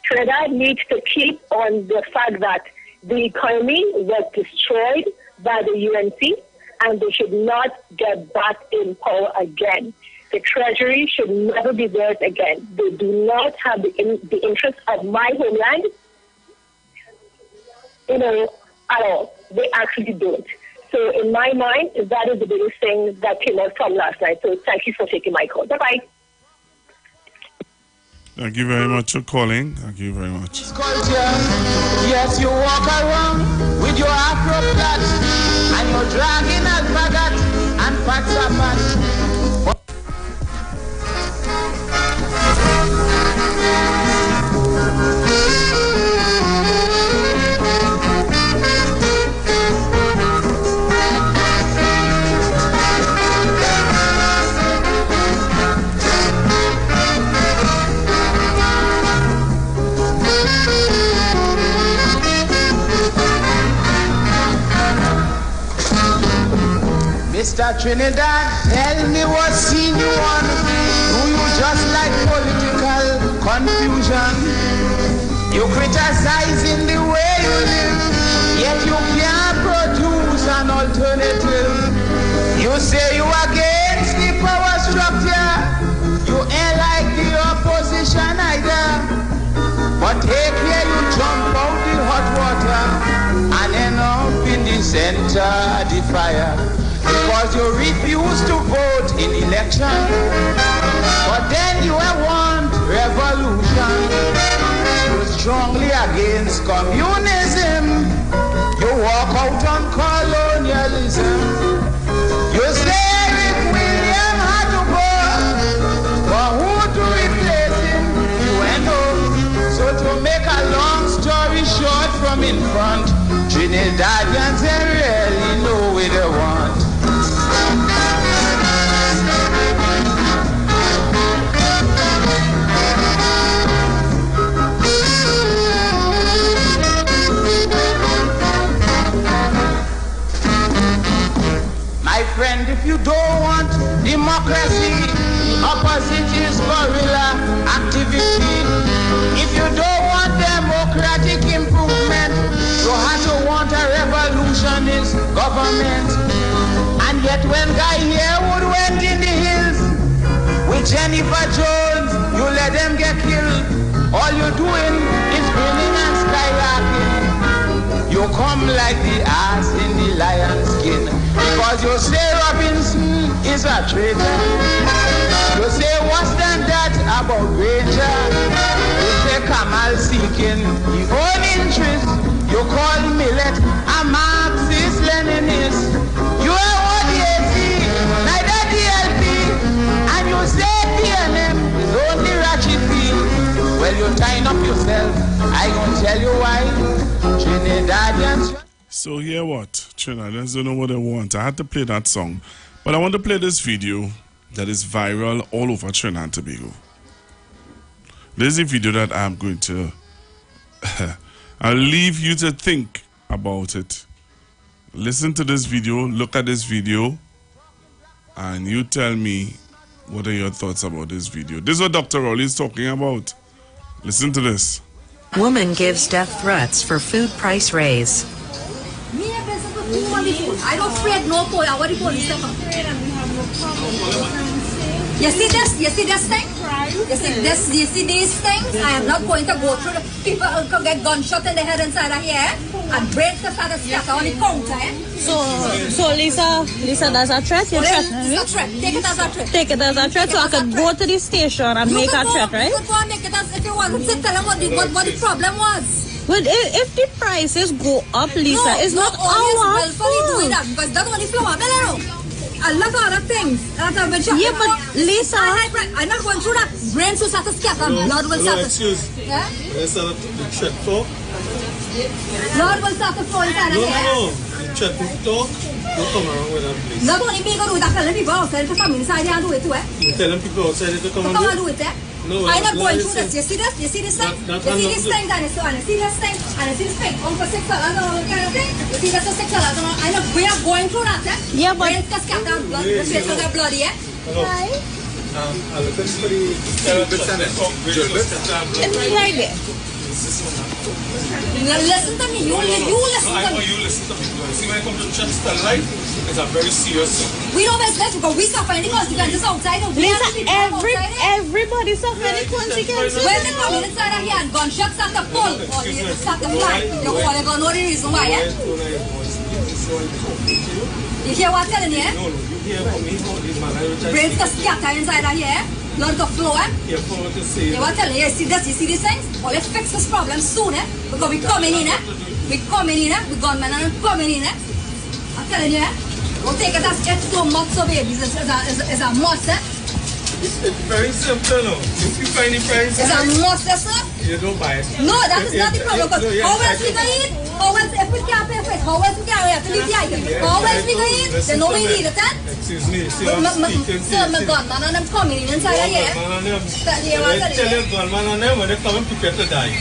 Trinidad needs to keep on the fact that the economy was destroyed by the UNC, and they should not get back in power again. The Treasury should never be theirs again. They do not have the interest of my homeland, at all. They actually don't. So in my mind, that is the biggest thing that came out from last night. So thank you for taking my call. Bye-bye. Thank you very much for calling. Thank you very much. Yes, you walk around with your afro plait and you're dragging alpagat and fatsapat. Mr. Trinidad, tell me what scene you want. Do you just like political confusion? You criticizing the way you live, yet you can't produce an alternative. You say you against the power structure, you ain't like the opposition either. But take care, you jump out the hot water and end up in the center of the fire. Because you refuse to vote in election, but then you want revolution. You're strongly against communism. You walk out on colonialism. You say Eric William had to go, but who to replace him? You ain't know. So to make a long story short from in front, Trinidadians ain't really know what they want. My friend, if you don't want democracy, the opposite is guerrilla activity. If you don't want democratic improvement, you have to want a revolutionist government. And yet when Guy Harewood went in the hills with Jennifer Jones, you let them get killed. All you're doing is grinning and skylarking. You come like the ass in the lion's skin, because you say Robinson is a traitor. You say worse than that about Granger. You say Kamal seeking his own interest. You call Millet a Marxist Leninist. You are ODAC, neither DLP, and you say PNM is only ratchet fee. Well, you tying up yourself. I gonna tell you why. Trinidadians. So hear what? Trinidadians don't know what they want. I had to play that song, but I want to play this video that is viral all over Trinidad and Tobago. There's a video that I'm going to I'll leave you to think about it. Listen to this video, look at this video, and you tell me what are your thoughts about this video. This is what Dr. Rowley is talking about. Listen to this. Woman gives death threats for food price raise. I don't afraid no boy. What do you want to say? You see this thing? You see these things? I am not going to go through the people who can get gunshot in the head inside of here and break the start of scatter on the counter. So Lisa, that's a threat? It's a threat. Take it as a threat. Take it as a threat, so I could go to the station and make a threat, right? You could go and make it as if you wanted to tell them what the problem was. But if the prices go up, Lisa, it's not our fault. fault. Because that's only flour bill. A lot of other things. Yeah, but Lisa, I'm not going through that. Brains will start to scatter. Blood will start to. Excuse. Yeah? Let's have the check for. Blood will start to flow inside of here. No. The check for talk. Don't come around with that, please. Not only me going to do that, telling people outside to come inside here and do it too, eh? You're telling people outside to come and do it, eh? No, I'm not going through this. You see this? You see this thing? You see this thing and you see this thing and you see this thing. For $6 kind of thing. You see this for $6. I know we are going through that, eh? Yeah, but brains can scatter blood. The face will get bloody, eh? Right. I'll look at somebody. Right there. Listen to me. You listen to me. You listen to me. See, when it comes to chest life, it's a very serious thing. We don't business because we suffer any consequences outside. Lisa, everybody suffer any consequences. When they come inside of here and gunshots start to pull or they start to fly, you wanna know the reason why, eh? You hear what I'm telling you, eh? No, you hear from me. Brains to scatter inside of here. Blood to flow, eh? You want to tell you, you see these things? Well, let's fix this problem soon, eh? Because we coming in, eh? We gunmen and coming in, eh? I'm telling you, eh? Don't take it as it's so much so babies. It's a must, eh? It's very simple, no? If you find the price, it's a must, sir. You don't buy it. No, that is not the problem. Because how else we going to eat? How else, if we can't pay for it, how else we have to leave the item? How else we going to eat? Then nobody need it, eh? Excuse me, see, I'm my gunman and I'm coming in inside of here. Tell your gunman and them when they come and prepare to die.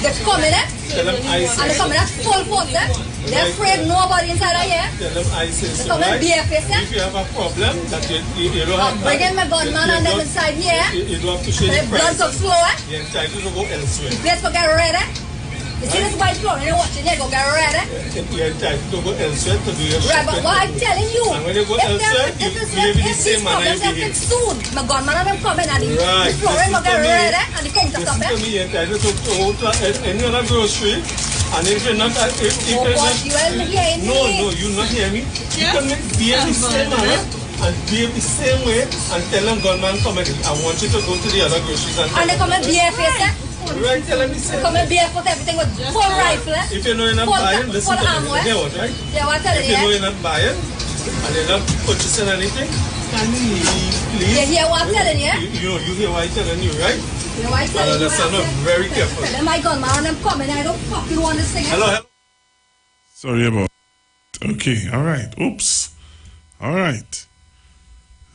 They're coming, eh? Tell them ice. And they're coming at full force, eh? They're afraid nobody inside of here. Tell them ice. They're coming BFS, eh? If you have a problem that you don't have... Bring in my gunman and them inside here. You don't have to share the price. Blood to flow, eh? You're entitled to go elsewhere. The place will get red, eh? You see this white floor, you're watching it, go get red, eh? You're entitled to go elsewhere to do your shopping. Right, but what I'm telling you, and when you go elsewhere, if these problems are fixed soon, my gunman and them coming and the flooring will get red, eh? And the counter top, eh? Listen to me, you're entitled to go to any other grocery. And if you're not, you ain't hearing me. No, you not hear me. You can behave the same manner and behave the same way and tell them, gunman, come again. I want you to go to the other groceries and they come and BFS, eh? Right, tell them the same. Come and BFS with everything with full rifle, eh? If you know you're not buying, listen to me. Eh? Hear what, right? Yeah, what I'm telling you, if you know you're not buying and you're not purchasing anything, can you please? You hear what I'm telling you? You hear what I'm telling you, right? You know what I'm telling you? Listen up very carefully. Tell them my gunman and I'm coming. I don't fucking want this thing. Hello. Sorry about okay, all right. Oops. All right.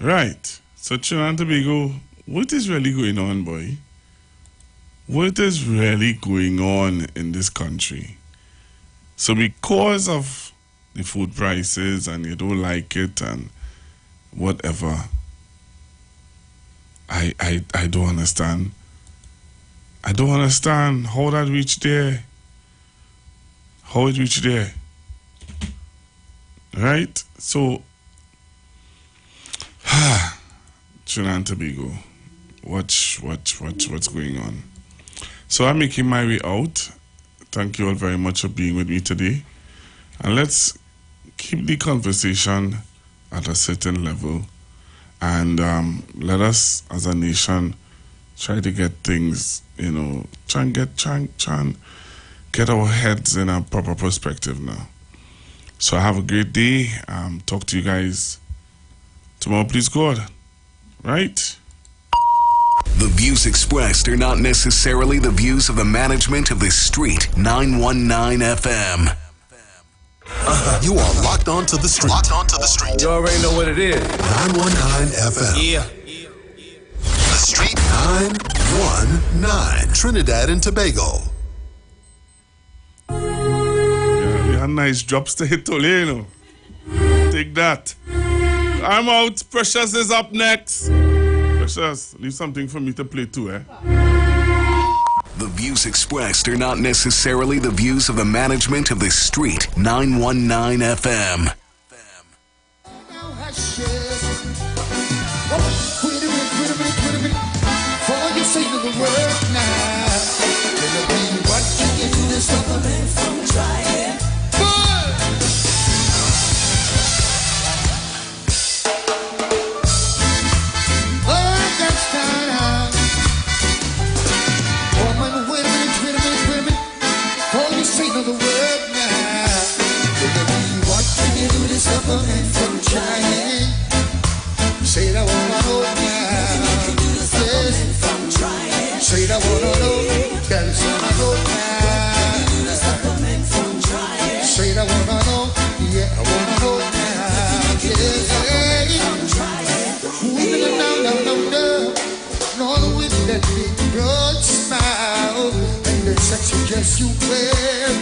Right. So Trinidad and Tobago, what is really going on, boy? What is really going on in this country? So because of the food prices and you don't like it and whatever, I don't understand. I don't understand how that reached there. How it reached there. Right? So, Trinidad and Tobago, what's going on? So I'm making my way out. Thank you all very much for being with me today. And let's keep the conversation at a certain level. And let us, as a nation, try to get things, try and get our heads in a proper perspective now. So have a great day. Talk to you guys tomorrow, please God. Right? The views expressed are not necessarily the views of the management of the Street 919 FM. You are locked on to the street. Locked on to the street. You already know what it is. 919 FM. Yeah. The Street 919. Trinidad and Tobago. Yeah, we had nice drops to hit Toledo. Take that. I'm out. Precious is up next. Precious, leave something for me to play too, eh? The views expressed are not necessarily the views of the management of the Street 919 FM. Straight I wanna know, girls wanna know now. Straight I wanna know, yeah, I wanna know now. Yeah, no, with that big broad smile and the sexy dress you wear.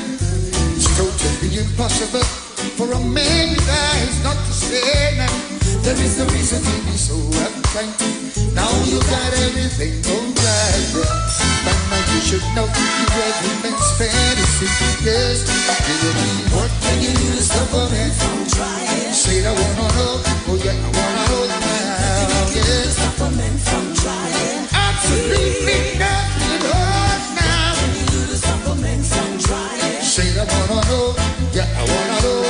It's totally impossible for a man with eyes not to say now. There is no reason to be so uptight. Now you got everything alright. But now you should know you every man's fantasy. Yes, it'll be what can you do to stop a man from trying? Say I wanna know, oh yeah, I wanna know now. Yes, stop a man from trying. Absolutely nothing hard now. What can you do to stop a man from trying? Say I wanna know, yeah, I wanna know.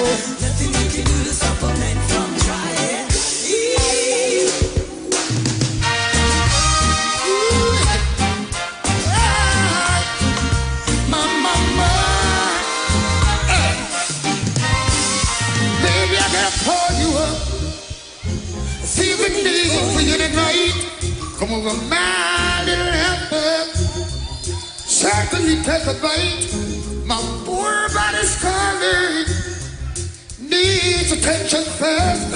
Nothing you can do to stop a man from trying. Come over, my little helper. Certainly take a bite. My poor body's calling. Needs attention first.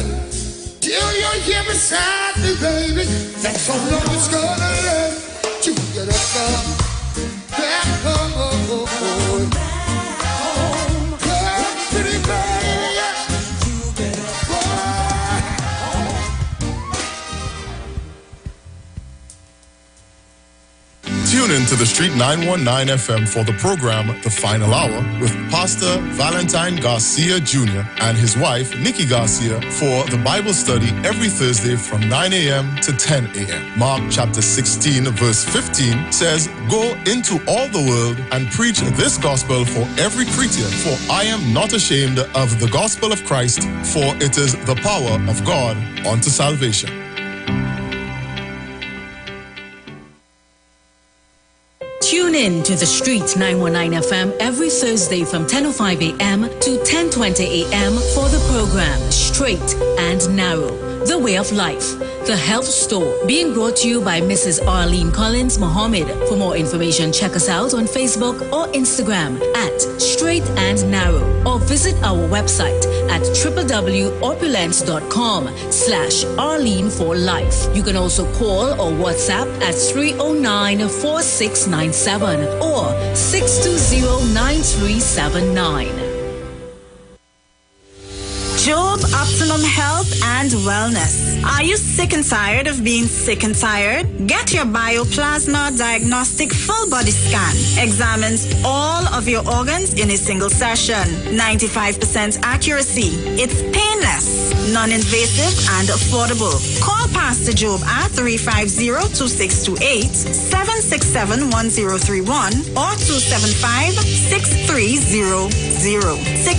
Till you're here beside me, baby. That's how long it's gonna last. To get up, back home. Come, pretty baby. Tune in to the Street 919 FM for the program The Final Hour with Pastor Valentine Garcia Jr. and his wife, Nikki Garcia, for the Bible study every Thursday from 9 a.m. to 10 a.m. Mark chapter 16, verse 15 says, "Go into all the world and preach this gospel for every creature, for I am not ashamed of the gospel of Christ, for it is the power of God unto salvation." Tune in to the Street 919 FM every Thursday from 10:05 a.m. to 10:20 a.m. for the program Straight and Narrow, The Way of Life, The Health Store, being brought to you by Mrs. Arlene Collins Mohammed. For more information, check us out on Facebook or Instagram at Straight and Narrow, or visit our website at www.opulence.com/Arlene for Life. You can also call or WhatsApp at 309-4697 or 620-9379. Job Optimum Health and Wellness. Are you sick and tired of being sick and tired? Get your Bioplasma Diagnostic Full Body Scan. Examines all of your organs in a single session. 95% accuracy. It's painless, non-invasive, and affordable. Call Pastor Job at 350-2628, 767-1031, or 275-6300.